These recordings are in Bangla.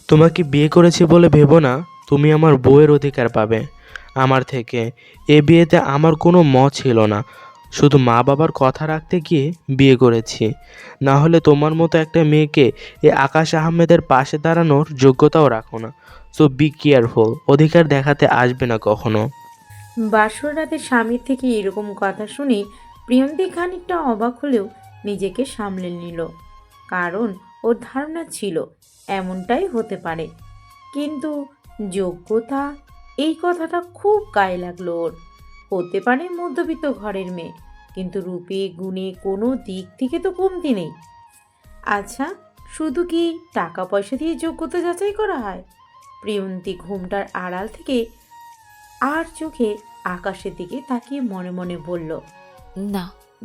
তোমাকে বিয়ে করেছি বলে ভেবো না তুমি আমার বউয়ের অধিকার পাবে আমার থেকে। এ বিয়েতে আমার কোনো মত ছিল না, শুধু মা বাবার কথা রাখতে গিয়ে বিয়ে করেছি। না হলে তোমার মতো একটা মেয়েকে এ আকাশ আহমেদের পাশে দাঁড়ানোর যোগ্যতাও রাখো না। সো বি কেয়ারফুল, অধিকার দেখাতে আসবে না কখনো। বাসর রাতে স্বামীর থেকে এরকম কথা শুনে প্রিয়ন্তী খানিকটা অবাক হলেও নিজেকে সামলে নিল। কারণ ওর ধারণা ছিল এমনটাই হতে পারে। কিন্তু যোগ্যতা, এই কথাটা খুব গায়ে লাগলো ওর। হতে পারে মধ্যবিত্ত ঘরের মেয়ে, কিন্তু রূপে গুণে কোনো দিক থেকে তো কমতি নেই। আচ্ছা, শুধু কি টাকা পয়সা দিয়ে যোগ্যতা যাচাই করা হয়? প্রিয়ন্তী ঘুমটার আড়াল থেকে আর চোখে আকাশের দিকে তাকিয়ে মনে মনে বলল, না,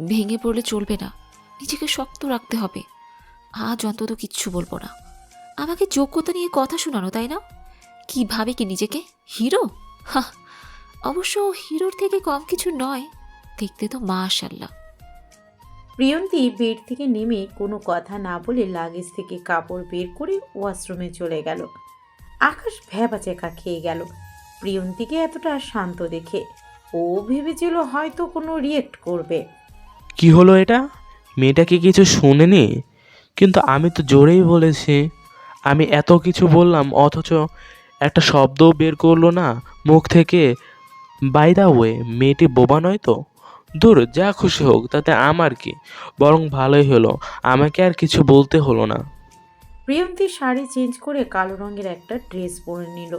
ভেঙে পড়লে চলবে না, নিজেকে শক্ত রাখতে হবে। আজ অন্তত কিচ্ছু বলবো না। আমাকে যোগ্যতা নিয়ে কথা শোনানো, তাই না? কি ভাবে কি নিজেকে হিরো? হা, অবশ্য হিরোর থেকে কম কিছু নয়, দেখতে তো মাশাআল্লাহ। প্রিয়ন্তী বেড থেকে নেমে কোনো কথা না বলে লাগেজ থেকে কাপড় বের করে ওয়াশরুমে চলে গেল। আকাশ ভ্যাবাচ্যাকা খেয়ে গেল প্রিয়ন্তীকে এতটা শান্ত দেখে। ও ভেবেছিল হয়তো কোনো রিয়েক্ট করবে। কি হলো এটা? মেয়েটা কি কিছু শোনেনি? কিন্তু আমি তো জোরেই বলেছি। আমি এত কিছু বললাম অথচ একটা শব্দও বের করলো না মুখ থেকে। বাই দা ওয়ে, মেয়েটি বোবা নয় তো? দূর, যা খুশি হোক তাতে আমার কি, বরং ভালোই হলো, আমাকে আর কিছু বলতে হলো না। প্রিয়ন্তী শাড়ি চেঞ্জ করে কালো রঙের একটা ড্রেস পরে নিল।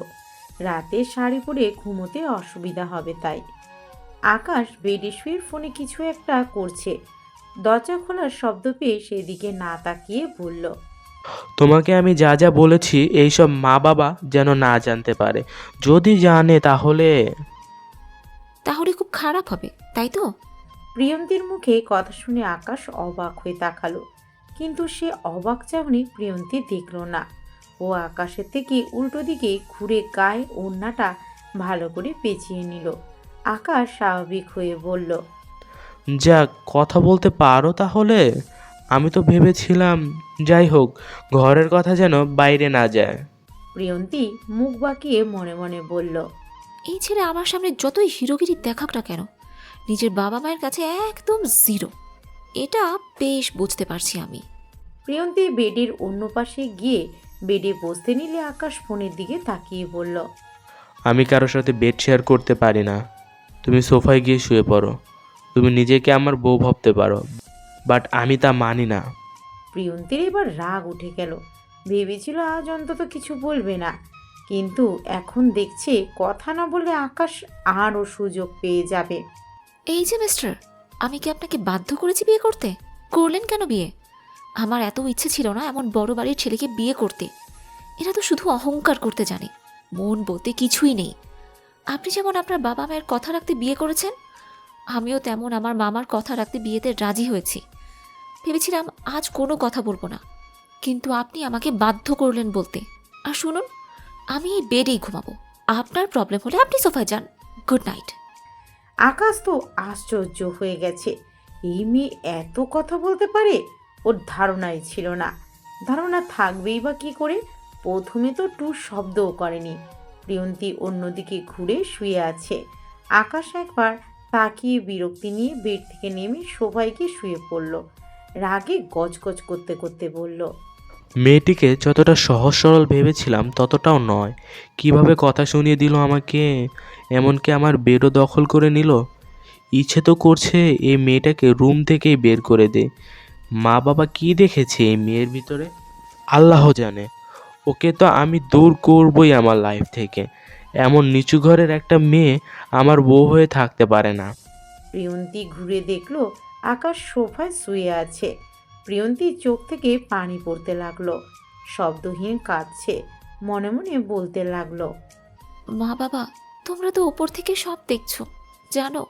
রাতে শাড়ি পরে ঘুমোতে অসুবিধা হবে তাই। আকাশ বেডে শুয়ে ফোনে কিছু একটা করছে। দরজা খোলার শব্দ পেয়ে সেদিকে না তাকিয়ে বলল, তোমাকে আমি যা যা বলেছি এইসব মা বাবা যেন না জানতে পারে। যদি জানে তাহলে। তাহলে খুব খারাপ হবে, তাই তো? প্রিয়ন্তীর মুখে কথা শুনে আকাশ অবাক হয়ে তাকালো। কিন্তু সে অবাক চাহনি প্রিয়ন্তী দেখল না। ও আকাশের থেকে উল্টো দিকে ঘুরে গায়ে ওড়নাটা ভালো করে পেঁচিয়ে নিল। আকাশ স্বাভাবিক হয়ে বলল, যাক, কথা বলতে পারো তাহলে। আমি তো ভেবেছিলাম, যাই হোক, ঘরের কথা যেন বাইরে না যায়। প্রিয়ন্তী মুখ বাঁকিয়ে মনে মনে বলল, এই ছেলে আমার সামনে যতই হিরোগিরি দেখাক না কেন, নিজের বাবা মায়ের কাছে একদম জিরো। এটা বেশ বুঝতে পারছি আমি। প্রিয়ন্তী বেডের অন্য পাশে গিয়ে বেডে বসতে নিলে আকাশ ফোনের দিকে তাকিয়ে বলল, আমি কারোর সাথে বেড শেয়ার করতে পারি না। তুমি সোফায় গিয়ে শুয়ে পড়ো। তুমি নিজেকে আমার বউ ভাবতে পারো, বাট আমি তা মানি না। প্রিয়ন্তীর এবার রাগ উঠে গেল। ভেবেছিল আজ অন্তত কিছু বলবে না, কিন্তু এখন দেখছে কথা না বলে আকাশ আরও সুযোগ পেয়ে যাবে। এই যে মিস্টার, আমি কি আপনাকে বাধ্য করেছি বিয়ে করতে? করলেন কেন বিয়ে? আমার এত ইচ্ছে ছিল না এমন বড় বাড়ির ছেলেকে বিয়ে করতে। এরা তো শুধু অহংকার করতে জানে, মন বলতে কিছুই নেই। আপনি যেমন আপনার বাবা মায়ের কথা রাখতে বিয়ে করেছেন, আমিও তেমন আমার মামার কথা রাখতে বিয়েতে রাজি হয়েছি। ভেবেছিলাম আজ কোনো কথা বলবো না, কিন্তু আপনি আমাকে বাধ্য করলেন বলতে। আর শুনুন, আমি এই বেডেই ঘুমাবো। আপনার প্রবলেম হলে আপনি সোফায় যান। Good night. আকাশ তো আশ্চর্য হয়ে গেছে। এই মেয়ে এত কথা বলতে পারে, ওর ধারণাই ছিল না। ধারণা থাকবেই বা কী করে? প্রথমে তো টু শব্দও করেনি। প্রিয়ন্তী অন্যদিকে ঘুরে শুয়ে আছে। আকাশ একবার তাকিয়ে বিরক্তি নিয়ে বেড থেকে নেমে সোফায় গিয়ে শুয়ে পড়ল। রাগে গজগজ করতে করতে বলল, মেয়েটিকে যতটা সহজ সরল ভেবেছিলাম ততটাও নয়। কিভাবে কথা শুনিয়ে দিল আমাকে, এমনকি আমার বেডও দখল করে নিল। ইচ্ছে তো করছে এই মেয়েটাকে রুম থেকেই বের করে দে। মা বাবা কি দেখেছে এই মেয়ের ভিতরে আল্লাহ জানে। ওকে তো আমি দূর করবই আমার লাইফ থেকে। এমন নিচু ঘরের একটা মেয়ে আমার বউ হয়ে থাকতে পারে না। প্রিয়ন্তী ঘুরে দেখল আকাশ সোফায় শুয়ে আছে। প্রিয়ন্তীর চোখ থেকে পানি পড়তে লাগলো। শব্দহীন কাঁদছে। মনে মনে বলতে লাগলো, মা বাবা, তোমরা তো ওপর থেকে সব দেখছো। জানো,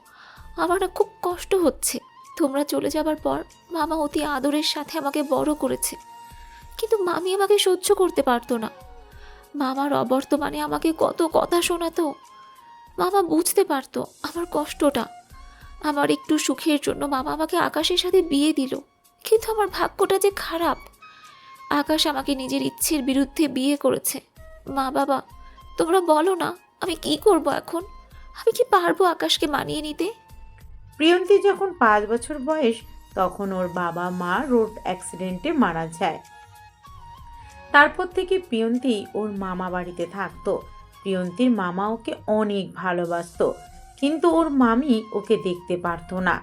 আমার না খুব কষ্ট হচ্ছে। তোমরা চলে যাবার পর মামা অতি আদরের সাথে আমাকে বড় করেছে, কিন্তু মামি আমাকে সহ্য করতে পারতো না। মামার অবর্তমানে আমাকে কত কথা শোনাতো। মামা বুঝতে পারতো আমার কষ্টটা। আমার একটু সুখের জন্য মামা আমাকে আকাশের সাথে বিয়ে দিল, কিন্তু আমার ভাগ্যটা যে খারাপ। আকাশ আমাকে নিজের ইচ্ছের বিরুদ্ধে বিয়ে করেছে। মা বাবা, তোমরা বলো না, আমি কি করব এখন? আমি কি পারবো আকাশকে মানিয়ে নিতে? প্রিয়ন্তী যখন 5 বছর বয়স তখন ওর বাবা মা রোড অ্যাক্সিডেন্টে মারা যায়। তারপর থেকে প্রিয়ন্তী ওর মামা বাড়িতে থাকতো। প্রিয়ন্তীর মামা ওকে অনেক ভালোবাসতো, কিন্তু ওর মামি ওকে দেখতে পারতো না,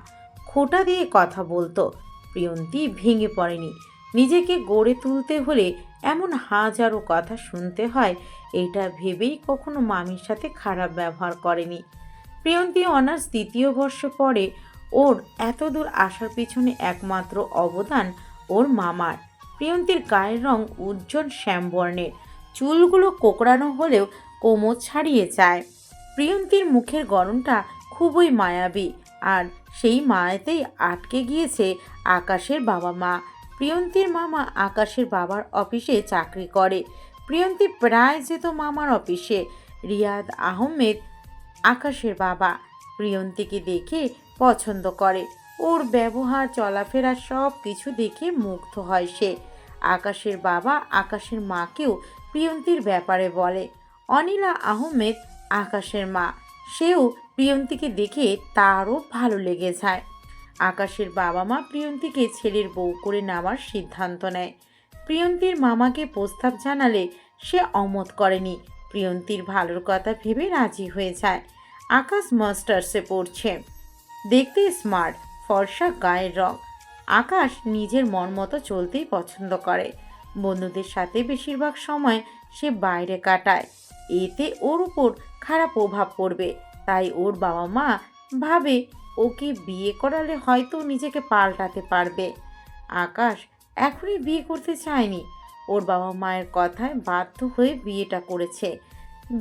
খোঁটা দিয়ে কথা বলতো। প্রিয়ন্তী ভেঙে পড়েনি। নিজেকে গড়ে তুলতে হলে এমন হাজারো কথা শুনতে হয়, এটা ভেবেই কখনো মামির সাথে খারাপ ব্যবহার করেনি। প্রিয়ন্তী অনার্স 2য় বর্ষ পড়ে। ওর এত দূর আসার পিছনে একমাত্র অবদান ওর মামার। প্রিয়ন্তীর গায়ের রং উজ্জ্বল শ্যামবর্ণের, চুলগুলো কোকড়ানো হলেও কোমর ছাড়িয়ে যায়। প্রিয়ন্তীর মুখের গড়নটা খুবই মায়াবী, আর সেই মায়াতেই আটকে গিয়েছে আকাশের বাবা মা। প্রিয়ন্তীর মামা আকাশের বাবার অফিসে চাকরি করে। প্রিয়ন্তী প্রায় যেত মামার অফিসে। রিয়াদ আহমেদ আকাশের বাবা প্রিয়ন্তীকে দেখে পছন্দ করে। ওর ব্যবহার, চলাফেরা সব কিছু দেখে মুগ্ধ হয় সে। আকাশের বাবা আকাশের মাকেও প্রিয়ন্তীর ব্যাপারে বলে। অনিলা আহমেদ আকাশের মা, সেও প্রিয়ন্তীকে দেখে তারও ভালো লেগে যায়। আকাশের বাবা মা প্রিয়ন্তীকে ছেলের বউ করে নেওয়ার সিদ্ধান্ত নেয়। প্রিয়ন্তীর মামাকে প্রস্তাব জানালে সে অমত করেনি। প্রিয়ন্তীর ভালোর কথা ভেবে রাজি হয়ে যায়। আকাশ মাস্টার্সে পড়ছে, দেখতে স্মার্ট, ফর্সা গায়ের রং। আকাশ নিজের মন মতো চলতেই পছন্দ করে। বন্ধুদের সাথে বেশিরভাগ সময় সে বাইরে কাটায়। এতে ওর উপর খারাপ প্রভাব পড়বে, তাই ওর বাবা মা ভাবে ওকে বিয়ে করালে হয়তো নিজেকে পাল্টাতে পারবে। আকাশ এখনই বিয়ে করতে চায়নি, ওর বাবা মায়ের কথায় বাধ্য হয়ে বিয়েটা করেছে।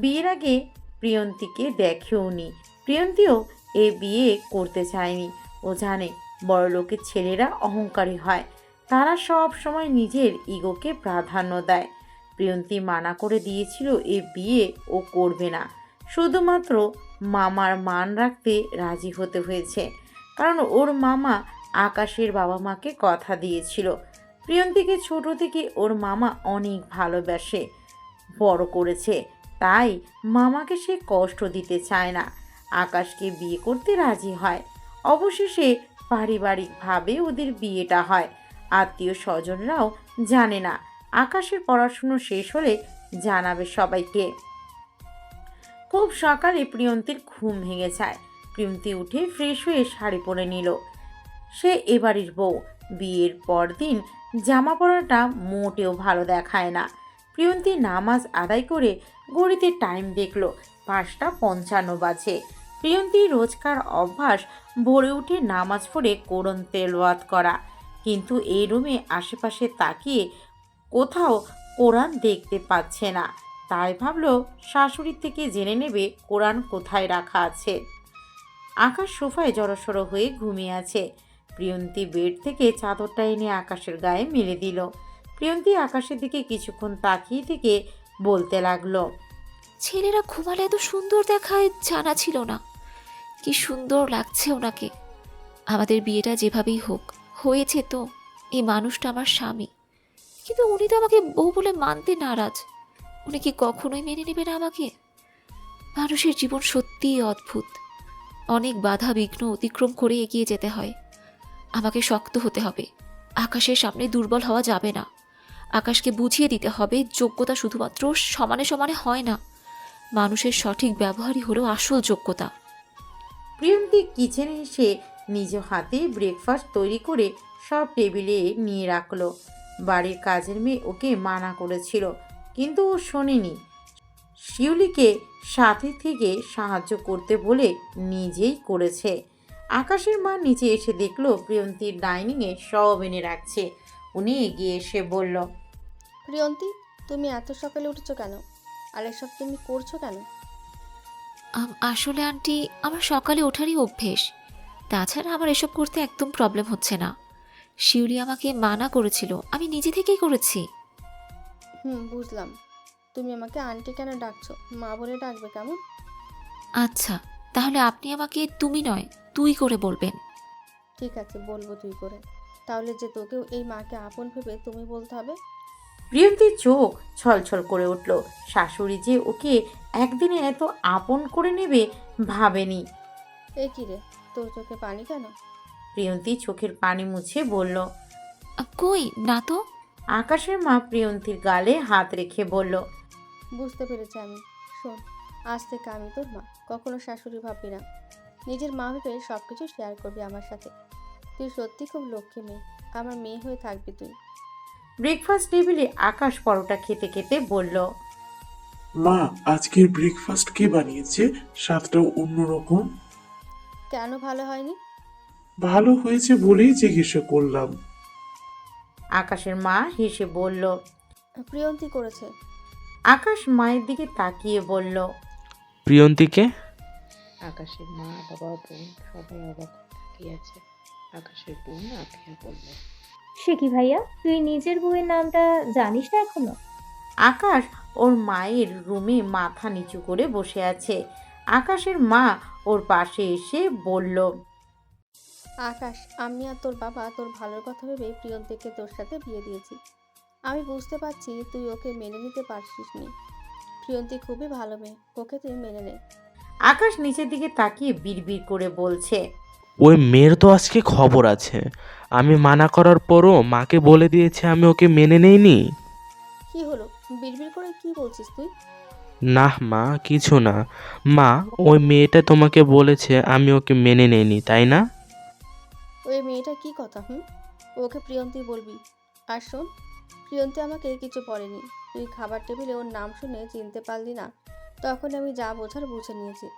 বিয়ের আগে প্রিয়ন্তীকে দেখেও নি। প্রিয়ন্তীও এ বিয়ে করতে চায়নি। ও জানে বড়লোকের ছেলেরা অহংকারী হয়, তারা সব সময় নিজের ইগোকে প্রাধান্য দেয়। প্রিয়ন্তী মানা করে দিয়েছিল এ বিয়ে ও করবে না, শুধুমাত্র মামার মান রাখতে রাজি হতে হয়েছে, কারণ ওর মামা আকাশের বাবা মাকে কথা দিয়েছিল। প্রিয়ন্তীকে ছোট থেকে ওর মামা অনেক ভালোবাসে, বড় করেছে, তাই মামাকে সে কষ্ট দিতে চায় না। আকাশকে বিয়ে করতে রাজি হয়। অবশেষে পারিবারিকভাবে ওদের বিয়েটা হয়। আত্মীয় স্বজনরাও জানে না। আকাশের পড়াশুনো শেষ হলে জানাবে সবাইকে। খুব সকালে প্রিয়ন্তীর ঘুম ভেঙে যায়। প্রিয়ন্তী উঠে ফ্রেশ হয়ে শাড়ি পরে নিল। সে এবাড়ির বউ। বিয়ের পরদিন জামা পরাটা মোটেও ভালো দেখায় না। প্রিয়ন্তী নামাজ আদায় করে ঘড়িতে টাইম দেখল, 5:55 বাজে। প্রিয়ন্তী রোজকার অভ্যাস ভোরে উঠে নামাজ পড়ে কোরআন তেলাওয়াত করা, কিন্তু এই রুমে আশেপাশে তাকিয়ে কোথাও কোরআন দেখতে পাচ্ছে না। তাই ভাবলো শাশুড়ির থেকে জেনে নেবে কোরআন কোথায় রাখা আছে। আকাশ সোফায় জড়সড় হয়ে ঘুমিয়ে আছে। প্রিয়ন্তী বেড থেকে চাদরটা এনে আকাশের গায়ে মেলে দিল। প্রিয়ন্তী আকাশের দিকে কিছুক্ষণ তাকিয়ে থেকে বলতে লাগলো, ছেলেরা ঘুমালে এত সুন্দর দেখায় জানা ছিল না। কি সুন্দর লাগছে ওনাকে। আমাদের বিয়েটা যেভাবেই হোক, হয়েছে তো। এই মানুষটা আমার স্বামী, কিন্তু উনি তো আমাকে বউ বলে মানতে নারাজ। উনি কি কখনোই মেনে নেবে না আমাকে? মানুষের জীবন সত্যিই অদ্ভুত। অনেক বাধা বিঘ্ন অতিক্রম করে এগিয়ে যেতে হয়। আমাকে শক্ত হতে হবে, আকাশের সামনে দুর্বল হওয়া যাবে না। আকাশকে বুঝিয়ে দিতে হবে যোগ্যতা শুধুমাত্র সমানে সমানে হয় না, মানুষের সঠিক ব্যবহারই হলো আসল যোগ্যতা। প্রিয়ন্তী কিচেনে এসে নিজ হাতে ব্রেকফাস্ট তৈরি করে সব টেবিলে নিয়ে রাখলো। বাড়ির কাজের মেয়ে ওকে মানা করেছিল, কিন্তু ও শোনেনি। শিউলিকে সাথে থেকে সাহায্য করতে বলে নিজেই করেছে। আকাশের মা নিচে এসে দেখলো প্রিয়ন্তীর ডাইনিংয়ে সব এনে রাখছে। উনি এগিয়ে এসে বলল, প্রিয়ন্তী, তুমি এত সকালে উঠেছো কেন? আর এসব তুমি করছো কেন? আসলে আন্টি, আমার সকালে ওঠারই অভ্যেস। তাছাড়া আমার এসব করতে একদম প্রবলেম হচ্ছে না। শিউলি আমাকে মানা করেছিল, আমি নিজে থেকেই করেছি। বুঝলাম। তুমি আমাকে আন্টি কেন ডাকছো? মা বলে ডাকবে কেমন? আচ্ছা, তাহলে আপনি আমাকে তুমি নয় তুই করে বলবেন। ঠিক আছে, বলবো তুই করে। তাহলে যে তোকেও এই মাকে আপন ভেবে তুমি বলতে হবে? প্রিয়ন্তীর চোখ ছলছল করে উঠল। শাশুড়ি যে ওকে একদিনে এত আপন করে নেবে ভাবেনি। এ কি রে, তোর চোখে পানি কেন? প্রিয়ন্তী চোখের পানি মুছে বলল। কই না তো। আকাশের মা প্রিয়ন্তীর গালে হাত রেখে বলল। বুঝতে পেরেছি আমি। শোন, আজ থেকে আমি তোর মা, কখনো শাশুড়ি ভাববি না। নিজের মা ভেবে সব কিছু শেয়ার করবি আমার সাথে। তুই সত্যি খুব লক্ষ্মী মেয়ে, আমার মেয়ে হয়ে থাকবি তুই। ব্রেকফাস্ট টেবিলে আকাশ পরোটা খেতে খেতে বলল। মা, আজকের ব্রেকফাস্ট কে বানিয়েছে? স্বাদটাও অন্যরকম। কেন ভালো হয়নি? ভালো হয়েছে বলেই জিজ্ঞাসা করলাম। আকাশের মা হেসে বলল। প্রিয়ন্তী করেছে। আকাশ মায়ের দিকে তাকিয়ে বলল। প্রিয়ন্তীকে? আকাশের মা, বাবা, বোন সবাই অবাক হয়ে তাকিয়ে আছে। আকাশের বোন আফিয়া বলল। সে কি ভাইয়া, তুই নিজের বউয়ের নামটা জানিস না এখনো? আকাশ ওর মায়ের রুমে মাথা নিচু করে বসে আছে। আকাশের মা ওর পাশে এসে বলল। আকাশ, আমি আর তোর বাবা তোর ভালোর কথা ভেবে প্রিয়ন্তীকে তোর সাথে বিয়ে দিয়েছি। আমি বুঝতে পারছি তুই ওকে মেনে নিতে পারছিস নি। প্রিয়ন্তী খুবই ভালো মেয়ে, ওকে তুই মেনে নে। আকাশ নিচের দিকে তাকিয়ে বিড়বিড় করে বলছে। ওই মেয়ের তো আজকে খবর আছে। আমি মানা করার পরও মাকে বলে দিয়েছে আমি ওকে মেনে নেইনি। কি হলো, বিড়বিড় করে কি বলছিস তুই? না মা, কিছু না। মা, ওই মেয়েটা তোমাকে বলেছে আমি ওকে মেনে নেইনি, তাই না? ওই মেয়েটা কি কথা? ওকে প্রিয়ন্তী বলবি। আর শোন, প্রিয়ন্তী আমাকে কিছু বলেনি। তুই খাবার টেবিলে ওর নাম শুনে চিনতে পারলি না, তখন আমি যা বোঝার বুঝে নিয়েছি।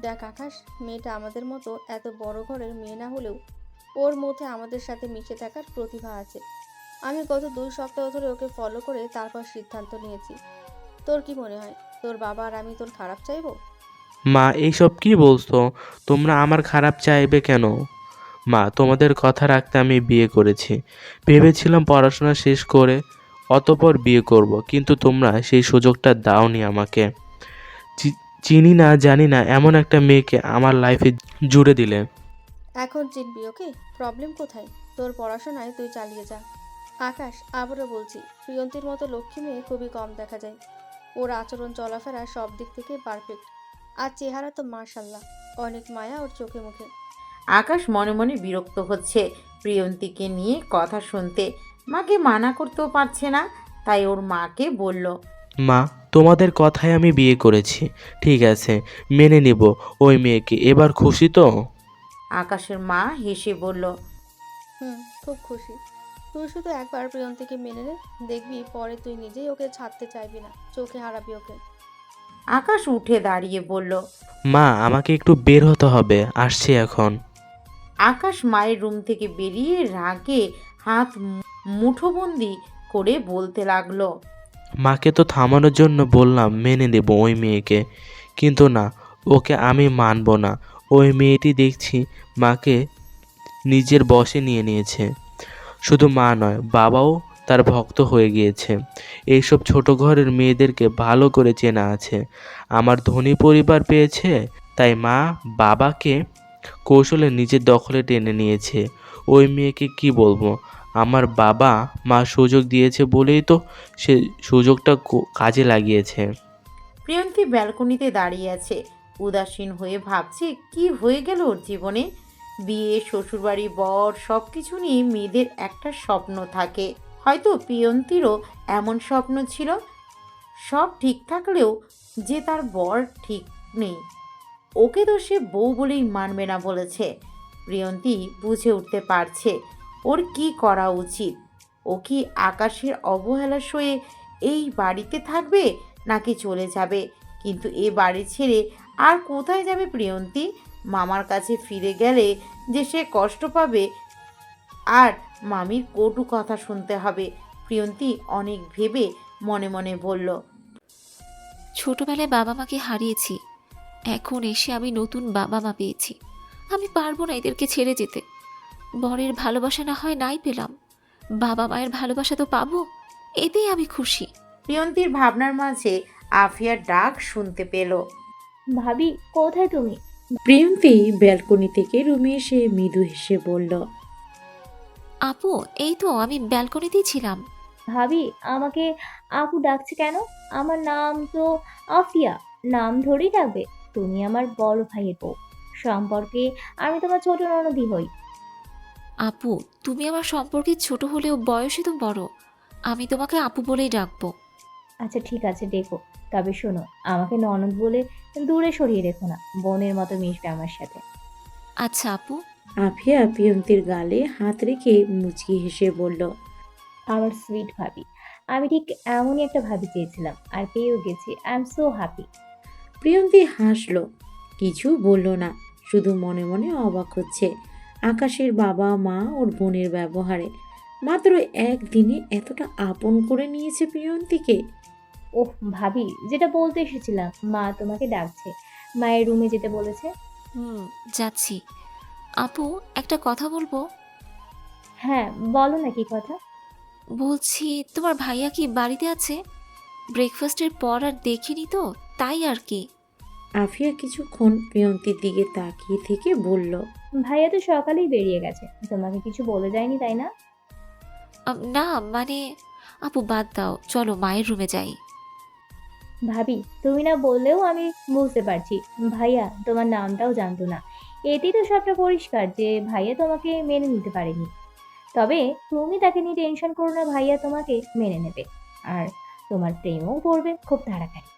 দেখ আকাশ, মেয়েটা আমাদের মতো এত বড় ঘরের মেয়ে না হলেও ওর মধ্যে আমাদের সাথে মিশে থাকার প্রতিভা আছে। আমি গত 2 সপ্তাহ ধরে ওকে ফলো করে তারপর সিদ্ধান্ত নিয়েছি। তোর কি মনে হয়, তোর বাবা আর আমি তোর খারাপ চাইবো? মা, এইসব কি বলছো? তোমরা আমার খারাপ চাইবে কেন? মা, তোমাদের কথা রাখতে আমি বিয়ে করেছি। ভেবেছিলাম পড়াশোনা শেষ করে অতঃপর বিয়ে করব, কিন্তু তোমরা সেই সুযোগটা দাওনি আমাকে। চিনি না জানি না এমন একটা মেয়েকে আমার লাইফে জুড়ে দিলে। এখন চিনবি ওকে, প্রবলেম কোথায়? তোর পড়াশোনায় তুই চালিয়ে যা। আকাশ, আবারও বলছি, প্রিয়ন্তীর মতো লক্ষ্মী মেয়ে খুবই কম দেখা যায়। ওর আচরণ চলাফেরা সব দিক থেকে পারফেক্ট। আর চেহারা তো মাশাল্লাহ, অনেক মায়া ওর চোখে মুখে। আকাশ মনে মনে বিরক্ত হচ্ছে প্রিয়ন্তীকে নিয়ে কথা শুনতে। মাকে মানা করতেও পারছে না, তাই ওর মাকে বলল। মা, তোমাদের কথায় আমি বিয়ে করেছি, ঠিক আছে, মেনে নিব ওই মেয়েকে। এবার খুশি তো? আকাশের মা হেসে বলল। খুব খুশি। তুই শুধু একবার প্রিয়ন্তীকে মেনে নে, দেখবি পরে তুই নিজেই ওকে ছাড়তে চাইবি না, চোখে হারাবি ওকে। আকাশ উঠে দাঁড়িয়ে বলল। মা, আমাকে একটু বের হতে হবে, আসছি এখন। আকাশ মায়ের রুম থেকে বেরিয়ে রাগে হাত মুঠোবন্দি করে বলতে লাগলো। মাকে তো থামানোর জন্য বললাম মেনে দেব ওই মেয়েকে, কিন্তু না, ওকে আমি মানব না। ওই মেয়েটি দেখছি মাকে নিজের বশে নিয়ে নিয়েছে। শুধু মা নয়, বাবাও তার ভক্ত হয়ে গিয়েছে। এইসব ছোট ঘরের মেয়েদেরকে ভালো করে চেনা আছে। আমার ধনী পরিবার পেয়েছে, তাই মা বাবাকে কৌশলে নিজের দখলে টেনে নিয়েছে। ওই মেয়েকে কি বলবো? আমার বাবা মা সুযোগ দিয়েছে বলেই তো সে সুযোগটা কাজে লাগিয়েছে। প্রিয়ন্তী ব্যালকনিতে দাঁড়িয়ে আছে, উদাসীন হয়ে ভাবছে কি হয়ে গেল ওর জীবনে। বিয়ে, শ্বশুরবাড়ি, বর সব কিছু নিয়ে মেয়েদের একটা স্বপ্ন থাকে। হয়তো প্রিয়ন্তীরও এমন স্বপ্ন ছিল। সব ঠিক থাকলেও যে তার বর ঠিক নেই, ওকে তো সে বউ বলেই মানবে না বলেছে। প্রিয়ন্তী বুঝে উঠতে পারছে ওর কি করা উচিত। ও কি আকাশের অবহেলা সয়ে এই বাড়িতে থাকবে নাকি চলে যাবে? কিন্তু এ বাড়ি ছেড়ে আর কোথায় যাবে প্রিয়ন্তী? মামার কাছে ফিরে গেলে যে সে কষ্ট পাবে আর মামির কটু কথা শুনতে হবে। প্রিয়ন্তী অনেক ভেবে মনে মনে বলল। ছোটবেলায় বাবা মাকে হারিয়েছি, এখন এসে আমি নতুন বাবা মা পেয়েছি। আমি পারবো না এদেরকে ছেড়ে যেতে। বরের ভালোবাসা না হয় নাই পেলাম, বাবা মায়ের ভালোবাসা তো পাবো, এতেই আমি খুশি। প্রিয়ন্তীর ভাবনার মাঝে আফিয়ার ডাক শুনতে পেল। ভাবি, কোথায় তুমি? প্রিয়ন্তী ব্যালকনি থেকে রুমে এসে মৃদু হেসে বলল। আপু, এই তো আমি ব্যালকনিতেই ছিলাম। ভাবি আমাকে আপু ডাকছে কেন? আমার নাম তো আফিয়া। নাম ধরেই ডাকবে। তুমি আমার বড় ভাইয়ের বউ। সম্পর্কে আমি তোমার ছোট ননদই হই। আপু, তুমি আমার সম্পর্কে ছোট হলেও বয়সে তো বড়। আমি তোমাকে আপু বলেই ডাকবো। আচ্ছা ঠিক আছে ডেকো। তবে শোনো, আমাকে ননদ বলে দূরে সরিয়ে রেখো না। বোনের মতো মিশবে আমার সাথে। আচ্ছা আপু। আফিয়া প্রিয়ন্তীর গালে হাত রেখে মুচকি হেসে বলল, আমার সুইট ভাবি। আমি ঠিক এমনই একটা ভাবি চেয়েছিলাম আর পেয়েও গেছি। I am so happy. Priyanti হাসলো, কিছু বলল না, শুধু মনে মনে অবাক হচ্ছে আকাশের বাবা মা ওর বোনের ব্যবহারে। মাত্র একদিনে এতটা আপন করে নিয়েছে প্রিয়ন্তীকে। ওহ ভাবি, যেটা বলতে এসেছিলাম, মা তোমাকে ডাকছে। মায়ের রুমে যেতে বলেছে। যাচ্ছি। আপু, একটা কথা বলবো? হ্যাঁ বলো না, কি কথা? বলছি, তোমার ভাইয়া কি বাড়িতে আছে? ব্রেকফাস্টের পর আর দেখিনি তো, তাই আর কি। আফিয়া কিছুক্ষণ প্রিয়ন্তীর দিকে তাকিয়ে থেকে বলল, ভাইয়া তো সকালেই বেরিয়ে গেছে। তোমাকে কিছু বলে যায়নি, তাই না? না মানে, আপু বাদ দাও, চলো মায়ের রুমে যাই। ভাবি, তুমি না বললেও আমি বুঝতে পারছি ভাইয়া তোমার নামটাও জানতো না। এতেই তো সবটা পরিষ্কার যে ভাইয়া তোমাকে মেনে নিতে পারেনি। তবে তুমি তাকে নিয়ে টেনশন করো না, ভাইয়া তোমাকে মেনে নেবে। আর তোমার প্রেমও পড়বে খুব তাড়াতাড়ি।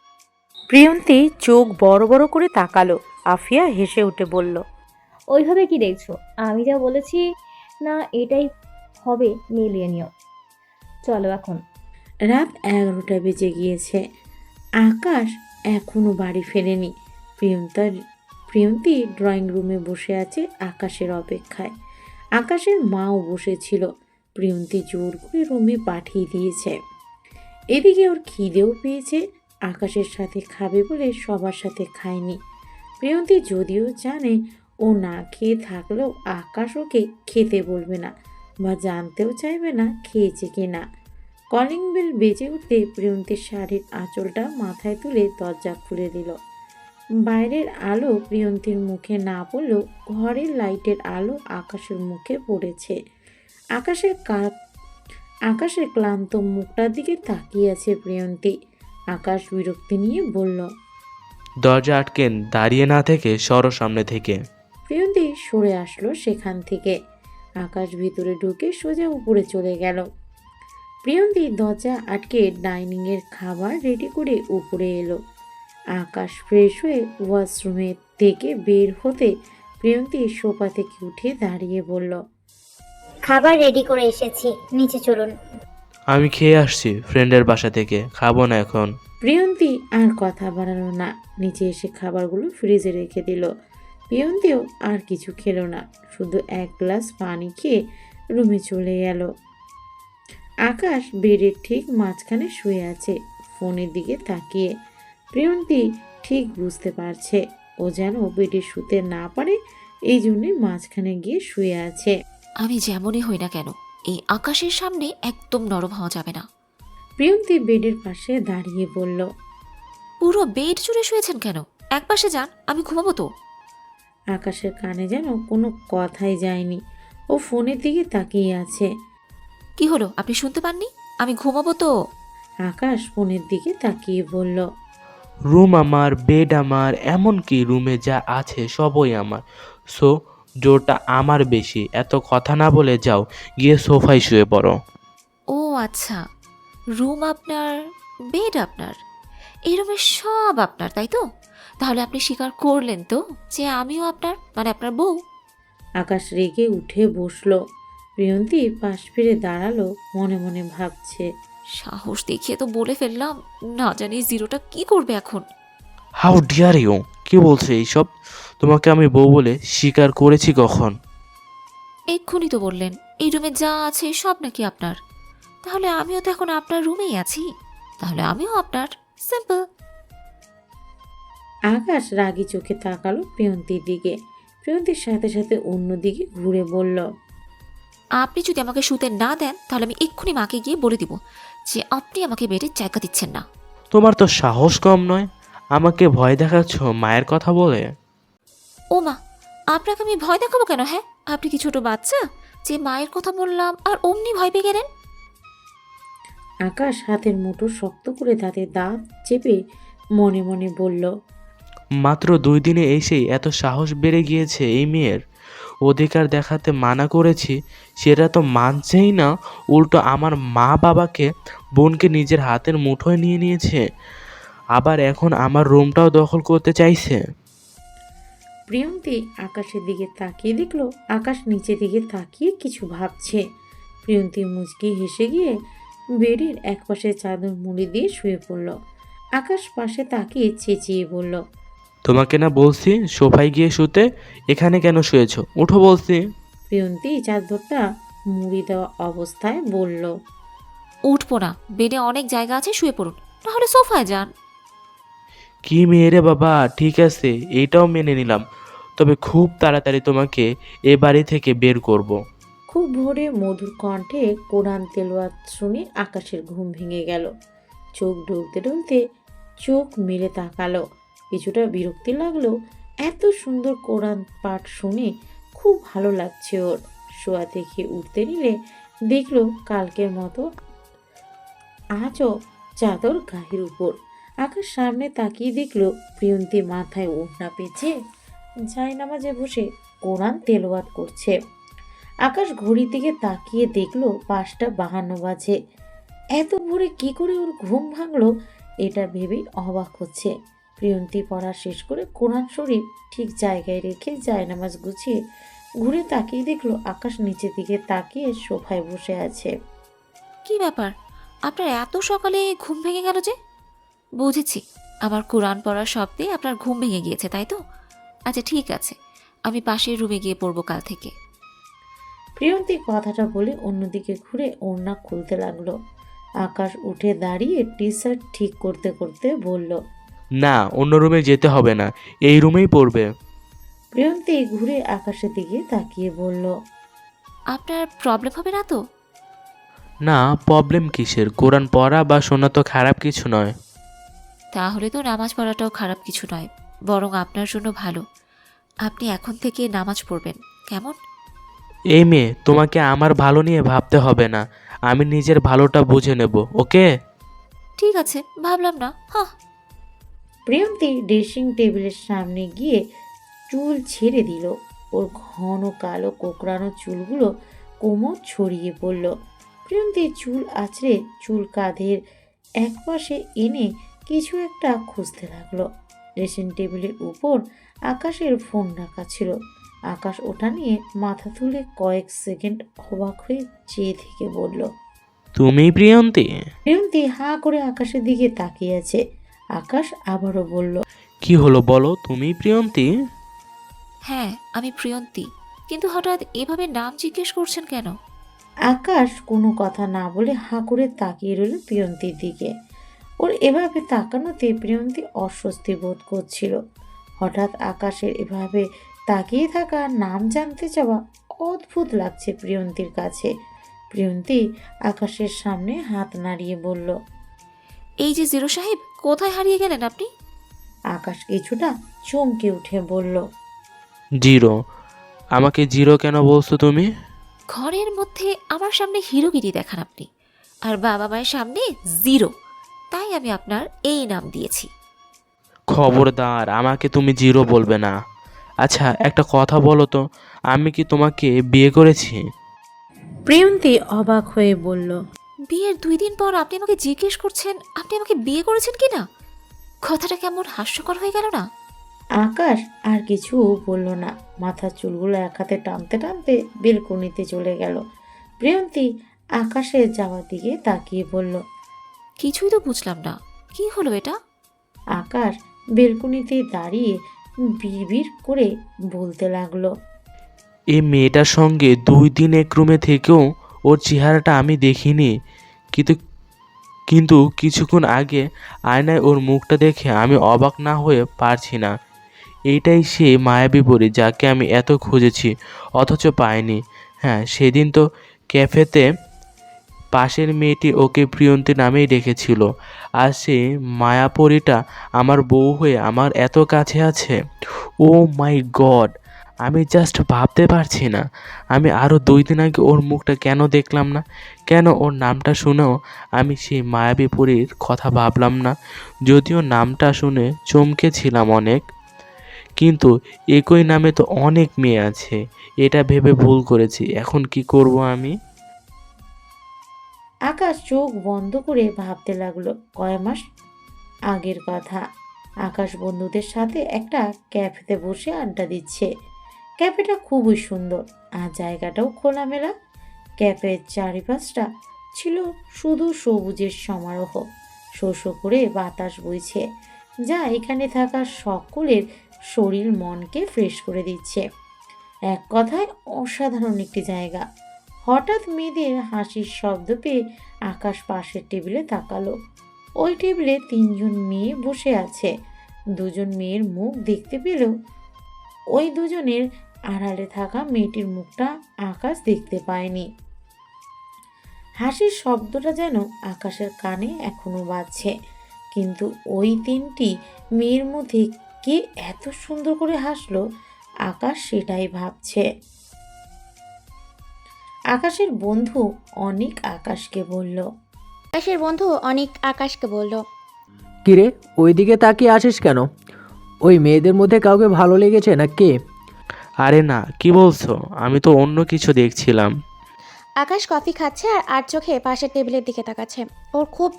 প্রিয়ন্তী চোখ বড় বড় করে তাকালো। আফিয়া হেসে উঠে বলল, ওইভাবে কি দেখছো? আমি যা বলেছি না, এটাই হবে, মিলিয়ে নিও। চলো এখন। রাত 11টা বেজে গিয়েছে। আকাশ এখনো বাড়ি ফেরেনি। প্রিয়ন্তী ড্রয়িং রুমে বসে আছে আকাশের অপেক্ষায়। আকাশের মাও বসেছিল। প্রিয়ন্তী জোর করে রুমে পাঠিয়ে দিয়েছে। এদিকে ওর খিদেও পেয়েছে। আকাশের সাথে খাবে বলে সবার সাথে খায়নি। প্রিয়ন্তী যদিও জানে ও না খেয়ে থাকলেও আকাশ ওকে খেতে বলবে না বা জানতেও চাইবে না খেয়েছে কি না। কলিং বেল বেজে উঠতে প্রিয়ন্তীর শাড়ির আঁচলটা মাথায় তুলে দরজা খুলে দিল। বাইরের আলো প্রিয়ন্তীর মুখে না পড়লেও ঘরের লাইটের আলো আকাশের মুখে পড়েছে। আকাশের ক্লান্ত মুখটার দিকে তাকিয়ে আছে প্রিয়ন্তী। আকাশ বিরক্তি নিয়ে বলল, দরজা আটকেন, দাঁড়িয়ে না থেকে সরো সামনে থেকে। প্রিয়ন্তী সরে আসলো সেখান থেকে। আকাশ ভিতরে ঢুকে সোজা উপরে চলে গেল। প্রিয়ন্তী দরজা আটকে ডাইনিংয়ের খাবার রেডি করে উপরে এলো। আকাশ ফ্রেশ হয়ে ওয়াশরুমে থেকে বের হতে প্রিয়ন্তী সোফা থেকে উঠে দাঁড়িয়ে বলল, খাবার রেডি করে এসেছি, নিচে চলুন। আমি খেয়ে আসছি ফ্রেন্ডের বাসা থেকে, খাবো না এখন। প্রিয়ন্তী আর কথা বাড়ালো না, নিচে এসে খাবারগুলো ফ্রিজে রেখে দিল। প্রিয়ন্তীও আর কিছু খেলো না, শুধু এক গ্লাস পানি খেয়ে রুমে চলে গেল। আকাশ বেডের ঠিক মাঝখানে শুয়ে আছে, ফোনের দিকে তাকিয়ে। প্রিয়ন্তী ঠিক বুঝতে পারছে ও যেন বেডে শুতে না পারে, এই জন্যই মাঝখানে গিয়ে শুয়ে আছে। আমি যেমনই হই না কেন, এই আকাশের সামনে একদম নরম হওয়া যাবে না। প্রিয়ন্তী বেডের পাশে দাঁড়িয়ে বলল, পুরো বেড জুড়ে শুয়েছেন কেন? এক পাশে যান, আমি ঘুমাবো তো। আকাশের কানে যেন কোনো কথাই যায়নি, ও ফোনের দিকে তাকিয়ে আছে। কি হলো, আপনি শুনতে পাননি? আমি ঘুমাবো তো। আকাশ ফোনের দিকে তাকিয়ে বলল, রুম আমার, বেড আমার, এমনকি রুমে যা আছে সবই আমার। সো জোরটা আমার বেশি। এত কথা না বলে যাও, গিয়ে সোফায় শুয়ে পড়ো। ও আচ্ছা, রুম আপনার, বেড আপনার, এই রুমের সব আপনার, তাই তো? তাহলে আপনি স্বীকার করলেন তো যে আমিও আপনার, মানে আপনার বউ। আকাশ রেগে উঠে বসলো। প্রিয়ন্তী পাশ ফিরে দাঁড়ালো, মনে মনে ভাবছে, সাহস দেখিয়ে তো বলে ফেললাম, না জানি জিরোটা কি করবে এখন। How dear you! কি বলছে এইসব? তোমাকে আমি বউ বলে স্বীকার করেছি কখন? এক্ষুনি তো বললেন এই রুমে যা আছে সব নাকি আপনার। তাহলে আমিও তো এখন আপনার রুমেই আছি, তাহলে আমিও আপনার। সিম্পল। আকাশ রাগী চোখে তাকালো প্রিয়ন্তীর দিকে। প্রিয়ন্তীর সাথে সাথে অন্যদিকে ঘুরে বলল, আপনি যদি আমাকে শুতে না দেন, তাহলে আমি এক্ষুনি মাকে গিয়ে বলে দিব যে আপনি আমাকে বেডে জায়গা দিচ্ছেন না। তোমার তো সাহস কম নয়, আমাকে ভয় দেখাচ্ছ মায়ের কথা বলে। ও মা, আপনাকে আমি ভয় দেখাবো কেন? হ্যাঁ, আপনি কি ছোট বাচ্চা যে মায়ের কথা বললাম আর অমনি ভয় পেয়ে গেলেন? আকাশ হাতের মুঠো শক্ত করে দাঁতে দাঁত চেপে মনে মনে বলল, মাত্র 2 দিনে এসেই এত সাহস বেড়ে গিয়েছে এই মেয়ের। অধিকার দেখাতে মানা করেছি, সেটা তো মানছেই না, উল্টো আমার মা বাবাকে, বোনকে নিজের হাতের মুঠোয় নিয়ে নিয়েছে। আবার এখন আমার রুমটাও দখল করতে চাইছে। প্রিয়ন্তী আকাশের দিকে তাকিয়ে দেখলো আকাশ নিচের দিকে তাকিয়ে কিছু ভাবছে। প্রিয়ন্তী মুচকি হেসে গিয়ে বেডের একপাশে চাদর মুড়ি দিয়ে শুয়ে পড়ল। আকাশ পাশে তাকিয়ে চেঁচিয়ে বলল, তোমাকে না বলছি সোফায় গিয়ে শুতে, এখানে কেন শুয়েছো? উঠো বলছি। প্রিয়ন্তী চাদরটা মুড়ি দেওয়া অবস্থায় বলল, উঠবো না, বেডে অনেক জায়গা আছে, শুয়ে পড়ুন, তাহলে সোফায় যান। কি মেয়ে রে বাবা, ঠিক আছে এইটাও মেনে নিলাম, তবে খুব তাড়াতাড়ি তোমাকে এ বাড়ি থেকে বের করব। খুব ভোরে মধুর কণ্ঠে কোরআন তেলাওয়াত শুনে আকাশের ঘুম ভেঙে গেল। চোখ ডলতে ডলতে চোখ মেলে তাকালো। কিছুটা বিরক্তি লাগলো, এত সুন্দর কোরআন পাঠ শুনে খুব ভালো লাগছে ওর। শোয়া থেকে উঠতে নিলে দেখলো কালকের মতো আজও চাদর গায়ের উপর। আকাশ সামনে তাকিয়ে দেখলো প্রিয়ন্তী মাথায় ওড়না পেঁচে জায়নামাজে বসে কোরআন তেলাওয়াত করছে। আকাশ ঘড়ির দিকে তাকিয়ে দেখলো 5:52 বাজে। এত ভোরে কি করে ওর ঘুম ভাঙলো এটা ভেবেই অবাক হচ্ছে। প্রিয়ন্তী পড়া শেষ করে কোরআন শরীফ ঠিক জায়গায় রেখে জায়নামাজ গুছিয়ে ঘুরে তাকিয়ে দেখলো আকাশ নিচের দিকে তাকিয়ে সোফায় বসে আছে। কি ব্যাপার, আপনার এত সকালে ঘুম ভেঙে গেল যে? বুঝেছি, আমার কোরআন পড়ার শব্দে আপনার ঘুম ভেঙে গিয়েছে, তাই তো? আচ্ছা ঠিক আছে, আমি পাশের রুমে গিয়ে পড়বো কাল থেকে। প্রিয়ন্তী কথাটা বলে অন্যদিকে ঘুরে ওড়না খুলতে লাগলো। আকাশ উঠে দাঁড়িয়ে টি শার্ট ঠিক করতে করতে বলল, না, অন্য রুমে যেতে হবে না, এই রুমেই পড়বে। প্রিয়ন্তী ঘুরে আকাশের দিকে তাকিয়ে বলল, আপনার প্রবলেম হবে না তো? না, প্রবলেম কিসের? কোরআন পড়া বা শোনা তো খারাপ কিছু নয়। তাহলে তো নামাজ পড়াটাও খারাপ কিছু নয়, বরং আপনার জন্য ভালো। আপনি এখন থেকে নামাজ পড়বেন, কেমন? এই মেয়ে, তোমাকে আমার ভালো নিয়ে ভাবতে হবে না, আমি নিজের ভালোটা বুঝে নেব, ওকে? ঠিক আছে, ভাবলাম না। হ্যাঁ। প্রিয়ন্তী ড্রেসিং টেবিলের সামনে গিয়ে চুল ছেড়ে দিল। ওর ঘন কালো কোকড়ানো চুলগুলো কোমর ছড়িয়ে পড়ল। প্রিয়ন্তী চুল আঁচড়ে চুল কাঁধের একপাশে এনে কিছু একটা খুঁজতে লাগলো। ড্রেসিং টেবিলের উপর আকাশের ফোন রাখা ছিল। আকাশ ওটা নিয়ে মাথা তুলে কয়েক সেকেন্ড অবাক হয়ে চেয়ে থেকে বলল, তুমি প্রিয়ন্তী? প্রিয়ন্তী হাঁ করে আকাশের দিকে তাকিয়ে আছে। আকাশ আবারও বলল, কি হলো বলো, তুমি প্রিয়ন্তী? হ্যাঁ, আমি প্রিয়ন্তী, কিন্তু হঠাৎ এভাবে নাম জিজ্ঞেস করছেন কেন? আকাশ কোনো কথা না বলে হাঁ করে তাকিয়ে রইল প্রিয়ন্তীর দিকে। ওর এভাবে তাকানোতে প্রিয়ন্তী অস্বস্তি বোধ করছিল। হঠাৎ আকাশের এভাবে তাকিয়ে থাকা, নাম জানতে চাওয়া অদ্ভুত লাগছে প্রিয়ন্তীর কাছে। প্রিয়ন্তী আকাশের সামনে হাত নাড়িয়ে বলল, এই যে জিরো সাহেব, কোথায় হারিয়ে গেলেন আপনি? আকাশ কিছুটা চমকে উঠে বলল, জিরো? আমাকে জিরো কেন বলছো তুমি? ঘরের মধ্যে আমার সামনে হিরোগিরি দেখান আপনি, আর বাবা মায়ের সামনে জিরো, তাই আমি আপনার এই নাম দিয়েছি। খবরদার, আমাকে তুমি জিরো বলবে না। আচ্ছা একটা কথা বলো তো, আমি কি তোমাকে বিয়ে করেছি? প্রিয়ন্তী অবাক হয়ে বলল, বিয়ের 2 দিন পর আপনি আমাকে জিজ্ঞেস করছেন আপনি আমাকে বিয়ে করেছেন কি না? কথাটা কেমন হাস্যকর হয়ে গেল না? আকাশ আর কিছু বলল না, মাথার চুলগুলো এক হাতে টানতে টানতে বেলকনিতে চলে গেল। প্রিয়ন্তী আকাশের যাওয়ার দিকে তাকিয়ে বলল, কিছুই তো বুঝলাম না, কি হলো এটা? আকাশ বেলকনিতে দাঁড়িয়ে বিড়বিড় করে বলতে লাগলো, এই মেয়েটার সঙ্গে 2 দিন এক রুমে থেকেও ওর চেহারাটা আমি দেখিনি, কিন্তু কিন্তু কিছুক্ষণ আগে আয়নায় ওর মুখটা দেখে আমি অবাক না হয়ে পারছি না। এইটাই সে মায়াবী পরী যাকে আমি এত খুঁজেছি অথচ পাইনি। হ্যাঁ, সেদিন তো ক্যাফেতে পাশের মেয়েটি ওকে প্রিয়ন্তী নামেই ডেকেছিল, আর সেই মায়াপরীটা আমার বউ হয়ে আমার এত কাছে আছে। ও মাই গড, আমি জাস্ট ভাবতে পারছি না, আমি আরও 2 দিন আগে ওর মুখটা কেন দেখলাম না, কেন ওর নামটা শুনেও আমি সেই মায়াবী পরীর কথা ভাবলাম না। যদিও নামটা শুনে চমকেছিলাম অনেক, কিন্তু একই নামে তো অনেক মেয়ে আছে, এটা ভেবে ভুল করেছি। এখন কি করব আমি? আকাশ চোখ বন্ধ করে ভাবতে লাগলো কয় মাস আগের কথা। আকাশ বন্ধুদের সাথে একটা ক্যাফেতে বসে আড্ডা দিচ্ছে। ক্যাফেটা খুবই সুন্দর আর জায়গাটাও খোলামেলা। ক্যাফের চারিপাশটা ছিল শুধু সবুজের সমারোহ। শো শো করে বাতাস বইছে, যা এখানে থাকা সকলের শরীর মনকে ফ্রেশ করে দিচ্ছে। এক কথায় অসাধারণ একটি জায়গা। হঠাৎ মেয়েদের হাসির শব্দ পেয়ে আকাশ পাশের টেবিলে তাকালো। ওই টেবিলে 3জন মেয়ে বসে আছে। 2জন মেয়ের মুখ দেখতে পেলেও ওই দুজনের আড়ালে থাকা মেয়েটির মুখটা আকাশ দেখতে পায়নি। হাসির শব্দটা যেন আকাশের কানে এখনো বাজছে, কিন্তু ওই 3টি মেয়ের মধ্যে কে এত সুন্দর করে হাসলো আকাশ সেটাই ভাবছে। আকাশের বন্ধু অনেক আকাশকে বলল, আকাশের বন্ধু অনেক আকাশকে বলল, কিরে, ওইদিকে তাকিয়ে আছিস কেন? ওই মেয়েদের মধ্যে কাউকে ভালো লেগেছে না কে? আরে না, কি বলছো? আমি তো অন্য কিছু দেখছিলাম। আকাশ কফি খাচ্ছে আর চোখে পাশের টেবিলের দিকে তাকাচ্ছে। ওর খুব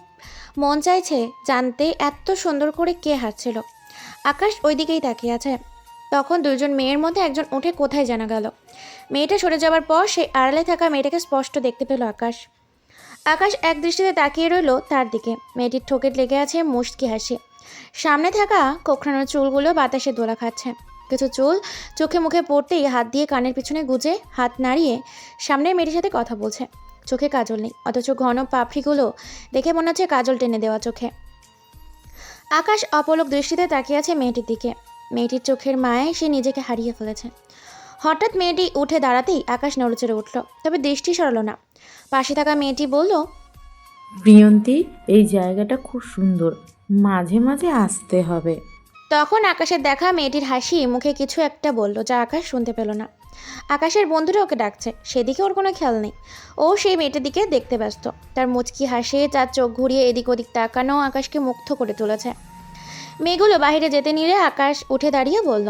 মন চাইছে জানতে এত সুন্দর করে কে হাসছিল। আকাশ ওই দিকেই তাকিয়ে আছে। তখন 2জন মেয়ের মধ্যে একজন উঠে কোথায় জানা গেল। মেয়েটা সরে যাওয়ার পর সেই আড়ালে থাকা মেয়েটাকে স্পষ্ট দেখতে পেল আকাশ। আকাশ এক দৃষ্টিতে তাকিয়ে রইল তার দিকে। মেয়েটির ঠোঁটে লেগে আছে মুচকি হাসি। সামনে থাকা কোঁকড়ানো চুলগুলো বাতাসে দোলা খাচ্ছে। কিছু চুল চোখে মুখে পড়তেই হাত দিয়ে কানের পিছনে গুজে হাত নাড়িয়ে সামনের মেয়েটির সাথে কথা বলছে। চোখে কাজল নেই, অথচ ঘন পাপড়িগুলো দেখে মনে হচ্ছে কাজল টেনে দেওয়া চোখে। আকাশ অপলক দৃষ্টিতে তাকিয়ে আছে মেয়েটির দিকে। মেয়েটির চোখের মায়ায় সে নিজেকে হারিয়ে ফেলেছে। হঠাৎ মেয়েটি উঠে দাঁড়াতেই আকাশ নড়েচড়ে উঠল, তবে দৃষ্টি সরালো না। পাশে থাকা মেয়েটি বলল, প্রিয়ন্তী, এই জায়গাটা খুব সুন্দর, মাঝে মাঝে আসতে হবে। তখন আকাশের দেখা মেয়েটির হাসি মুখে কিছু একটা বলল, যা আকাশ শুনতে পেল না। আকাশের বন্ধুরা ওকে ডাকছে, সেদিকে ওর কোনো খেয়াল নেই। ও সেই মেয়েটির দিকে দেখতে ব্যস্ত। তার মুচকি হাসি, তার চোখ ঘুরিয়ে এদিক ওদিক তাকানো আকাশকে মুগ্ধ করে তুলেছে। মেয়েগুলো বাইরে যেতে নিলে আকাশ উঠে দাঁড়িয়ে বলল,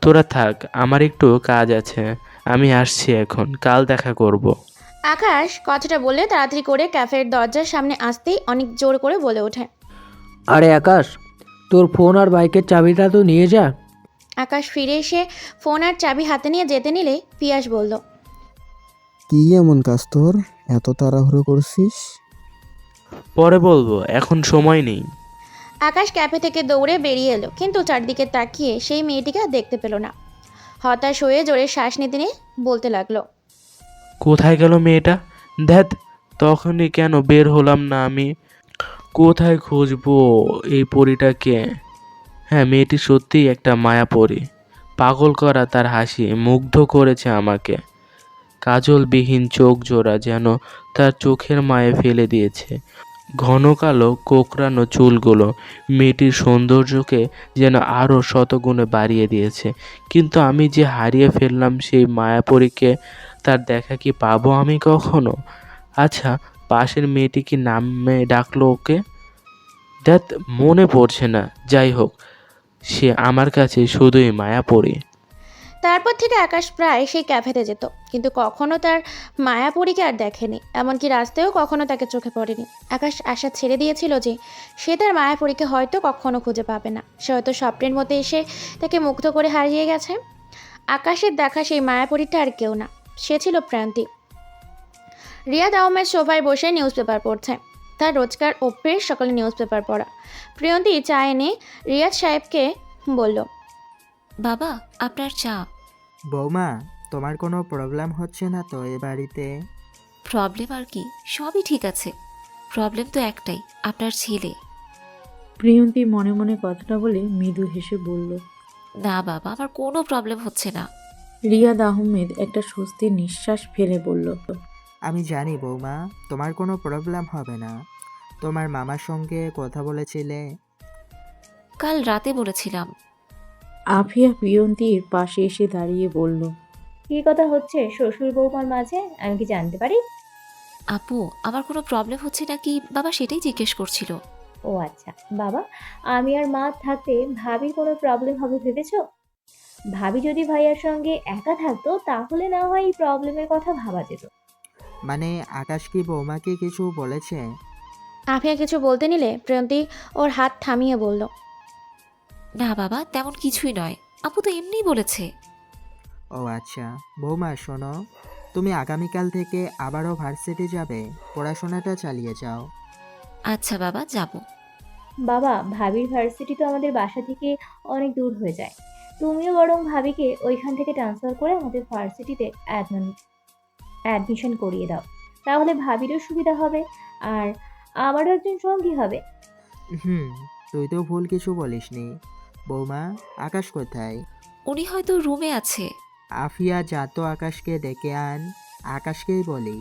তোরা থাক, আমার একটু কাজ আছে, আমি আসছি এখন, কাল দেখা করব। আকাশ কথাটা বলে তাড়াতাড়ি করে ক্যাফের দরজার সামনে আসতেই অনেক জোর করে বলে ওঠে, আরে আকাশ, তোর ফোন আর বাইকের চাবিটা তো নিয়ে যা। আকাশ ফিরে এসে ফোন আর চাবি হাতে নিয়ে যেতে নিলে পিয়াস বলল, কি এমন কাজ তোর, এত তাড়াহুড়ো করছিস? পরে বলবো, এখন সময় নেই। আকাশ ক্যাফে থেকে দৌড়ে বেরিয়ে এলো, কিন্তু চারদিকে তাকিয়ে সেই মেয়েটিকে আর দেখতে পেল না। হতাশ হয়ে জোরে শ্বাস নিতে নিয়ে বলতে লাগলো, কোথায় গেল মেয়েটা? ধ্যাত, তখনই কেন বের হলাম না আমি? কোথায় খুঁজবো এই পরীটাকে? হ্যাঁ, মেয়েটি সত্যিই একটা মায়া পরী। পাগল করা তার হাসি মুগ্ধ করেছে আমাকে। কাজলবিহীন চোখ জোড়া যেন তার চোখের মায়ে ফেলে দিয়েছে। ঘন কালো কোঁকড়ানো চুলগুলো মেয়েটির সৌন্দর্যকে যেন আরও শতগুণে বাড়িয়ে দিয়েছে। কিন্তু আমি যে হারিয়ে ফেললাম সেই মায়াপরীকে, তার দেখা কি পাবো আমি কখনো? আচ্ছা, পাশের মেয়েটি কি নামে ডাকলো ওকে? দ্যাট, মনে পড়ছে না। যাই হোক, সে আমার কাছে শুধুই মায়াপরী। তারপর থেকে আকাশ প্রায় সেই ক্যাফেতে যেত, কিন্তু কখনো তার মায়াপরীকে আর দেখেনি। এমনকি রাস্তায়ও কখনো তাকে চোখে পড়েনি। আকাশ আশা ছেড়ে দিয়েছিল যে সে তার মায়াপরীকে হয়তো কখনো খুঁজে পাবে না। সে হয়তো স্বপ্নের মধ্যে এসে তাকে মুগ্ধ করে হারিয়ে গেছে। আকাশের দেখা সেই মায়াপরীটা আর কেউ না, সে ছিল প্রান্তি। রিয়াদ আহমেদ সোফায় বসে নিউজ পেপার পড়ছে। তার রোজকার অভ্যেস সকালে নিউজ পেপার পড়া। প্রিয়ন্তী চা এনে রিয়াদ সাহেবকে বলল, বাবা, আপনার চা। বৌমা, তোমার কোনো প্রবলেম হচ্ছে না তো এ বাড়িতে? প্রবলেম আর কি, সবই ঠিক আছে। প্রবলেম তো একটাই, আপনার ছেলে। প্রিয়ন্তী মনে মনে কথাটা বলে মৃদু হেসে বলল। না বাবা, আমার কোনো প্রবলেম হচ্ছে না। রিয়াদ আহমেদ একটা স্বস্তির নিঃশ্বাস ফেলে বলল, আমি জানি বৌমা, তোমার কোনো প্রবলেম হবে না। তোমার মামার সঙ্গে কথা বলেছিলে? কাল রাতে বলেছিলাম। আফিয়া প্রিয়ন্তীর পাশে এসে দাঁড়িয়ে বলল, কি কথা হচ্ছে শ্বশুর বৌমার মাঝে, আমি কি জানতে পারি? আপু, আমার কোনো প্রবলেম হচ্ছে নাকি বাবা সেটাই জিজ্ঞেস করছিল। ও আচ্ছা বাবা, আমি আর মা থাকতে ভাবির কোনো প্রবলেম হবে ভেবেছো? ভাবি যদি ভাইয়ার সঙ্গে একা থাকতো তাহলে না হয় এই প্রবলেমের কথা ভাবা যেত। মানে আকাশ কি বৌমাকে কিছু বলেছে? আফিয়া কিছু বলতে নিলে প্রিয়ন্তী ওর হাত থামিয়ে বলল, না বাবা, তেমন কিছুই নয়, আপু তো এমনিই বলেছে। ও আচ্ছা। বৌমা শোনো, তুমি আগামীকাল থেকে আবারও ভার্সিটি যাবে, পড়াশোনাটা চালিয়ে যাও। আচ্ছা বাবা, যাব। বাবা, ভাবির ভার্সিটি তো আমাদের বাসা থেকে অনেক দূর হয়ে যায়, তুমিও বরং ভাবিকে ওইখান থেকে ট্রান্সফার করে আমাদের ভার্সিটিতে অ্যাডমিশন করিয়ে দাও, তাহলে ভাবিরও সুবিধা হবে আর আমারও একজন সঙ্গী হবে। হুম, তুই তো ভুল কিছু বলিসনি। বৌমা, আকাশ কোথায়? উনি হয়তো রুমে আছে। আফিয়া যা তো আকাশকে ডেকে আন। আকাশকেই বলি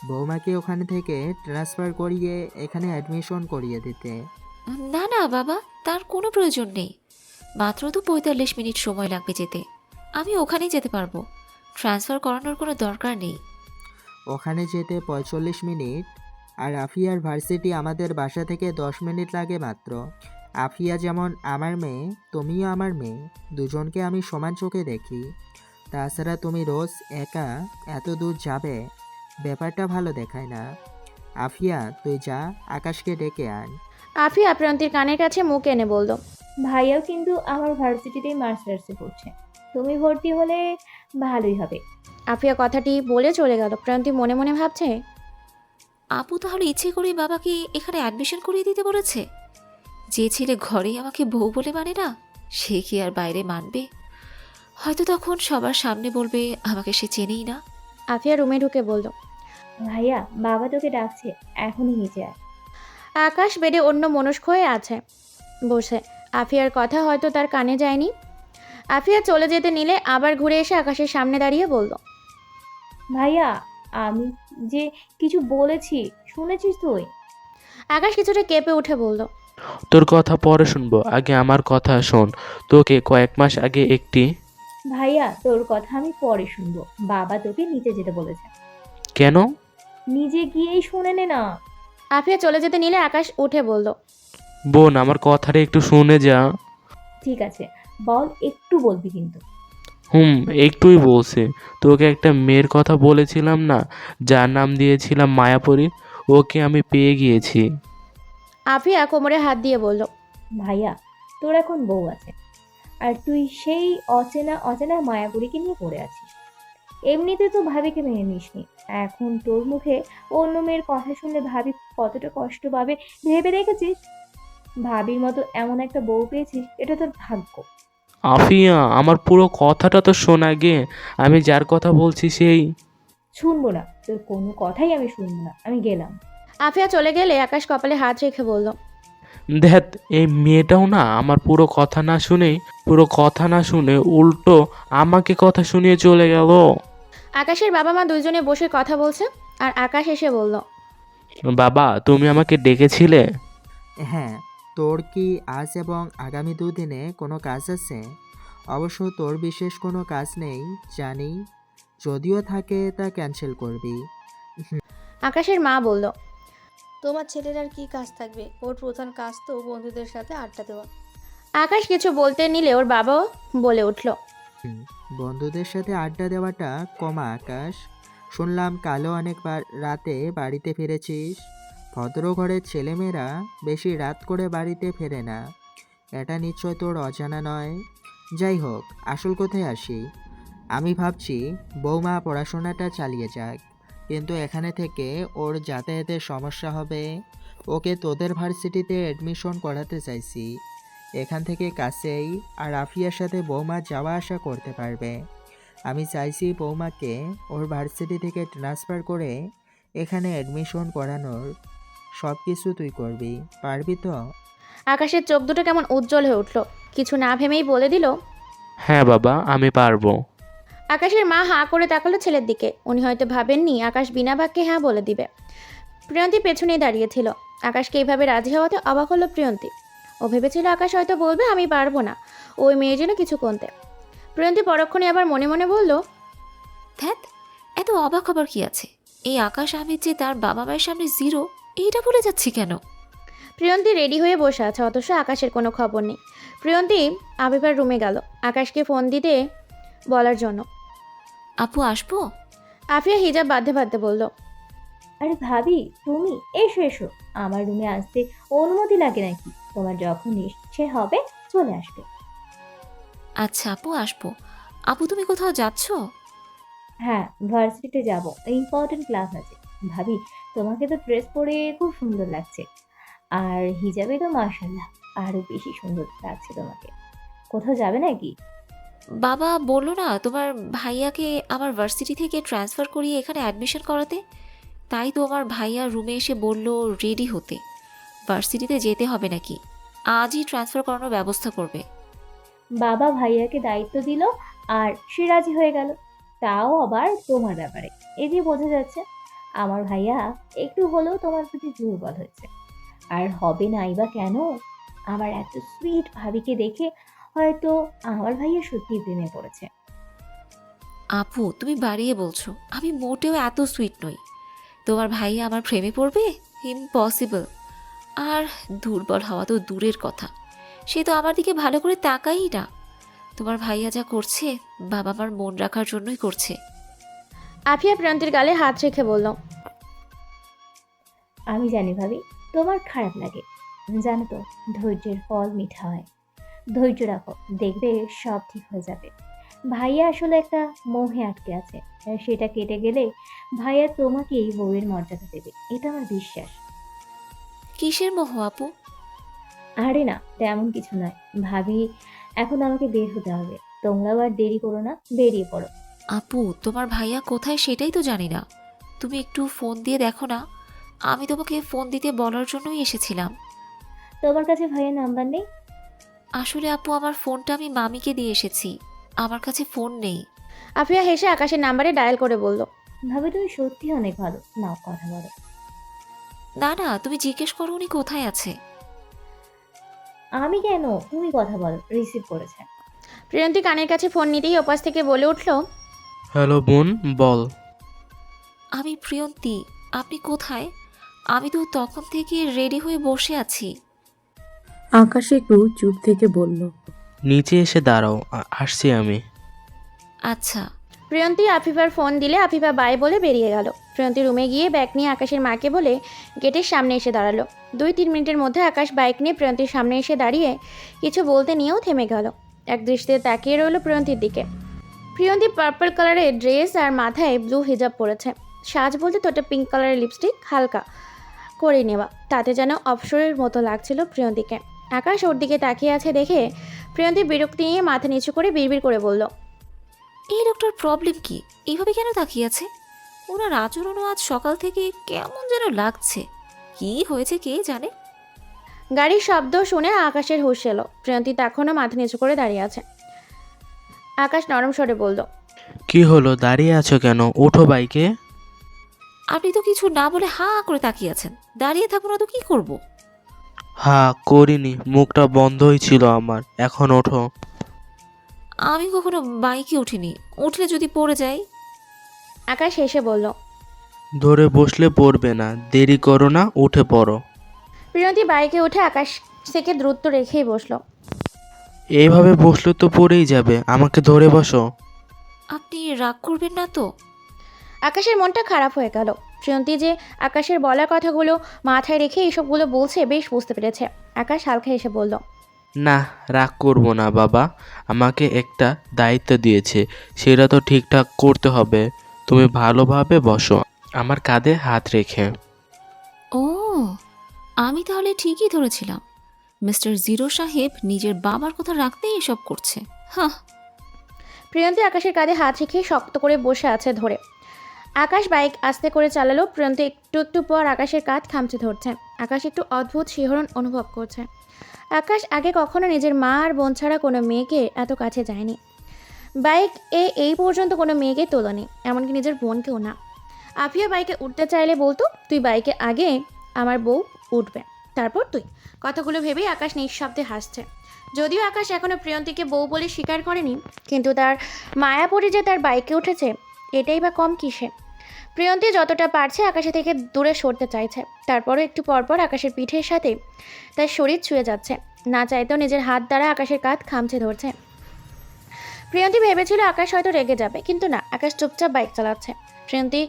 বৌমাকে ওখানে থেকে ট্রান্সফার করিয়ে এখানে অ্যাডমিশন করিয়ে দিতে। না না বাবা, তার কোনো প্রয়োজন নেই। মাত্র তো 45 মিনিট সময় লাগবে যেতে, আমি ওখানেই যেতে পারবো। ট্রান্সফার করানোর কোনো দরকার নেই। ওখানে যেতে 45 মিনিট, আর আফিয়ার ভার্সিটি আমাদের বাসা থেকে 10 মিনিট লাগে মাত্র। আফিয়া যেমন আমার মেয়ে, তুমিও আমার মেয়ে, দুজনকে আমি সমান চোখে দেখি। তাছাড়া তুমি রোজ একা এত দূর যাবে, ব্যাপারটা ভালো দেখায় না। আফিয়া, তুই যা, আকাশকে ডেকে আন। আফিয়া প্রিয়ন্তীর কানের কাছে মুখ এনে বলল, ভাইয়াও কিন্তু আমার ভার্সিটিতেই মাস্টার্সে পড়ছে, তুমি ভর্তি হলে ভালোই হবে। আফিয়া কথাটি বলে চলে গেল। প্রিয়ন্তী মনে মনে ভাবছে, আপু তাহলে ইচ্ছে করে বাবাকে এখানে অ্যাডমিশন করিয়ে দিতে বলেছে। যে ছেলে ঘরেই আমাকে বউ বলে মানে না, সে কি আর বাইরে মানবে? হয়তো তখন সবার সামনে বলবে আমাকে সে চেনেই না। আফিয়া রুমে ঢুকে বলল, ভাইয়া, বাবা তোকে ডাকছে, এখনই নিচে আয়। আকাশ বেডে অন্য মনস্ক হয়ে আছে বসে। আফিয়ার কথা হয়তো তার কানে যায়নি। আফিয়া চলে যেতে নিলে আবার ঘুরে এসে আকাশের সামনে দাঁড়িয়ে বলল, ভাইয়া, আমি যে কিছু বলেছি শুনেছিস তুই? আকাশ কিছুটা কেঁপে উঠে বলল, তোর কথা পরে শুনবো, আগে আমার কথা শোন। তোকে কয়েক মাস আগে একটি... ভাইয়া, তোর কথা আমি পরে শুনবো, বাবা তোকে নিচে যেতে বলেছে। কেন? নিজে গিয়েই শুনে নে না। আফিয়া চলে যেতে নিলে আকাশ উঠে বলল, বোন, আমার কথাটা একটু শুনে যা। ঠিক আছে বল, একটু বলবি কিন্তু। একটুই বলছে। তোকে একটা মেয়ের কথা বলেছিলাম না, যার নাম দিয়েছিলাম মায়াপরী, ওকে আমি পেয়ে গিয়েছি। আফিয়া কোমরে হাত দিয়ে বলল, ভাইয়া, তোর এখন বউ আছে, আর তুই সেই অচেনা অচেনা মায়াপুরীকে নিয়ে পড়ে আছিস। এমনিতে তো ভাবিকে মেনে নিসনি, এখন তোর মুখে অন্য মেয়ের কথা শুনলে ভাবি কতটা কষ্ট পাবে ভেবে দেখেছিস? ভাবির মতো এমন একটা বউ পেয়েছিস, এটা তোর ভাগ্য। আফিয়া, আমার পুরো কথাটা তো শোন আগে। আমি যার কথা বলছি সেই... শুনবো না, তোর কোনো কথাই আমি শুনবো না, আমি গেলাম। আফিয়া চলে গেলে আকাশ কপালে হাত রেখে বলল, দেখ, এই মেয়েটাও না আমার পুরো কথা না শুনে উল্টো আমাকে কথা শুনিয়ে চলে গেল। আকাশের বাবা মা দুইজনে বসে কথা বলছে আর আকাশ এসে বলল, বাবা, তুমি আমাকে ডেকেছিলে? হ্যাঁ, তোর কি আজ এবং আগামী দুদিনে কোনো কাজ আছে? অবশ্য তোর বিশেষ কোনো কাজ নেই জানি, যদিও থাকে তা ক্যান্সেল করবি। আকাশের মা বলল, তোমার ছেলের আর কি কাজ থাকবে? ওর প্রধান কাজ তো বন্ধুদের সাথে আড্ডা দেওয়া। আকাশ কিছু বলতে নিলে ওর বাবাও বলে উঠল, বন্ধুদের সাথে আড্ডা দেওয়াটা কমা আকাশ। শুনলাম কালও অনেকবার রাতে বাড়িতে ফিরেছিস। ভদ্র ঘরের ছেলেমেয়েরা বেশি রাত করে বাড়িতে ফেরে না, এটা নিশ্চয় তোর অজানা নয়। যাই হোক, আসল কোথায় আসি। আমি ভাবছি বৌমা পড়াশোনাটা চালিয়ে যাক, কিন্তু এখানে থেকে ওর যাতায়াতের সমস্যা হবে। ওকে তোদের ভার্সিটিতে অ্যাডমিশন করাতে চাইছি, এখান থেকে কাছেই, আর আফিয়ার সাথে বৌমা যাওয়া আসা করতে পারবে। আমি চাইছি বৌমাকে ওর ভার্সিটি থেকে ট্রান্সফার করে এখানে অ্যাডমিশন করানোর সব কিছু তুই করবি, পারবি তো? আকাশের চোখ দুটো কেমন উজ্জ্বল হয়ে উঠল। কিছু না ভেবেই বলে দিল, হ্যাঁ বাবা, আমি পারবো। আকাশের মা হাঁ করে তাকালো ছেলের দিকে। উনি হয়তো ভাবেননি আকাশ বিনা বাক্যে হ্যাঁ বলে দিবে। প্রিয়ন্তী পেছনেই দাঁড়িয়েছিল। আকাশকে এইভাবে রাজি হওয়াতে অবাক হলো প্রিয়ন্তী। ও ভেবেছিল আকাশ হয়তো বলবে আমি পারবো না, ওই মেয়ের জন্য কিছু করতে। প্রিয়ন্তী পরক্ষণে আবার মনে মনে বলল, ধ্যাত, এত অবাক হবার কি আছে? এই আকাশ আহমেদ যে তার বাবা মায়ের সামনে জিরো, এইটা ভুলে যাচ্ছি কেন? প্রিয়ন্তী রেডি হয়ে বসে আছে, অথচ আকাশের কোনো খবর নেই। প্রিয়ন্তী আবিবার রুমে গেল আকাশকে ফোন দিতে বলার জন্য। আপু আসবো? আফিয়া হিজাব বাঁধতে বাঁধতে বলল, আরে ভাবি, তুমি এসো এসো, আমার রুমে আসতে অনুমতি লাগে নাকি? তোমার যখন ইচ্ছে হবে চলে আসবে। আচ্ছা আপু, আসবো। আপু তুমি কোথাও যাচ্ছ? হ্যাঁ, ভার্সিটিতে যাব, ইম্পর্টেন্ট ক্লাস আছে। ভাবি, তোমাকে তো ড্রেস পরে খুব সুন্দর লাগছে, আর হিজাবে তো মাশাআল্লাহ আরো বেশি সুন্দর লাগছে তোমাকে। কোথাও যাবে নাকি? বাবা বললো না তোমার ভাইয়াকে আমার ভার্সিটি থেকে ট্রান্সফার করিয়ে এখানে অ্যাডমিশন করাতে, তাই তো আমার ভাইয়া রুমে এসে বলল রেডি হতে, ভার্সিটিতে যেতে হবে নাকি, আজই ট্রান্সফার করানোর ব্যবস্থা করবে। বাবা ভাইয়াকে দায়িত্ব দিল আর সে রাজি হয়ে গেল, তাও আবার তোমার ব্যাপারে। এই যে বোঝা যাচ্ছে আমার ভাইয়া একটু হলেও তোমার প্রতি দুর্বল হয়েছে। আর হবে নাই বা কেন? আমার এত সুইট ভাবিকে দেখে হয়তো আমার ভাইয়া সত্যিই প্রেমে পড়েছে। আপু তুমি বাড়িয়ে বলছো, আমি মোটেও এত সুইট নই। তোমার ভাইয়া আমার প্রেমে পড়বে? ইম্পসিবল। আর দুর্বল হওয়া তো দূরের কথা, সে তো আমার দিকে ভালো করে তাকাই না। তোমার ভাইয়া যা করছে বাবা মার মন রাখার জন্যই করছে। আফিয়া প্রিয়ন্তীর গালে হাত রেখে বলল, আমি জানি ভাবি তোমার খারাপ লাগে, জানো তো ধৈর্যের ফল মিঠা হয়। ধৈর্য রাখো, দেখবে সব ঠিক হয়ে যাবে। ভাইয়া আসলে একটা মোহে আটকে আছে, সেটা কেটে গেলে ভাইয়া তোমাকেই বউয়ের মর্যাদা দেবে, এটা আমার বিশ্বাস। কিসের মোহ আপু? আরে না, তেমন কিছু নয় ভাবি। এখন আমাকে বের হতে হবে, তোমরাও আর দেরি করো না, বেরিয়ে পড়ো। আপু তোমার ভাইয়া কোথায় সেটাই তো জানি না, তুমি একটু ফোন দিয়ে দেখো না। আমি তোমাকে ফোন দিতে বলার জন্যই এসেছিলাম। তোমার কাছে ভাইয়ের নাম্বার নেই? আসলে আপু আমার ফোনটা আমি মামিকে দিয়ে এসেছি, আমার কাছে ফোন নেই। আফিয়া হেসে আকাশের নাম্বারে ডায়াল করে বলল, ভাবি তুমি সত্যি অনেক ভালো, নাও কথা বলো। না না, তুমি জিজ্ঞেস করো উনি কোথায় আছে। আমি কেন, তুমি কথা বলো, রিসিভ করেছে। প্রিয়ন্তী কানের কাছে ফোন নিতেই ওপাশ থেকে বলে উঠল, হ্যালো বোন, বল। আমি প্রিয়ন্তী, আপনি কোথায়? আমি তো তখন থেকে রেডি হয়ে বসে আছি। আকাশ একটু চুপ থেকে বলল, নিচে এসে দাঁড়াও, আসছি আমি। আচ্ছা। প্রিয়ন্তী আফিফার ফোন দিলে আফিফা বাই বলে বেরিয়ে গেল। প্রিয়ন্তী রুমে গিয়ে ব্যাগ নিয়ে আকাশের মাকে বলে গেটের সামনে এসে দাঁড়ালো। 2-3 মিনিটের মধ্যে আকাশ বাইক নিয়ে প্রিয়ন্তীর সামনে এসে দাঁড়িয়ে কিছু বলতে নিয়েও থেমে গেল। এক দৃষ্টিতে তাকিয়ে রইল প্রিয়ন্তীর দিকে। প্রিয়ন্তী পার্পল কালারের ড্রেস আর মাথায় ব্লু হিজাব পরেছে। সাজ বলতে ঠোঁটে পিঙ্ক কালারের লিপস্টিক হালকা করে নেওয়া, তাতে যেন অপসরের মতো লাগছিল প্রিয়ন্তীকে। আকাশ ওর দিকে তাকিয়ে আছে দেখে প্রিয়ন্তী বিরক্তি নিয়ে মাথা নিচু করে বিড়বিড় করে বলল, এই লোকটার প্রবলেম কি? এইভাবে কেন তাকিয়ে আছে? ওনার আচরণও আজ সকাল থেকে কেমন যেন লাগছে। কি হয়েছে কে জানে। গাড়ির শব্দ শুনে আকাশের হুঁশ এলো। প্রিয়ন্তী তখনও মাথা নিচু করে দাঁড়িয়ে আছে। আকাশ নরম স্বরে বলল, কি হলো, দাঁড়িয়ে আছো কেন? ওঠো বাইকে। আপনি তো কিছু না বলে হা করে তাকিয়ে আছেন, দাঁড়িয়ে থাকুন না তো কি করব? হ্যাঁ করিনি, মুখটা বন্ধই ছিল আমার, এখন ওঠো। আমি কখনো বাইকে উঠিনি, উঠলে যদি পড়ে যাই। আকাশ হেসে বলল, ধরে বসলে পড়বে না, দেরি করো না, উঠে পড়ো। প্রিয়ন্তী বাইকে উঠে আকাশ থেকে দ্রুত রেখেই বসলো। এইভাবে বসলে তো পড়েই যাবে, আমাকে ধরে বসো। আপনি রাগ করবেন না তো? আকাশের মনটা খারাপ হয়ে গেল। প্রিয়ন্তী যে আকাশের বলা কথাগুলো মাথায় রেখে এইসবগুলো বলছে বেশ বুঝতে পেরেছে। আকাশ হালকা হেসে বলল, না, রাগ করবো না বাবা, আমাকে একটা দায়িত্ব দিয়েছে, সেটা তো ঠিকঠাক করতে হবে। তুমি ভালোভাবে বসো, আমার কাঁধে হাত রেখে। ও, আমি তাহলে ঠিকই ধরেছিলাম। মিস্টার জিরো সাহেব নিজের বাবার কথা রাখতেই এসব করছে। হ্যাঁ। প্রিয়ন্তী আকাশের কাঁধে হাত রেখে শক্ত করে বসে আছে ধরে। আকাশ বাইক আস্তে করে চালালো। প্রিয়ন্তী একটু একটু পর আকাশের কাঁধ খামচে ধরছে। আকাশ একটু অদ্ভুত শিহরণ অনুভব করছে। আকাশ আগে কখনো নিজের মা আর বোন ছাড়া কোনো মেয়েকে এত কাছে যায়নি। বাইক এই পর্যন্ত কোনো মেয়েকে তোলেনি, এমনকি নিজের বোনকেও না। আফিয়া বাইকে উঠতে চাইলে বলতো, তুই বাইকে আগে, আমার বউ উঠবে। তারপর তুই। কথাগুলো ভেবেই আকাশ নিঃশব্দে হাসছে। যদিও আকাশ এখনো প্রিয়ন্তীকে বউ বলে স্বীকার করেনি, কিন্তু তার মায়াপরি যে তার বাইকে উঠেছে এটাই বা কম কিসে। প্রিয়ন্তী যতটা পারছে আকাশে থেকে দূরে সরতে চাইছে, তারপরও একটু পরপর আকাশের পিঠের সাথে তার শরীর ছুঁয়ে যাচ্ছে। না চাইতেও নিজের হাত দ্বারা আকাশের কাঁধ খামচে ধরছে। প্রিয়ন্তী ভেবেছিল আকাশ হয়তো রেগে যাবে, কিন্তু না, আকাশ চুপচাপ বাইক চালাচ্ছে। প্রিয়ন্তী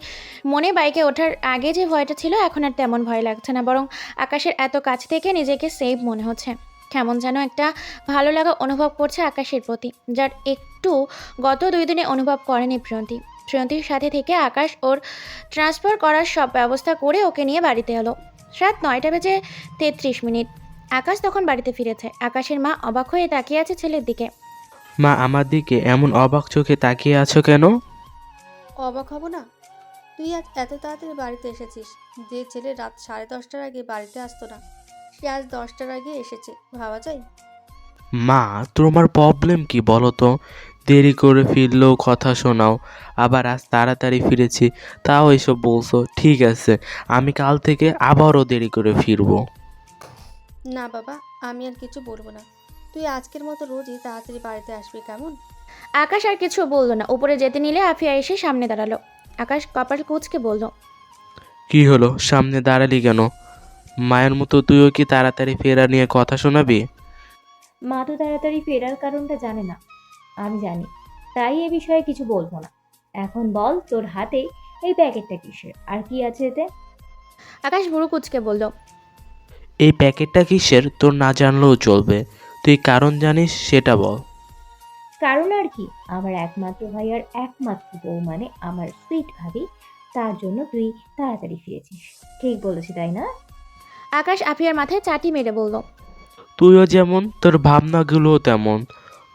মনে বাইকে ওঠার আগে যে ভয়টা ছিল এখন আর তেমন ভয় লাগছে না, বরং আকাশের এত কাছ থেকে নিজেকে সেফ মনে হচ্ছে। কেমন যেন একটা ভালো লাগা অনুভব করছে আকাশের প্রতি, যার একটু গত 2 দিনে অনুভব করেনি প্রিয়ন্তী। প্রিয়ন্তীর সাথে থেকে আকাশ ওর ট্রান্সফার করার সব ব্যবস্থা করে ওকে নিয়ে বাড়িতে এলো। রাত 9:33। আকাশ তখন বাড়িতে ফিরেছে। আকাশের মা অবাক হয়ে তাকিয়ে আছে ছেলের দিকে। মা, আমার দিকে এমন অবাক চোখে তাকিয়ে আছো কেন? অবাক হব না? তুই আজ এত তাড়াতাড়ি বাড়িতে এসেছিস। যে ছেলে রাত 10:30টার আগে বাড়িতে আসতো না, সে আজ 10টার আগে এসেছে, ভাবা যায়? মা, তোমার প্রবলেম কি বলো তো? দেরি করে ফিরলেও কথা শোনাও, আবার আজ তাড়াতাড়ি ফিরেছি তাও এসব বলছো। ঠিক আছে, আমি কাল থেকে আবারও দেরি করে ফিরবো। না বাবা, আমি আর কিছু বলবো না। তুই আজকের মতো রোজই তাড়াতাড়ি বাড়িতে আসবি, কেমন? আকাশ আর কিছু বলল না। উপরে যেতে নিলে আফিয়া এসে সামনে দাঁড়ালো। আকাশ কপাল কুঁচকে বলল, কি হলো, সামনে দাঁড়ালি কেন? মায়ের মতো তুইও কি তাড়াতাড়ি ফেরা নিয়ে কথা শোনাবি? মা তো তাড়াতাড়ি ফেরার কারণটা জানে না, আমি জানি, তাই এ বিষয়ে কিছু বলবো না। এখন বল, তোর হাতে এই প্যাকেটটা কিসের, আর কি আছে এতে? আকাশ ভুরু কুঁচকে বলল, এই প্যাকেটটা কিসের তোর না জানলেও চলবে, তুই কারণ জানিস সেটা বল। কারণ আর কি, আমার একমাত্র ভাই আর একমাত্র বউ মানে আমার সুইট ভাবি, তার জন্য তুই তাড়াতাড়ি ফিরেছিস। ঠিক বলেছি তাই না? আকাশ আফিয়ার মাথায় চাটি মেরে বলল, তুইও যেমন, তোর ভাবনাগুলোও তেমন,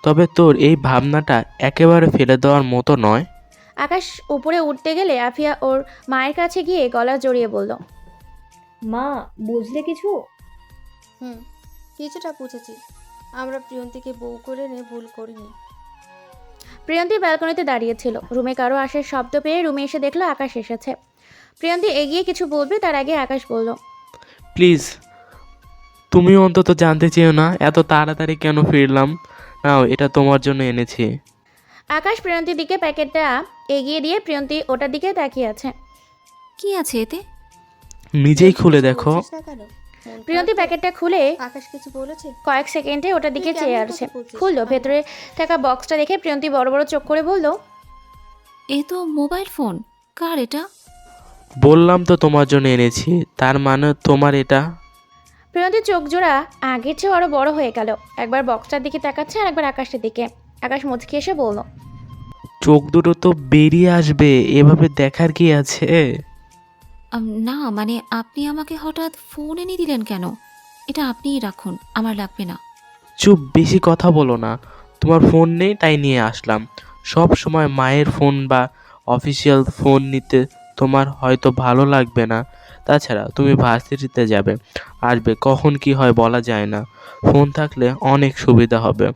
তবে তোর এই ভাবনাটা একেবারে ফেলে দেওয়ার মতো নয়। আকাশ উপরে উঠতে গেলে আফিয়া ওর মায়ের কাছে গিয়ে গলা জড়িয়ে বলল, মা, বুঝলে কিছু? কিছুটা বুঝেছি। আমরা প্রিয়ন্তীকে বউ করে নিয়ে ভুল করিনি। প্রিয়ন্তী ব্যালকনিতে দাঁড়িয়েছিল। রুমে কারো আসার শব্দ পেয়ে রুমে এসে দেখলো আকাশ এসেছে। প্রিয়ন্তী এগিয়ে কিছু বলবে তার আগে আকাশ বলল, প্লিজ, তুমি অন্তত জানতে চেও না এত তাড়াতাড়ি কেন ফিরলাম? নাও, এটা তোমার জন্য এনেছি। আকাশ প্রিয়ন্তীর দিকে প্যাকেটটা এগিয়ে দিয়ে প্রিয়ন্তী ওটার দিকে তাকিয়ে আছে। কি আছে এতে? নিজেই খুলে দেখো। বলছিস না কেন? মন প্রিয়ন্তী খারাপ তো? প্যাকেটটা খুলে আকাশ কিছু বলেছে? কয়েক সেকেন্ডে ওটার দিকে তুই কেমন চেয়ে কথা আসছে। বলছিস? খুললো। ভেতরে থাকা বক্সটা দেখে প্রিয়ন্তী বড় বড় চোখ করে বলল, এ তো মোবাইল ফোন। কার এটা? বললাম তো তোমার জন্য এনেছি, তার মানে তোমার এটা? প্রিয়ন্তীর চোখ জোড়া আগের চেয়ে আরো বড় হয়ে গেল। একবার বক্সটার দিকে তাকাচ্ছে আর একবার আকাশের দিকে। আকাশ মুচকি এসে বলল, চোখ দুটো তো বেরিয়ে আসবে, এভাবে দেখার কি আছে? না মানে আপনি আমাকে হঠাৎ ফোন এনে দিলেন কেন? এটা আপনিই রাখুন, আমার লাগবে না। চুপ, বেশি কথা বলো না। তোমার ফোন নেই তাই নিয়ে আসলাম। সব সময় মায়ের ফোন বা অফিসিয়াল ফোন নিতে তোমার হয়তো ভালো লাগবে না। তাছাড়া তুমি ভার্সিটিতে যাবে, আসবে, কখন কি হয় বলা যায় না। ফোন থাকলে অনেক সুবিধা হবে।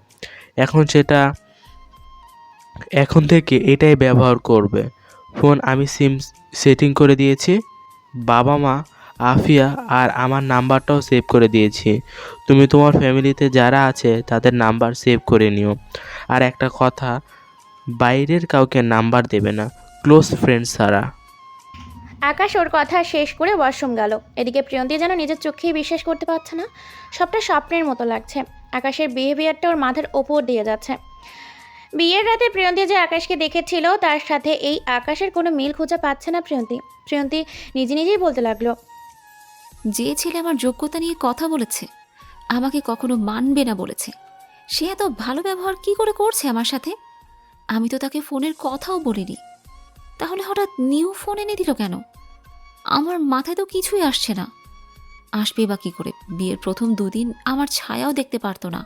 এখন থেকে এটাই ব্যবহার করবে। ফোন আমি সিম সেটিং করে দিয়েছি। বাবা মা, আফিয়া আর আমার নাম্বারটাও সেভ করে দিয়েছি। তুমি তোমার ফ্যামিলিতে যারা আছে তাদের নাম্বার সেভ করে নিও। আর একটা কথা, বাইরের কাউকে নাম্বার দেবে না, ক্লোজ ফ্রেন্ড ছাড়া। আকাশ ওর কথা শেষ করে ওয়াশরুম গেল। এদিকে প্রিয়ন্তী যেন নিজের চোখেই বিশ্বাস করতে পারছে না। সবটা স্বপ্নের মতো লাগছে। আকাশের বিহেভিয়ারটা ওর মাথার ওপর দিয়ে যাচ্ছে। বিয়ের রাতে প্রিয়ন্তী যে আকাশকে দেখেছিল তার সাথে এই আকাশের কোনো মিল খুঁজে পাচ্ছে না প্রিয়ন্তী নিজে নিজেই বলতে লাগলো, যে ছেলে আমার যোগ্যতা নিয়ে কথা বলেছে, আমাকে কখনো মানবে না বলেছে, সে এত ভালো ব্যবহার কি করে করছে আমার সাথে? আমি তো তাকে ফোনের কথাও বলিনি, তাহলে হঠাৎ নিউ ফোন এনে দিল কেন? আমার মাথায় তো কিছুই আসছে না। আসবে বা কী করে? বিয়ের প্রথম 2 দিন আমার ছায়াও দেখতে পারতো না,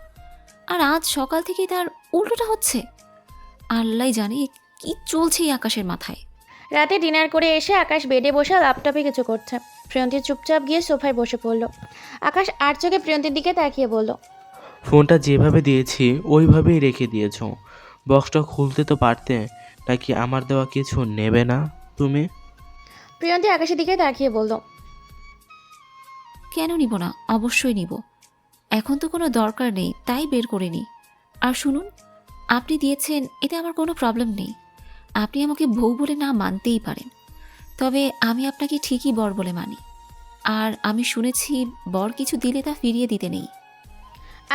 আর আজ সকাল থেকেই তার উল্টোটা হচ্ছে। আল্লাহ জানে কি চলছে এই আকাশের মাথায়। রাতে ডিনার করে এসে আকাশ বেডে বসে ল্যাপটপে কিছু করছে। প্রিয়ন্তী চুপচাপ গিয়ে সোফায় বসে পড়ল। আকাশ আর চোখে প্রিয়ন্তীর দিকে তাকিয়ে বলল, ফোনটা যেভাবে দিয়েছি ওইভাবেই রেখে দিয়েছো। বক্সটা খুলতে তো পারতে, নাকি আমার দেওয়া কিছু নেবে না তুমি? প্রিয়ন্তী আকাশের দিকে তাকিয়ে বলল, কেন নিব না, অবশ্যই নিব। এখন তো কোনো দরকার নেই, তাই বের করে নিই। আর শুনুন, আপনি দিয়েছেন এতে আমার কোনো প্রবলেম নেই। আপনি আমাকে বউ বলে না মানতেই পারেন, তবে আমি আপনাকে ঠিকই বর বলে মানি। আর আমি শুনেছি বর কিছু দিলে তা ফিরিয়ে দিতে নেই।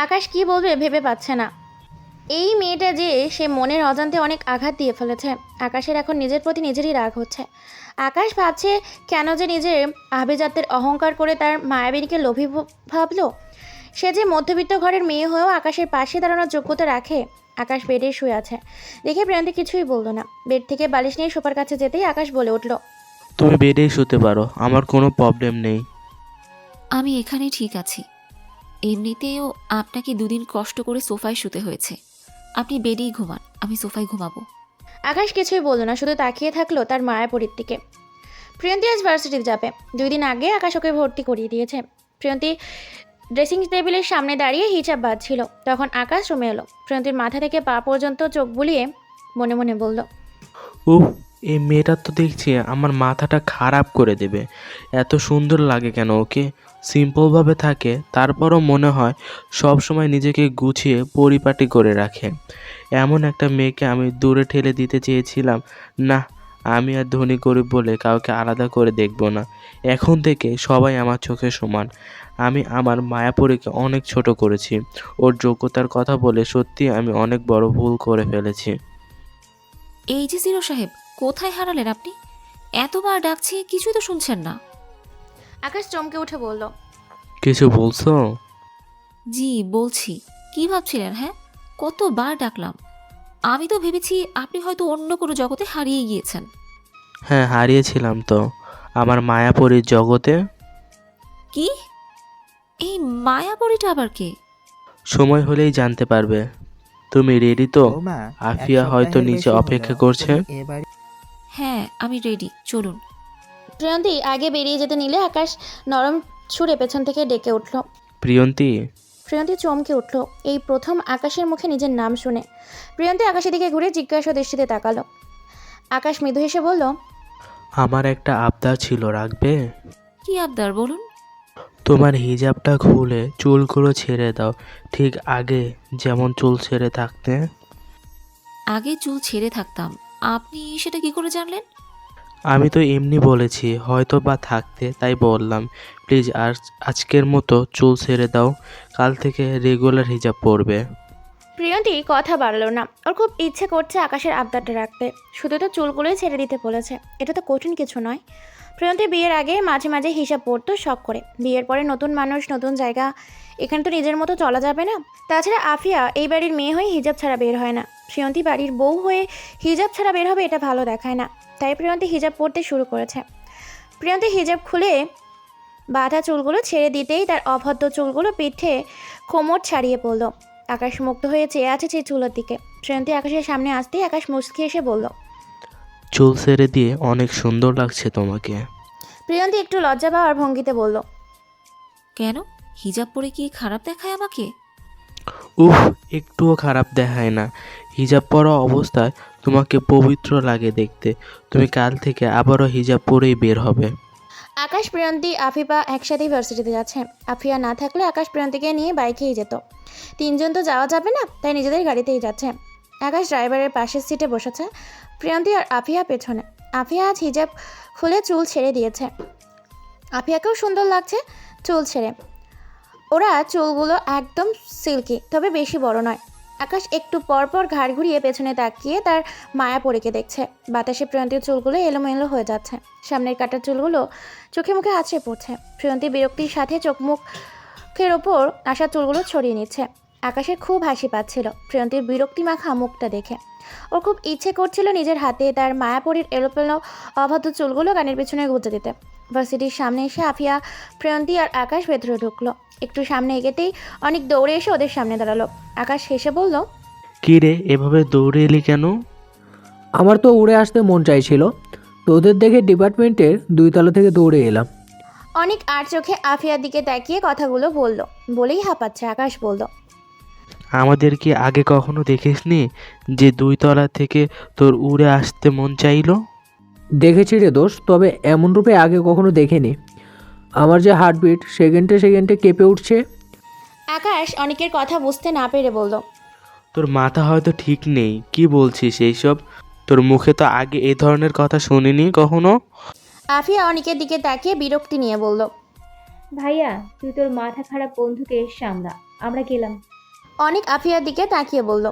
আকাশ কি বলবে ভেবে পাচ্ছে না। এই মেয়েটা যে সে মনের অজান্তে অনেক আঘাত দিয়ে ফেলেছে। আকাশের এখন নিজের প্রতি নিজেরই রাগ হচ্ছে। আকাশ ভাবছে কেন যে নিজের আভিজাত্যের অহংকার করে তার মায়াবীকে লোভী ভাবলো। সে যে মধ্যবিত্ত ঘরের মেয়ে হয়েও আকাশের পাশে দাঁড়ানোর যোগ্যতা রাখে। আকাশ বেডে শুয়ে আছে দেখে প্রিয়ন্তী কিছুই বলল না। বেড থেকে বালিশ নিয়ে সোফার কাছে যেতেই আকাশ বলে উঠল, তুমি বেডেই শুতে পারো, আমার কোনো প্রবলেম নেই। আমি এখানেই ঠিক আছি। এমনিতেও আপনাকে দুদিন কষ্ট করে সোফায় শুতে হয়েছে। আপনি বেডেই ঘুমান, আমি সোফায় ঘুমাবো। আকাশ কিছুই বলল না, শুধু তাকিয়ে থাকলো তার মায়াপরীর দিকে। প্রিয়ন্তী আজ ভার্সিটিতে যাবে। 2 দিন আগে আকাশ ওকে ভর্তি করিয়ে দিয়েছে। প্রিয়ন্তী ড্রেসিং টেবিলের সামনে দাঁড়িয়ে হিজাব বাঁধছিল। তখন আকাশ রুমে এলো। প্রিয়ন্তীর মাথা থেকে পা পর্যন্ত চোখ বুলিয়ে মনে মনে বলল, উহ, এই মেয়েটার তো দেখছি আমার মাথাটা খারাপ করে দেবে। এত সুন্দর লাগে কেন ওকে? সিম্পলভাবে থাকে, তারপরও মনে হয় সব সময় নিজেকে গুছিয়ে পরিপাটি করে রাখে। এমন একটা মেয়েকে আমি দূরে ঠেলে দিতে চেয়েছিলাম। না, আমি আর ধনী গরিব বলে কাউকে আলাদা করে দেখব না। এখন থেকে সবাই আমার চোখে সমান। আমি আমার মায়াপরীকে অনেক ছোট করেছি। ওর যোগ্যতার কথা বলে সত্যি আমি অনেক বড় ভুল করে ফেলেছি। এই যে জিরো সাহেব, কোথায় হারালেন আপনি? এতবার ডাকছি, কিছুই তো শুনছেন না। আকাশ চমকে উঠে বলল, কিছু বলছো? জি বলছি। কি ভাবছিলেন? হ্যাঁ, কতবার ডাকলাম। আমি তো ভেবেছি আপনি হয়তো অন্য কোনো জগতে হারিয়ে গিয়েছেন। হ্যাঁ, হারিয়েছিলাম তো আমার মায়াপরীর জগতে। কি? এই মায়াবরীটা আবার কে? সময় হলেই জানতে পারবে। তুমি রেডি তো? বৌমা, আফিয়া এক হয়তো সপ্তাহের নিচে বেশি অপেক্ষা হলো করছে। তুমি এ বাড়ি হ্যাঁ, আমি রেডি, চলুন। প্রিয়ন্তী আগে বেরিয়ে যেতে নিলে আকাশ নরম সুরে পেছন থেকে ডেকে উঠল। প্রিয়ন্তী। প্রিয়ন্তী চমকে উঠল এই প্রথম আকাশের মুখে নিজের নাম শুনে। প্রিয়ন্তী আকাশের দিকে ঘুরে জিজ্ঞাসা দৃষ্টিতে তাকালো। আকাশ মৃদু হেসে বলল, আমার একটা আবদার ছিল, রাখবে? কি আবদার বলুন? তোমার হিজাবটা খুলে চুলগুলো ছেড়ে দাও, ঠিক আগে যেমন চুল ছেড়ে থাকতে। আগে চুল ছেড়ে থাকতাম, আপনি সেটা কি করে জানলেন? আমি তো এমনি বলেছি, হয়তো বা থাকতে, তাই বললাম। প্লিজ আজকের মতো চুল ছেড়ে দাও, কাল থেকে রেগুলার হিজাব পরবে। প্রিয়ন্তী কথা বাড়লো না। ওর খুব ইচ্ছে করছে আকাশের আবদারটা রাখতে। শুধু তো চুলগুলোই ছেড়ে দিতে বলেছে, এটা তো কঠিন কিছু নয়। প্রিয়ন্তী বিয়ের আগে মাঝে মাঝে হিসাব পড়তো শখ করে। বিয়ের পরে নতুন মানুষ, নতুন জায়গা, এখানে তো নিজের মতো চলা যাবে না। তাছাড়া আফিয়া এই বাড়ির মেয়ে হয়ে হিজাব ছাড়া বের হয় না। প্রিয়ন্তী বাড়ির বউ হয়ে হিজাব ছাড়া বের হবে, এটা ভালো দেখায় না। তাই প্রিয়ন্তী হিজাব পড়তে শুরু করেছে। প্রিয়ন্তী হিজাব খুলে বাঁধা চুলগুলো ছেড়ে দিতেই তার অভদ্র চুলগুলো পিঠে কোমর ছাড়িয়ে পড়ল। আকাশ মুগ্ধ হয়ে চেয়ে আছে সেই চুলের দিকে। প্রিয়ন্তী আকাশের সামনে আসতেই আকাশ মুচকি এসে বলল, চুল ছেড়ে দিয়ে অনেক সুন্দর লাগছে তোমাকে। প্রিয়ন্তী একটু লজ্জা পাওয়ার ভঙ্গিতে বলল, কেন, হিজাব পরে কি খারাপ দেখায় আমাকে? উফ, একটুও খারাপ দেখায় না। হিজাব পরা অবস্থায় তোমাকে পবিত্র লাগে দেখতে। তুমি কাল থেকে আবারও হিজাব পরেই বের হবে। আকাশ, প্রিয়ন্তী, আফিফা একসাথেই ভার্সিটিতে যাচ্ছে। আফিয়া না থাকলে আকাশ প্রিয়ন্তীকে নিয়ে বাইকেই যেত। 3 জন তো যাওয়া যাবে না, তাই নিজেদের গাড়িতেই যাচ্ছে। আকাশ ড্রাইভারের পাশের সিটে বসেছে, প্রিয়ন্তী আর আফিয়া পেছনে। আফিয়া আজ হিজাব খুলে চুল ছেড়ে দিয়েছে। আফিয়াকেও সুন্দর লাগছে চুল ছেড়ে। ওরা চুলগুলো একদম সিল্কি, তবে বেশি বড় নয়। আকাশ একটু পরপর ঘাড় ঘুরিয়ে পেছনে তাকিয়ে তার মায়াপরীকে দেখছে। বাতাসে প্রিয়ন্তীর চুলগুলো এলোমেলো হয়ে যাচ্ছে। সামনের কাটার চুলগুলো চোখে মুখে আছড়ে পড়ছে। প্রিয়ন্তী বিরক্তির সাথে চোখ মুখের ওপর আসা চুলগুলো ছড়িয়ে নিচ্ছে। আকাশের খুব হাসি পাচ্ছিল প্রিয়ন্তীর বিরক্তি মাখা মুখটা দেখে। ওর খুব ইচ্ছে করছিল নিজের হাতে তার মায়াপরীর এলোপেলো অবাধ্য চুলগুলো কানের পেছনে গুঁজে দিতে। ভার্সিটির সামনে এসে আফিয়া, প্রিয়ন্তী আর আকাশ ভেতরে ঢুকলো। একটু সামনে এগোতেই অনেক দৌড়ে এসে ওদের সামনে দাঁড়ালো। আকাশ হেসে বলল, কি রে, এভাবে দৌড়ে এলি কেন? আমার তো উড়ে আসতে মন চাইছিল, তোদের দেখে ডিপার্টমেন্টের 2 তলা থেকে দৌড়ে এলাম। অনেক আর চোখে আফিয়ার দিকে তাকিয়ে কথাগুলো বলল। বলেই হাঁপাচ্ছে। আকাশ বলল, আমাদের কি আগে কখনো দেখিসনি যে 2 তলা থেকে তোর উড়ে আসতে মন চাইলো? দেখেছি রে দোষ, তবে এমন রূপে আগে কখনো দেখিনি। আমার যে হার্টবিট সেকেন্ডে সেকেন্ডে কেঁপে উঠছে। আকাশ অনেকের কথা বুঝতে না পেরে বলল, তোর মাথা হয়তো ঠিক নেই, কি বলছিস এইসব? তোর মুখে তো আগে এই ধরনের কথা শুনিনি কখনো। আফিয়া অনেকের দিকে তাকিয়ে বিরক্তি নিয়ে বলল, ভাইয়া তুই তোর মাথা খারাপ বন্ধুকে সামলা, আমরা গেলাম। অনেক আফিয়ার দিকে তাকিয়ে বলল,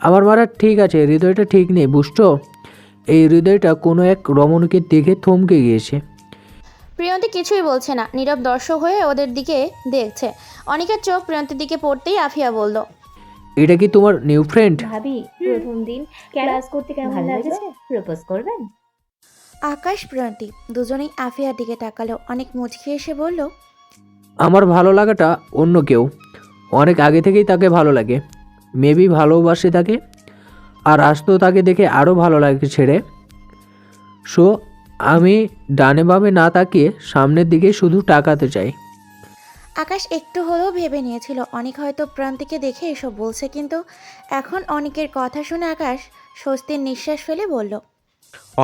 আমার মারা ঠিক আছে, হৃদয়টা ঠিক নেই বুঝছো। এই হৃদয়টা কোনো এক রমণীকে দেখে থমকে গিয়েছে। প্রিয়ন্তী কিছুই বলছে না, নীরব দর্শক হয়ে ওদের দিকে দেখছে। অনেকের চোখ প্রিয়ন্তীর দিকে পড়তেই আফিয়া বলল, এটা কি তোমার নিউ ফ্রেন্ড? ভাবি প্রথম দিন ক্লাস করতে কেমন লাগছে? প্রপোজ করবেন? আকাশ প্রিয়ন্তী দুজনেই আফিয়ার দিকে তাকালো। অনেক মুচকি এসে বলল, আমার ভালো লাগাটা অন্য কেউ, অনেক আগে থেকেই তাকে ভালো লাগে, মেবি ভালোবাসে তাকে, আর আজ তো তাকে দেখে আরও ভালো লাগে ছেড়ে। সো আমি ডানে বামে না তাকিয়ে সামনের দিকে শুধু তাকাতে চাই। আকাশ একটু হলেও ভেবে নিয়েছিল অনেক হয়তো প্রান্তিকে দেখে এসব বলছে, কিন্তু এখন অনেকের কথা শুনে আকাশ স্বস্তির নিঃশ্বাস ফেলে বলল,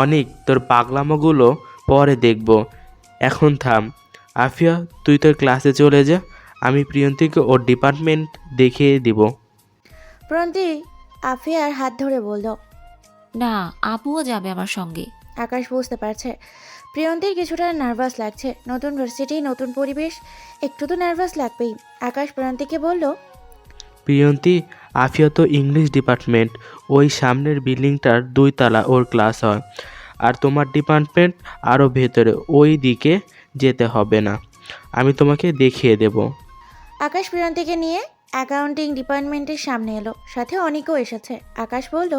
অনেক, তোর পাগলামোগুলো পরে দেখব, এখন থাম। আফিয়া, তুই তোর ক্লাসে চলে যা, আমি প্রিয়ন্তীকে ওর ডিপার্টমেন্ট দেখিয়ে দিব। প্রান্তি আফিয়ার হাত ধরে বলল, না, আপুও যাবে আমার সঙ্গে। আকাশ বুঝতে পারছে প্রিয়ন্তীর কিছুটা নার্ভাস লাগছে। নতুন ভার্সিটি, নতুন পরিবেশ, একটু তো নার্ভাস লাগবেই। আকাশ প্রিয়ন্তীকে বলল, প্রিয়ন্তী, আফিয়া তো ইংলিশ ডিপার্টমেন্ট, ওই সামনের বিল্ডিংটার 2 তলা ওর ক্লাস হয়, আর তোমার ডিপার্টমেন্ট আরও ভেতরে, ওই দিকে যেতে হবে না, আমি তোমাকে দেখিয়ে দেব। আকাশ প্রিয়ন্তীকে নিয়ে অ্যাকাউন্টিং ডিপার্টমেন্টের সামনে এলো, সাথে অনেকেও এসেছে। আকাশ বলল,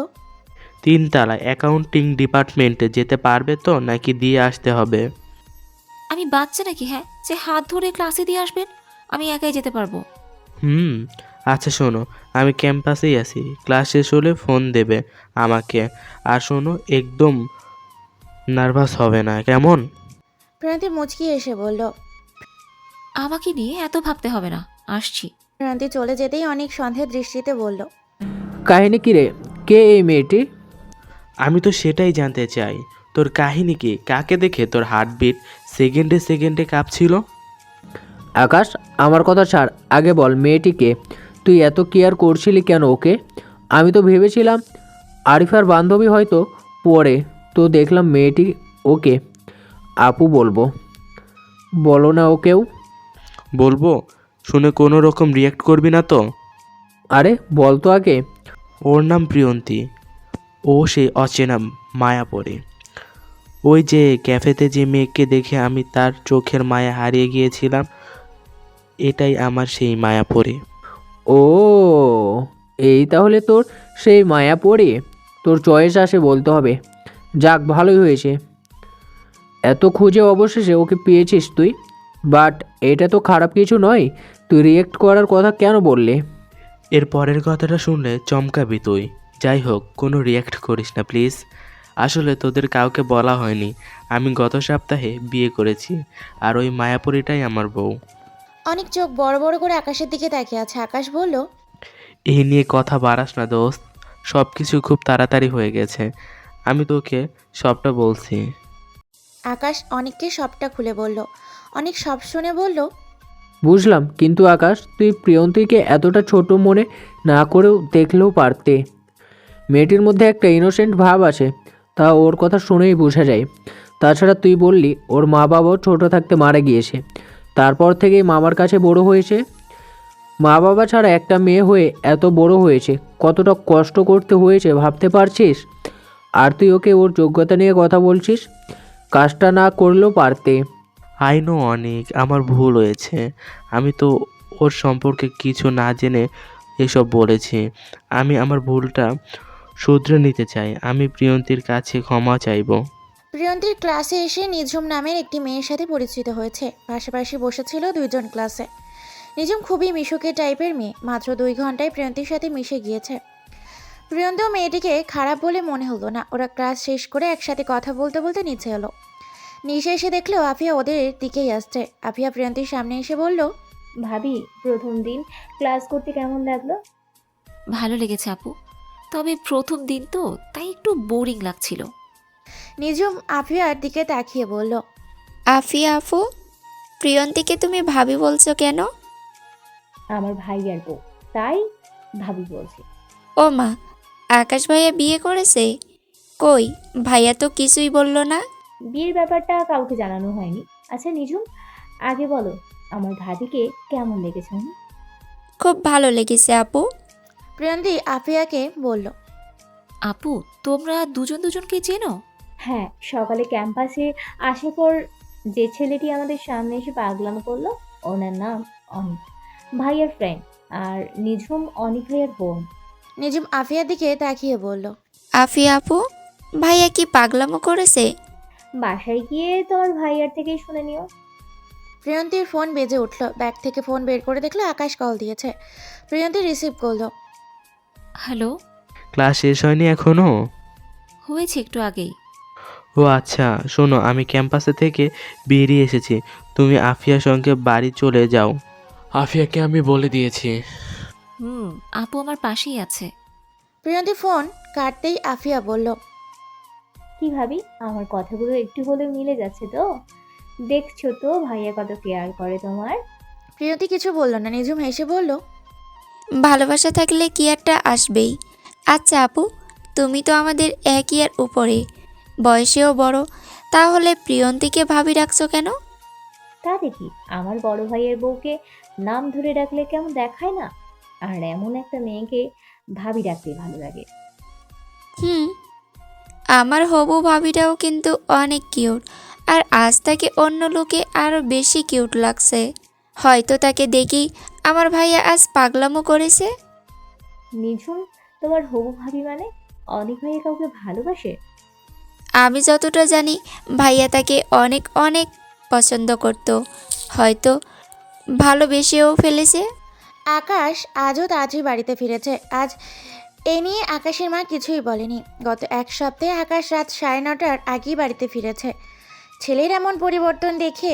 3 তলা অ্যাকাউন্টিং ডিপার্টমেন্টে যেতে পারবে তো, নাকি দিয়ে আসতে হবে? আমি বাচ্চা নাকি, হ্যাঁ, যে হাত ধরে ক্লাসে দিয়ে আসবেন? আমি একাই যেতে পারবো। আচ্ছা শোনো, আমি ক্যাম্পাসেই আছি, ক্লাস শেষ হলে ফোন দেবে আমাকে। আর শোনো, একদম নার্ভাস হবে না, কেমন? প্রিয়ন্তী মুচকি এসে বলল, আমাকে নিয়ে এত ভাবতে হবে না, আসছি। প্রিয়ন্তী চলে যেতেই অনেক সন্দেহের দৃষ্টিতে বলল, কাহিনী কী রে, কে এই মেয়েটি? আমি তো সেটাই জানতে চাই, তোর কাহিনী কি? কাকে দেখে তোর হার্টবিট সেকেন্ডে সেকেন্ডে কাঁপছিল? আকাশ, আমার কথা ছাড়, আগে বল মেয়েটিকে, তুই এত কেয়ার করছিলি কেন ওকে? আমি তো ভেবেছিলাম আরিফার বান্ধবী হয়তো, পরে তো দেখলাম মেয়েটি। ওকে আপু বলবো, বলো না ওকেও। বলবো, শুনে কোনো রকম রিয়াক্ট করবি না তো? আরে বল তো আগে। ওর নাম প্রিয়ন্তী, ও সেই অচেনা মায়াপরী। ওই যে ক্যাফেতে যে মেয়েকে দেখে আমি তার চোখের মায়া হারিয়ে গিয়েছিলাম, এটাই আমার সেই মায়াপরী। ও, এই তাহলে তোর সেই মায়া পড়ে, তোর চয়েস আসে বলতে হবে। যাক, ভালোই হয়েছে, এত খুঁজে অবশেষে ওকে পেয়েছিস তুই। বাট এটা তো খারাপ কিছু নয়, তুই রিয়েক্ট করার কথা কেন বললে? এর পরের কথাটা শুনলে চমকাবি তুই। যাই হোক, কোনো রিয়াক্ট করিস না প্লিজ। আসলে তোদের কাউকে বলা হয়নি, আমি গত সপ্তাহে বিয়ে করেছি, আর ওই মায়াপুরীটাই আমার বউ। অনেক চোখ বড় বড় করে আকাশের দিকে তাকিয়ে আছে। আকাশ বলল, এই নিয়ে কথা বাড়াস না দোস্ত, সব কিছু খুব তাড়াতাড়ি হয়ে গেছে, আমি তোকে সবটা বলছি। আকাশ অনেককে সবটা খুলে বলল। অনেক সব শুনে বলল, বুঝলাম, কিন্তু আকাশ তুই প্রিয়ন্তীকে এতটা ছোট মনে না করেও দেখলেও পারতে। মেয়েটির মধ্যে একটা ইনোসেন্ট ভাব আছে, তা ওর কথা শুনেই বোঝা যায়। তাছাড়া তুই বললি ওর মা বাবাও ছোটো থাকতে মারা গিয়েছে, তারপর থেকেই মামার কাছে বড় হয়েছে। মা বাবা ছাড়া একটা মেয়ে হয়ে এত বড় হয়েছে, কতটা কষ্ট করতে হয়েছে ভাবতে পারছিস? আর তুই ওকে ওর যোগ্যতা নিয়ে কথা বলছিস, কাজটা না করলেও পারতে। আই নো অনেক, আমার ভুল হয়েছে, আমি তো ওর সম্পর্কে কিছু না জেনে এসব বলেছি। আমি আমার ভুলটা শুধরে নিতে চাই, আমি প্রিয়ন্তীর কাছে ক্ষমা চাইব। প্রিয়ন্তীর ক্লাসে এসে নিঝুম নামের একটি মেয়ের সাথে পরিচিত হয়েছে। পাশাপাশি বসেছিল 2 জন ক্লাসে। নিঝুম খুবই মিশুকে টাইপের মেয়ে, মাত্র 2 ঘন্টায় প্রিয়ন্তীর সাথে মিশে গিয়েছে। প্রিয়ন্তীও মেয়েটিকে খারাপ বলে মনে হলো না। ওরা ক্লাস শেষ করে একসাথে কথা বলতে বলতে নিচে এলো। নিচে এসে দেখলেও আফিয়া ওদের দিকেই আসছে। আফিয়া প্রিয়ন্তীর সামনে এসে বলল, ভাবি প্রথম দিন ক্লাস করতে কেমন লাগলো? ভালো লেগেছে আপু, তবে প্রথম দিন তো তাই একটু বোরিং লাগছিল। নিঝুম আফিয়ার দিকে তাকিয়ে বলল, আফিয়া আপু, প্রিয়ন্তীকে তুমি ভাবি বলছো কেন? আমার ভাইয়ার বউ, তাই ভাবি বলছি। ও মা, আকাশ ভাইয়া বিয়ে করেছে? কই, ভাইয়া তো কিছুই বলল না। বিয়ের ব্যাপারটা কাউকে জানানো হয়নি। আচ্ছা নিঝুম, আগে বলো আমার ভাবিকে কেমন লেগেছে? খুব ভালো লেগেছে আপু। প্রিয়ন্তী আফিয়াকে বলল। আপু, তোমরা দুজন দুজনকে চেনো? হ্যাঁ, সকালে ক্যাম্পাসে আসার পর যে ছেলেটি আমাদের সামনে এসে পাগলামো করলো, ওনার নাম অনিক, ভাইয়ার ফ্রেন্ড। আর নিঝুম অনিক ভাইয়ার বোন। নিঝুম আফিয়ার দিকে তাকিয়ে বলল। আফিয়া আপু, ভাইয়া কি পাগলামো করেছে? বাসায় গিয়ে তোমার ভাইয়ার থেকেই শুনে নিও। প্রিয়ন্তীর ফোন বেজে উঠল। ব্যাগ থেকে ফোন বের করে দেখলো আকাশ কল দিয়েছে। প্রিয়ন্তী রিসিভ করলো। হ্যালো। ক্লাস শেষ হয়নি এখনো? হয়েছে একটু আগেই। ও আচ্ছা, শোনো, আমি ক্যাম্পাসে থেকে বেরিয়ে এসেছি। তুমি আফিয়ার সঙ্গে বাড়ি চলে যাও। আফিয়াকে আমি বলে দিয়েছি। আপু আমার পাশেই আছে। প্রিয়ন্তী ফোন কাটতেই আফিয়া বলল। কি ভাবি, আমার কথাগুলো একটু হলেও মিলে যাচ্ছে তো? দেখছো তো ভাইয়া কত কেয়ার করে তোমার। প্রিয়ন্তী কিছু বলল না। নিঝুম হেসে বলল, ভালোবাসা থাকলে কি একটা আসবেই। আচ্ছা আপু, তুমি তো আমাদের এক ইয়ার উপরে, বয়সেও বড়, তাহলে প্রিয়ন্তীকে ভাবি রাখছো কেন? তা দেখি আমার বড় ভাইয়ের বউকে নাম ধরে ডাকলে কেমন দেখায় না? আর এমন একটা মেয়েকে ভাবি ডাকতে ভালো লাগে। আমার হবু ভাবিটাও কিন্তু অনেক কিউট, আর আজ তাকে অন্য লোকে আরও বেশি কিউট লাগছে। হয়তো তাকে দেখি আমার ভাইয়া আজ পাগলামো করেছে। নিঝুম, তোমার হবু ভাবি মানে অনেক ভাইয়া কাউকে ভালোবাসে? আমি যতটা জানি ভাইয়া তাকে অনেক অনেক পছন্দ করত, হয়তো ভালোবেসেও ফেলেছে। আকাশ আজও তাজই বাড়িতে ফিরেছে। আজ এ নিয়ে আকাশের মা কিছুই বলেনি। গত এক সপ্তাহে আকাশ রাত 9:30টার আগেই বাড়িতে ফিরেছে। ছেলের এমন পরিবর্তন দেখে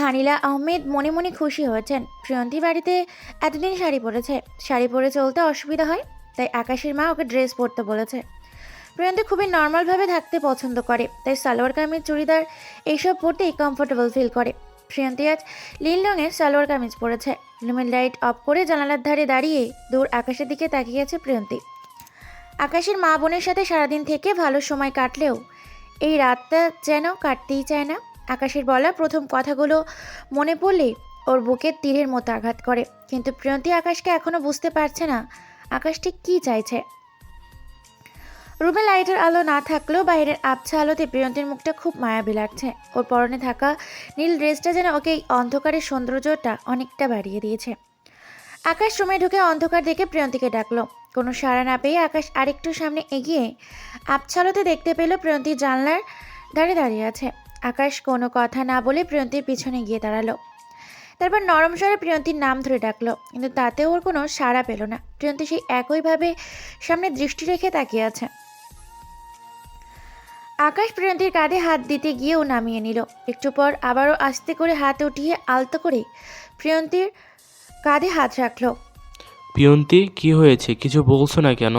হানিলা আহমেদ মনে মনে খুশি হয়েছেন। প্রিয়ন্তী বাড়িতে এতদিন শাড়ি পরেছে, শাড়ি পরে চলতে অসুবিধা হয়, তাই আকাশের মা ওকে ড্রেস পরতে বলেছে। প্রিয়ন্তী খুবই নর্মালভাবে থাকতে পছন্দ করে, তাই সালোয়ার কামিজ, চুড়িদার এইসব পরতেই কমফোর্টেবল ফিল করে। প্রিয়ন্তী আজ নীল রঙের সালোয়ার কামিজ পরেছে। রুমের লাইট অফ করে জানালার ধারে দাঁড়িয়ে দূর আকাশের দিকে তাকিয়ে আছে প্রিয়ন্তী। আকাশের মা বোনের সাথে সারাদিন থেকে ভালো সময় কাটলেও এই রাতটা যেন কাটতেই চায় না। আকাশের বলা প্রথম কথাগুলো মনে পড়লে ওর বুকে তীরের মতো আঘাত করে। কিন্তু প্রিয়ন্তী আকাশকে এখনও বুঝতে পারছে না আকাশ ঠিক কী চাইছে। রুমে লাইটের আলো না থাকলেও বাইরের আবছা আলোতে প্রিয়ন্তীর মুখটা খুব মায়াবী লাগছে। ওর পরনে থাকা নীল ড্রেসটা যেন ওকে এই অন্ধকারের সৌন্দর্যটা অনেকটা বাড়িয়ে দিয়েছে। আকাশ রুমে ঢুকে অন্ধকার দেখে প্রিয়ন্তীকে ডাকলো। কোনো সাড়া না পেয়ে আকাশ আরেকটু সামনে এগিয়ে আবছা আলোতে দেখতে পেল প্রিয়ন্তী জানলার ধারে দাঁড়িয়ে আছে। আকাশ কোনো কথা না বলে প্রিয়ন্তীর পিছনে গিয়ে দাঁড়ালো। তারপর নরম স্বরে প্রিয়ন্তীর নাম ধরে ডাকলো, কিন্তু তাতে ওর কোনো সাড়া পেল না। প্রিয়ন্তী সেই একইভাবে সামনে দৃষ্টি রেখে তাকিয়ে আছে। আকাশ প্রিয়ন্তীর কাঁধে হাত দিতে গিয়েও নামিয়ে নিল। একটু পর আবারও আস্তে করে হাত উঠিয়ে আলতো করে প্রিয়ন্তীর কাঁধে হাত রাখলো। প্রিয়ন্তী, কি হয়েছে? কিছু বলছো না কেন?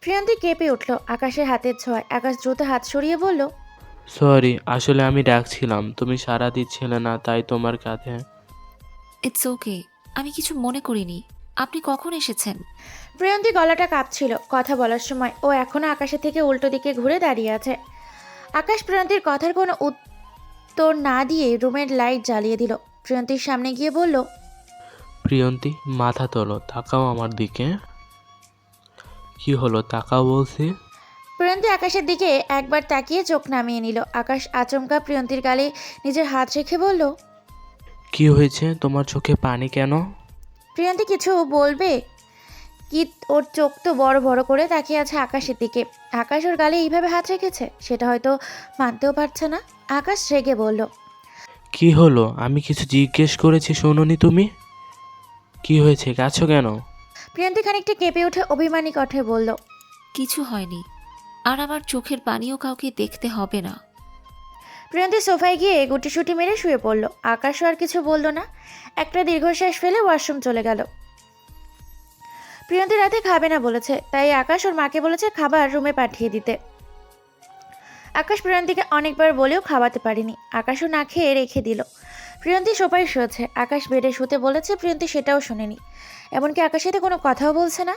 প্রিয়ন্তী কেঁপে উঠল আকাশের হাতের ছোঁয়ায়। আকাশ দ্রুত হাত সরিয়ে বলল, সরি, আসলে আমি ডাকছিলাম, তুমি সাড়া দিচ্ছিলে না, তাই তোমার কাঁধে। ইটস ওকে, আমি কিছু মনে করিনি। আপনি কখন এসেছেন? প্রিয়ন্তী গলাটা কাঁপছিল কথা বলার সময়। ও এখনও আকাশের থেকে উল্টো দিকে ঘুরে দাঁড়িয়ে আছে। আকাশ প্রিয়ন্তীর কথার কোনো উত্তর না দিয়ে রুমের লাইট জ্বালিয়ে দিল। প্রিয়ন্তীর সামনে গিয়ে বলল, প্রিয়ন্তী, মাথা তোলো, তাকাও আমার দিকে। কি হলো, তাকাও বলছি। প্রিয়ন্তী আকাশের দিকে একবার তাকিয়ে চোখ নামিয়ে নিল। আকাশ আচমকা প্রিয়ন্তীর গালে নিজের হাত রেখে বলল, কি হয়েছে? তোমার চোখে পানি কেন? প্রিয়ন্তী কিছু বলবে কি, ওর চোখ তো বড় বড় করে তাকিয়ে আছে আকাশের দিকে। আকাশ ওর গালে এইভাবে হাত রেখেছে, সেটা হয়তো মানতেও পারছে না। আকাশ রেগে বলল, কি হলো? আমি কিছু জিজ্ঞেস করেছি, শোনোনি তুমি? কি হয়েছে, কাছো কেন? প্রিয়ন্তী খানিকটা কেঁপে উঠে অভিমানী কণ্ঠে বলল, কিছু হয়নি, আর আমার চোখের পানিও কাউকে দেখতে হবে না। প্রিয়ন্তী সোফায় গিয়ে গুটিসুটি মেরে শুয়ে পড়ল। আকাশও আর কিছু বলল না। একটা দীর্ঘশ্বাস ফেলে ওয়াশরুম চলে গেল। প্রিয়ন্তী রাতে খাবে না বলেছে, তাই আকাশ ওর মাকে বলেছে খাবার রুমে পাঠিয়ে দিতে। আকাশ প্রিয়ন্তীকে অনেকবার বলেও খাওয়াতে পারেনি। আকাশও না খেয়ে রেখে দিল। প্রিয়ন্তী সোফায় শুয়েছে, আকাশ বেডে শুতে বলেছে, প্রিয়ন্তী সেটাও শোনেনি। এমনকি আকাশের সাথে কোনো কথাও বলছে না।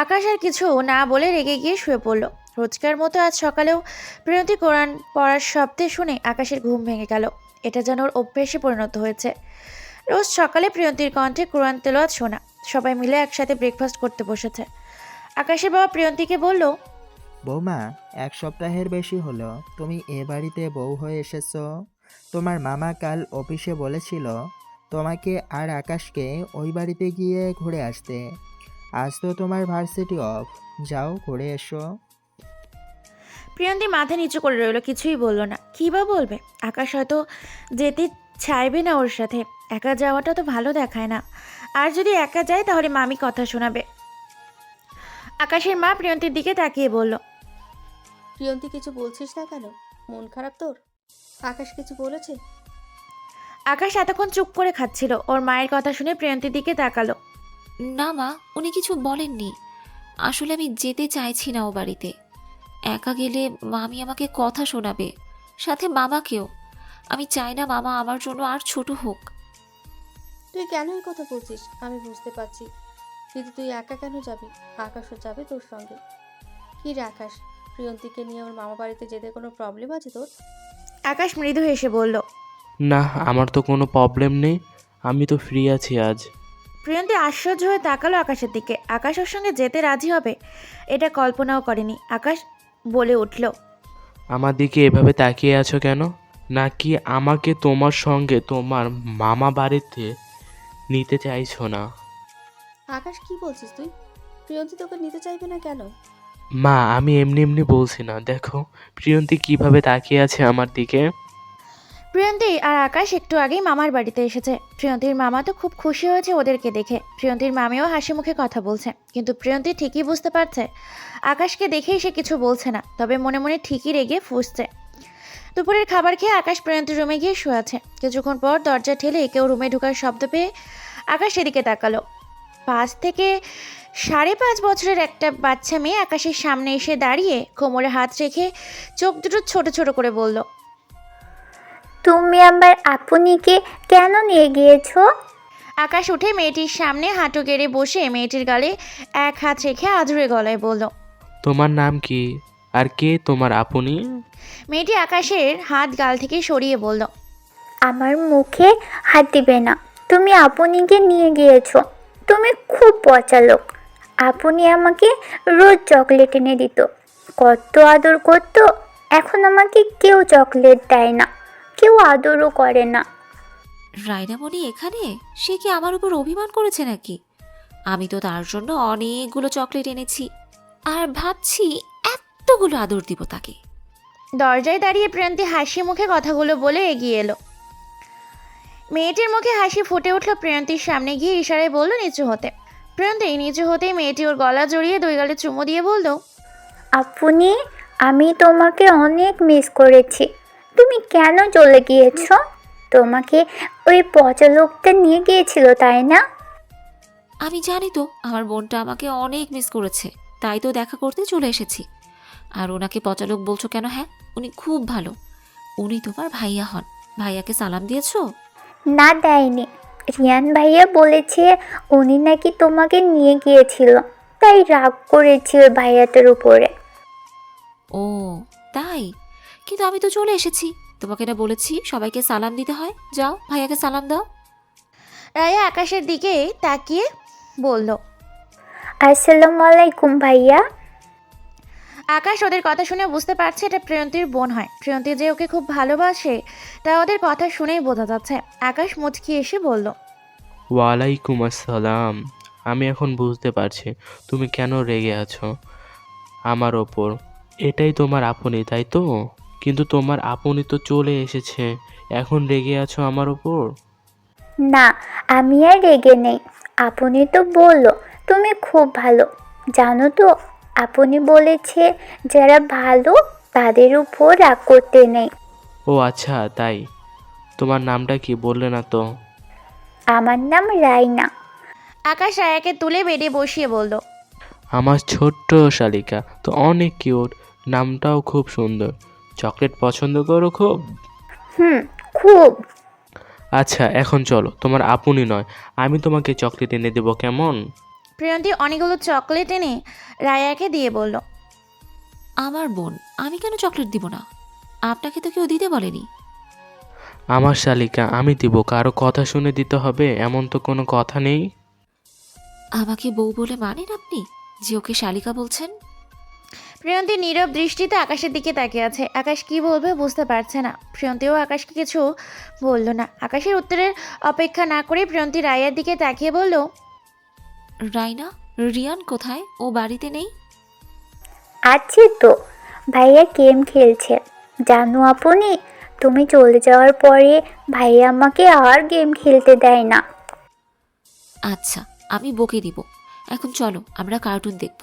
আকাশ আর কিছু না বলে রেগে গিয়ে শুয়ে পড়ল। রোজকার মতো আজ সকালেও প্রিয়ন্তী কোরআন পড়ার শব্দে শুনে আকাশের ঘুম ভেঙে গেল। এটা যেন ওর অভ্যেসে পরিণত হয়েছে। রোজ সকালে প্রিয়ন্তীর কণ্ঠে কোরআন তেলাওয়াত শোনা। সবাই মিলে একসাথে ব্রেকফাস্ট করতে বসেছে। আকাশের বাবা প্রিয়ন্তীকে বলল, বৌমা, 1 সপ্তাহের বেশি হলো তুমি এ বাড়িতে বউ হয়ে এসেছো। তোমার মামা কাল অফিসে বলেছিল তোমাকে আর আকাশকে ওই বাড়িতে গিয়ে ঘুরে আসতে। আজ তো তোমার ভার্সিটি অফ, যাও ঘুরে এসো। প্রিয়ন্তী মাথা নিচু করে রইল, কিছুই বলল না। কী বা বলবে? আকাশ হয়তো যেতে চাইবে না ওর সাথে। একা যাওয়াটা তো ভালো দেখায় না। আর যদি একা যায় তাহলে মামি কথা শোনাবে। আকাশের মা প্রিয়ন্তীর দিকে তাকিয়ে বলল, প্রিয়ন্তী কিছু বলছিস না কেন? মন খারাপ তোর? আকাশ কিছু বলেছে? আকাশ এতক্ষণ চুপ করে খাচ্ছিল। ওর মায়ের কথা শুনে প্রিয়ন্তীর দিকে তাকালো। না মা, উনি কিছু বলেননি। আসলে আমি যেতে চাইছি না ও বাড়িতে। একা গেলে মামি আমাকে কথা শোনাবে, সাথে মামাকেও। আমি চাই না মামা আমার জন্য আর ছোট হোক। তুই কেন এই কথা বলছিস আমি বুঝতে পারছি, কিন্তু তুই একা কেন যাবি? আকাশও যাবে তোর সঙ্গে। কি রে আকাশ, প্রিয়ন্তীকে নিয়ে ওর মামা বাড়িতে যেতে কোনো প্রবলেম আছে তোর? আকাশ মৃদু হেসে বলল, না, আমার তো কোনো প্রবলেম নেই, আমি তো ফ্রি আছি আজ। প্রিয়ন্তী আশ্চর্য হয়ে তাকালো আকাশের দিকে। আকাশ ওর সঙ্গে যেতে রাজি হবে এটা কল্পনাও করেনি। আকাশ বলে উঠল, আমার দিকে এভাবে তাকিয়ে আছো কেন? নাকি আমাকে তোমার সঙ্গে তোমার মামা বাড়িতে নিতে চাইছো না? আকাশ কি বলছিস তুই? প্রিয়ন্তী তোকে নিতে চাইবে না কেন? মা, আমি এমনি এমনি বলছি না, দেখো প্রিয়ন্তী কিভাবে তাকিয়ে আছে আমার দিকে। প্রিয়ন্তী আর আকাশ একটু আগেই মামার বাড়িতে এসেছে। প্রিয়ন্তীর মামা তো খুব খুশি হয়েছে ওদেরকে দেখে। প্রিয়ন্তীর মামিও হাসি মুখে কথা বলছে। কিন্তু প্রিয়ন্তী ঠিকই বুঝতে পারছে আকাশকে দেখেই সে কিছু বলছে না, তবে মনে মনে ঠিকই রেগে ফুঁসছে। দুপুরের খাবার খেয়ে আকাশ প্রিয়ন্তীর রুমে গিয়ে শুয়ে আছে। কিছুক্ষণ পর দরজা ঠেলে কেউ রুমে ঢোকার শব্দ পেয়ে আকাশ সেদিকে তাকালো। 5 থেকে 5.5 বছরের একটা বাচ্চা মেয়ে আকাশের সামনে এসে দাঁড়িয়ে কোমরে হাত রেখে চোখ দুটো ছোট ছোট করে বলল, তুমি আবার আপনিকে কেন নিয়ে গিয়েছো? আকাশ উঠে মেয়েটির সামনে হাঁটু গেড়ে বসে মেয়েটির গালে এক হাত রেখে আধুরে গলায় বলল, তোমার নাম কি আর কে তোমার আপনি? মেয়েটি আকাশের হাত গাল থেকে সরিয়ে বলল, আমার মুখে হাত দিবে না। তুমি আপনিকে নিয়ে গিয়েছো। তুমি খুব পচা লোক। আপনি আমাকে রোজ চকলেট এনে দিত, কত আদর করতো। এখন আমাকে কেউ চকলেট দেয় না, কেউ আদরও করে না। রায়নামণি এখানে? সে কি আমার উপর অভিমান করেছে নাকি? আমি তো তার জন্য অনেকগুলো চকলেট এনেছি, আর ভাবছি এতগুলো আদর দিব তাকে। দরজায় দাঁড়িয়ে প্রিয়ন্তী হাসি মুখে কথাগুলো বলে এগিয়ে এলো। মেয়েটির মুখে হাসি ফুটে উঠল। প্রিয়ন্তীর সামনে গিয়ে ইশারায় বলল নিচু হতে। প্রিয়ন্তী নিচু হতেই মেয়েটি ওর গলা জড়িয়ে 2 গালে চুমু দিয়ে বলল, আপনি, আমি তোমাকে অনেক মিস করেছি। তুমি কেন চলে গিয়েছো? তোমাকে ওই পচা লোকটা নিয়ে গিয়েছিল, তাই না? আমি জানি তো আমার বোনটা আমাকে অনেক মিস করেছে, তাই তো দেখা করতে চলে এসেছি। আর ওনাকে পচালোক বলছো কেন? হ্যাঁ, উনি খুব ভালো। উনি তোমার ভাইয়া হন। ভাইয়াকে সালাম দিয়েছো? না, দেয়নি। রিয়ান ভাইয়া বলেছে উনি নাকি তোমাকে নিয়ে গিয়েছিল, তাই রাগ করেছি ওই ভাইয়াটার উপরে। ও তাই? কিন্তু আমি তো চলে এসেছি। তোমাকে না বলেছি সবাইকে সালাম দিতে হয়? যাও ভাইয়াকে সালাম দাও। রায়া আকাশের দিকে তাকিয়ে বলল, আসসালামু আলাইকুম ভাইয়া। আকাশ ওদের কথা শুনে বুঝতে পারছে এটা প্রিয়ন্তীর বোন হয়। প্রিয়ন্তী যে ওকে খুব ভালোবাসে তা ওদের কথা শুনেই বোঝা যাচ্ছে। আকাশ মুচকি এসে বলল, ওয়ালাইকুম আসসালাম। আমি এখন বুঝতে পারছি তুমি কেন রেগে আছো আমার ওপর। এটাই তোমার আপনি, তাই তো? কিন্তু তোমার আপনি তো চলে এসেছে, এখন রেগে আছো আমার ওপর? না, আমি আর রেগে নেই। আপনি তো বললো তুমি খুব ভালো। জানো তো, আপনি বলেছে যারা ভালো তাদের উপর রাগ করতে নেই। ও আচ্ছা, তাই? তোমার নামটা কি বললে না তো? আমার নাম রাইনা। আকাশ রায়াকে তুলে বেডে বসিয়ে বলল, আমার ছোট্ট শালিকা তো অনেক কিউট, নামটাও খুব সুন্দর। চকলেট পছন্দ করো খুব? খুব। আচ্ছা এখন চলো, তোমার আপনই নয়, আমি তোমাকে চকলেট এনে দেবো, কেমন? প্রিয়ন্তী অনেকগুলো চকলেট এনে রায়াকে দিয়ে বলল, আমার বোন, আমি কেন চকলেট দিব না? আপনাকে তো কেউ দিতে বলেনি। আমার শালিকা, আমি দিব, কারো কথা শুনে দিতে হবে এমন তো কোনো কথা নেই। আমাকে বউ বলে মানেন আপনি, যে ওকে শালিকা বলছেন? প্রিয়ন্তী নীরব দৃষ্টিতে আকাশের দিকে তাকিয়ে আছে। আকাশ কি বলবে বুঝতে পারছে না। প্রিয়ন্তীও আকাশকে কিছু বলল না। আকাশের উত্তরের অপেক্ষা না করে প্রিয়ন্তী রায়ার দিকে তাকিয়ে বলল, রাইনা, রিয়ান কোথায়? ও বাড়িতে নেই? আছে তো, ভাইয়া গেম খেলছে। জানো আপনি, তুমি চলে যাওয়ার পরে ভাইয়া আমাকে আর গেম খেলতে দেয় না। আচ্ছা, আমি বকে দিব। এখন চলো আমরা কার্টুন দেখব।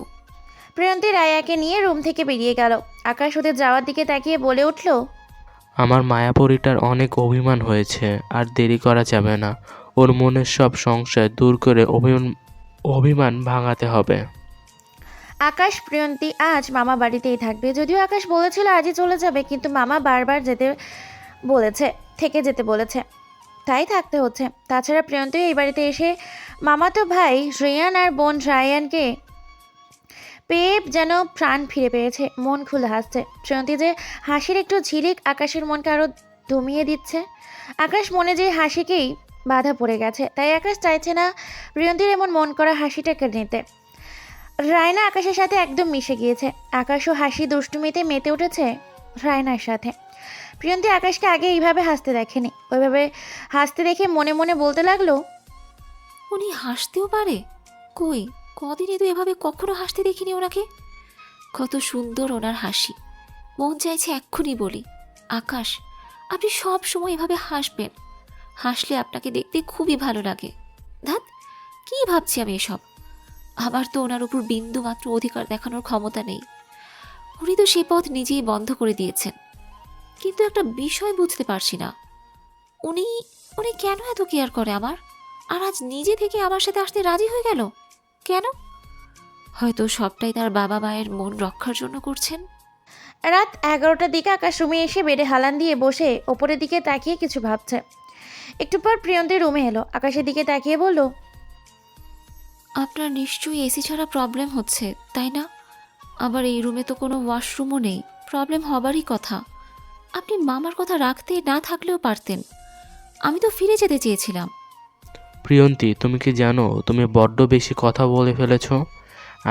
প্রিয়ন্তী রায়াকে নিয়ে রুম থেকে বেরিয়ে গেল। আকাশ ওদের যাওয়ার দিকে তাকিয়ে বলে উঠল, আমার মায়াপরীটার অনেক অভিমান হয়েছে, আর দেরি করা যাবে না। ওর মনের সব সংশয় দূর করে অভিমান ভাঙাতে হবে। আকাশ প্রিয়ন্তী আজ মামা বাড়িতেই থাকবে। যদিও আকাশ বলেছিল আজই চলে যাবে, কিন্তু মামা বারবার থেকে যেতে বলেছে, তাই থাকতে হচ্ছে। তাছাড়া প্রিয়ন্তী এই বাড়িতে এসে মামাতো ভাই রিয়ান আর বোন রায়ানকে পেয়ে যেন প্রাণ ফিরে পেয়েছে। মন খুলে হাসছে। প্রিয়ন্তী যে হাসির একটু ঝিলিক আকাশের মনকে আরও দমিয়ে দিচ্ছে। আকাশ মনে যে হাসিকেই বাধা পড়ে গেছে, তাই আকাশ চাইছে না প্রিয়ন্তীর এমন মন করা হাসিটাকে নিতে। রায়না আকাশের সাথে একদম মিশে গিয়েছে। আকাশও হাসি দুষ্টুমিতে মেতে উঠেছে রায়নার সাথে। প্রিয়ন্তী আকাশকে আগে এইভাবে হাসতে দেখেনি। ওইভাবে হাসতে দেখে মনে মনে বলতে লাগলো, উনি হাসতেও পারে? কই, কদিনে তো এভাবে কখনো হাসতে দেখিনি ওনাকে। কত সুন্দর ওনার হাসি। মন চাইছে এক্ষুনি বলি, আকাশ, আপনি সব সময় এভাবে হাসবেন। হাসলে আপনাকে দেখতে খুবই ভালো লাগে। ধ্যাৎ, কি ভাবছি আমি এসব? আমার তো ওনার উপর বিন্দু মাত্র অধিকার দেখানোর ক্ষমতা নেই। উনি তো সে পথ নিজেই বন্ধ করে দিয়েছেন। কিন্তু একটা বিষয় বুঝতে পারছি না, উনি উনি কেন এত কেয়ার করে আমার? আর আজ নিজে থেকে আমার সাথে আসতে রাজি হয়ে গেল কেন? হয়তো সবটাই তার বাবা মায়ের মন রক্ষার জন্য করছেন। রাত 11টার দিকে আকাশ রুমে এসে বেডে হালান দিয়ে বসে ওপরের দিকে তাকিয়ে কিছু ভাবছে। একটু পর প্রিয়ন্তী রুমে এলো। আকাশের দিকে তাকিয়ে বলল, আপনার নিশ্চয়ই এসি ছাড়া প্রবলেম হচ্ছে, তাই না? আবার এই রুমে তো কোনো ওয়াশরুমও নেই। প্রবলেম হবারই কথা। আপনি মামার কথা রাখতে না থাকলেও পারতেন। আমি তো ফিরে যেতে চেয়েছিলাম। প্রিয়ন্তী, তুমি কি জানো তুমি বড্ড বেশি কথা বলে ফেলেছো?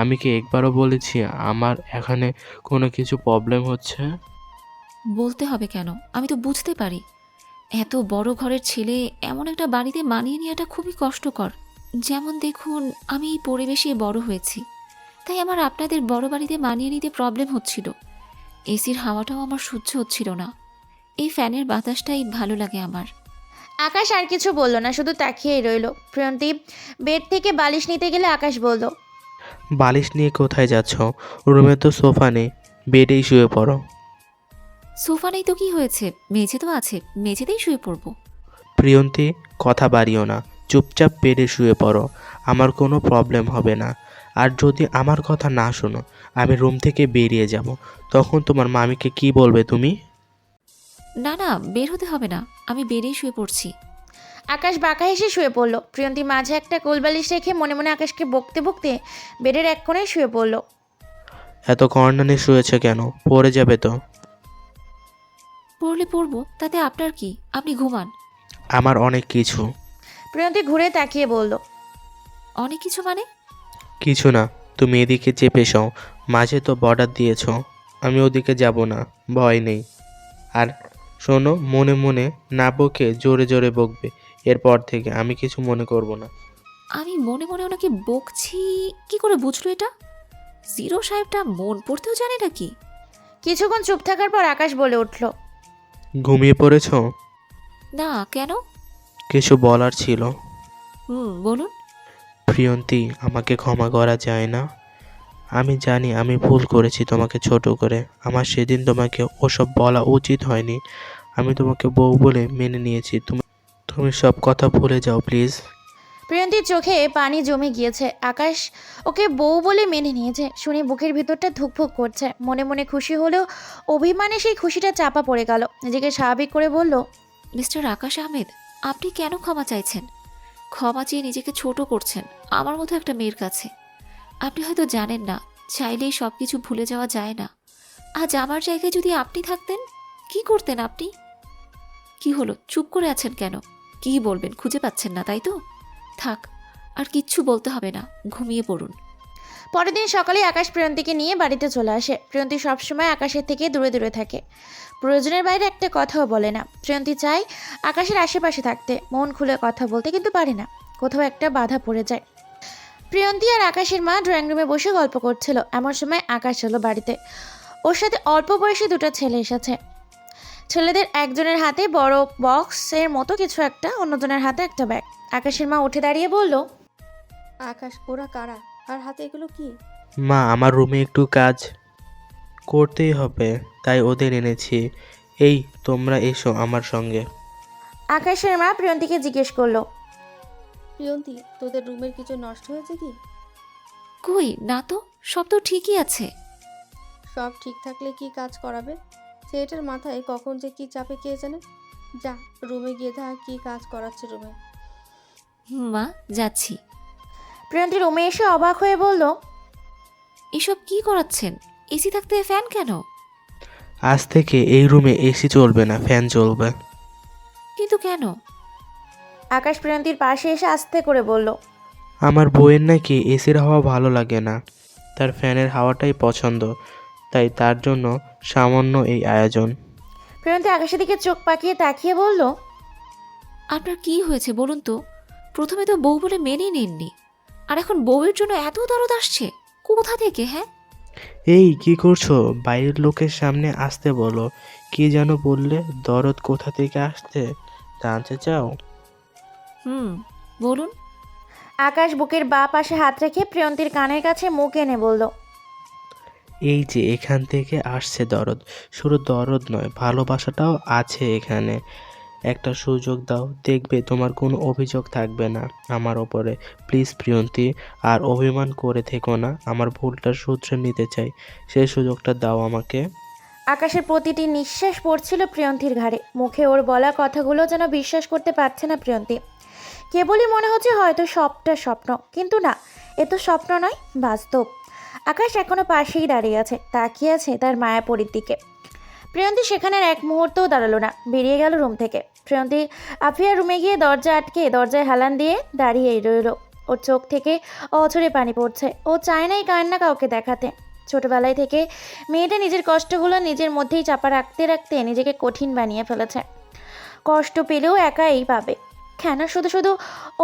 আমি কি একবারও বলেছি আমার এখানে কোনো কিছু প্রবলেম হচ্ছে? বলতে হবে কেন? আমি তো বুঝতে পারি। এত বড় ঘরের ছেলে এমন একটা বাড়িতে মানিয়ে নেওয়াটা খুবই কষ্টকর। যেমন দেখুন, আমি এই পরিবেশে বড় হয়েছি, তাই আমার আপনাদের বড় বাড়িতে মানিয়ে নিতে প্রবলেম হচ্ছিল। এসির হাওয়াটাও আমার সহ্য হচ্ছিল না। এই ফ্যানের বাতাসটাই ভালো লাগে আমার। আকাশ আর কিছু বলল না, শুধু তাকিয়েই রইল। প্রিয়ন্তী বেড থেকে বালিশ নিতে গেলে আকাশ বলল, বালিশ নিয়ে কোথায় যাচ্ছ? রুমে তো সোফা নেই, বেডেই শুয়ে পড়ো। সোফা নেই তো কি হয়েছে, মেঝে তো আছে, মেঝেতেই শুয়ে পড়বো। প্রিয়ন্তী, কথা বাড়িও না, চুপচাপ বেডে শুয়ে পড়ো। আমার কোনো প্রবলেম হবে না। আর যদি আমার কথা না শোনো, আমি রুম থেকে বেরিয়ে যাব। তখন তোমার মামিকে কি বলবে তুমি? না না, বের হতে হবে না, আমি বেডেই শুয়ে পড়ছি। আকাশ বাঁকা হেসে শুয়ে পড়ল। প্রিয়ন্তী মাঝে একটা কোলবালিশ রেখে মনে মনে আকাশকে বকতে বকতে বেডের এক কোণে শুয়ে পড়ল। এত কর্নারে শুয়েছে কেন? পড়ে যাবে তো। পড়লে পড়বো, তাতে আপনার কি? আপনি ঘুমান। আমার অনেক কিছু। প্রিয়ন্তী ঘুরে তাকিয়ে বলল, অনেক কিছু মানে? কিছু না, তুমি এদিকে চেপে শও। মাঝে তো বর্ডার দিয়েছ, আমি ওদিকে যাব না, ভয় নেই। আর শোনো, মনে মনে না বকে জোরে জোরে বকবে। এরপর থেকে আমি কিছু মনে করব না। আমি মনে মনে ওনাকে বকছি কি করে বুঝলো এটা? জিরো সাহেবটা মন পড়তেও জানে নাকি? কিছুক্ষণ চুপ থাকার পর আকাশ বলে উঠল, ঘুমিয়ে পড়েছ? না, কেন? কিছু বলার ছিল। বলুন। প্রিয়ন্তী, আমাকে ক্ষমা করা যায় না? আমি জানি আমি ভুল করেছি তোমাকে ছোট করে। আমার সেদিন তোমাকে ওসব বলা উচিত হয়নি। আমি তোমাকে বউ বলে মেনে নিয়েছি। তুমি সব কথা ভুলে যাও প্লিজ। প্রিয়ন্তীর চোখে পানি জমে গিয়েছে। আকাশ ওকে বউ বলে মেনে নিয়েছে শুনে বুকের ভিতরটা ধুকভুক করছে। মনে মনে খুশি হলেও অভিমানে সেই খুশিটা চাপা পড়ে গেল। নিজেকে স্বাভাবিক করে বলল, মিস্টার আকাশ আহমেদ, আপনি কেন ক্ষমা চাইছেন? ক্ষমা চেয়ে নিজেকে ছোট করছেন আমার মতো একটা মেয়ের কাছে। আপনি হয়তো জানেন না, চাইলেই সব কিছু ভুলে যাওয়া যায় না। আজ আমার জায়গায় যদি আপনি থাকতেন, কি করতেন আপনি? কি হলো, চুপ করে আছেন কেন? কি বলবেন খুঁজে পাচ্ছেন না, তাই তো? থাক, আর কিচ্ছু বলতে হবে না, ঘুমিয়ে পড়ুন। পরের দিন সকালে আকাশ প্রিয়ন্তীকে নিয়ে বাড়িতে চলে আসে। প্রিয়ন্তী সবসময় আকাশের থেকে দূরে দূরে থাকে, প্রয়োজনের বাইরে একটা কথাও বলে না। প্রিয়ন্তী চায় আকাশের আশেপাশে থাকতে, মন খুলে কথা বলতে, কিন্তু পারে না, কোথাও একটা বাধা পড়ে যায়। প্রিয়ন্তী আর আকাশের মা ড্রয়িং রুমে বসে গল্প করছিল। এমন সময় আকাশ এলো বাড়িতে। ওর সাথে অল্প বয়সী দুটো ছেলে এসেছে। ছেলেদের একজনের হাতে বড় বক্সের মতো কিছু একটা, অন্যজনের হাতে একটা ব্যাগ। আকাশের মা উঠে দাঁড়িয়ে বলল, আকাশ, ওরা কারা আর হাতে এগুলো কি? মা, আমার রুমে একটু কাজ করতেই হবে, তাই ওদের এনেছি। এই, তোমরা এসো আমার সঙ্গে। আকাশের মা প্রিয়ন্তীকে জিজ্ঞেস করলো, প্রিয়ন্তী, তোদের রুমের কিছু নষ্ট হয়েছে কি? কই না তো, সব তো ঠিকই আছে। সব ঠিক থাকলে কি কাজ করাবে? ছেলেটার মাথায় কখন যে কি চাপে কে জানে। যা, রুমে গিয়ে দেখ কি কাজ করাচ্ছে রুমে। মা, যাচ্ছি। প্রিয়ন্তী রুমে এসে অবাক হয়ে বলল, এসব কি করাচ্ছেন? এসি থাকতে ফ্যান কেন? আজ থেকে এই রুমে এসি চলবে না, ফ্যান চলবে। কিন্তু কেন? আকাশ প্রিয়ন্তীর পাশে এসে আস্তে করে বলল, আমার বউয়ের নাকি এসির হাওয়া ভালো লাগে না, তার ফ্যানের হাওয়াটাই পছন্দ, তাই তার জন্য সামান্য এই আয়োজন। প্রিয়ন্তী আকাশের দিকে চোখ পাকিয়ে তাকিয়ে বলল, আপনার কি হয়েছে বলুন তো? প্রথমে তো বউ বলে মেনেই নেননি, আর এখন বউয়ের জন্য এত দরদ আসছে কোথা থেকে? হ্যাঁ, এই কি করছো? বাইরের লোকের সামনে আসতে বলো। কি যেন বললে? দরদ কোথা থেকে আসছে জানতে চাও? বলুন। আকাশ বুকের বাঁ পাশে হাত রেখে প্রিয়ন্তীর কানের কাছে মুখ এনে বলল, এই যে এখান থেকে আসছে দরদ। শুধু দরদ নয়, ভালোবাসাটাও আছে এখানে। একটা সুযোগ দাও, দেখবে তোমার কোনো অভিযোগ থাকবে না আমার ওপরে। প্লিজ প্রিয়ন্তী, আর অভিমান করে থেকো না। আমার ভুলটা শুধরে নিতে চাই, সেই সুযোগটা দাও আমাকে। আকাশের প্রতিটি নিঃশ্বাস পড়ছিল প্রিয়ন্তীর ঘাড়ে। মুখে ওর বলা কথাগুলো যেন বিশ্বাস করতে পারছে না প্রিয়ন্তী। কেবলই মনে হচ্ছে হয়তো সবটা স্বপ্ন, কিন্তু না, এ তো স্বপ্ন নয়, বাস্তব। আকাশ এখনো পাশেই দাঁড়িয়ে আছে, তাকিয়ে আছে তার মায়াপরীর দিকে। প্রিয়ন্তী সেখানে আর এক মুহূর্তও দাঁড়ালো না, বেরিয়ে গেল রুম থেকে। প্রিয়ন্তী আফিয়ার রুমে গিয়ে দরজা আটকে দরজায় হেলান দিয়ে দাঁড়িয়েই রইল। ওর চোখ থেকে অঝরে পানি পড়ছে। ও চায় না এই কান্না কাউকে দেখাতে। ছোটবেলায় থেকে মেয়েটা নিজের কষ্টগুলো নিজের মধ্যেই চাপা রাখতে রাখতে নিজেকে কঠিন বানিয়ে ফেলেছে। কষ্ট পেলেও একাই পাবে, কেন শুধু শুধু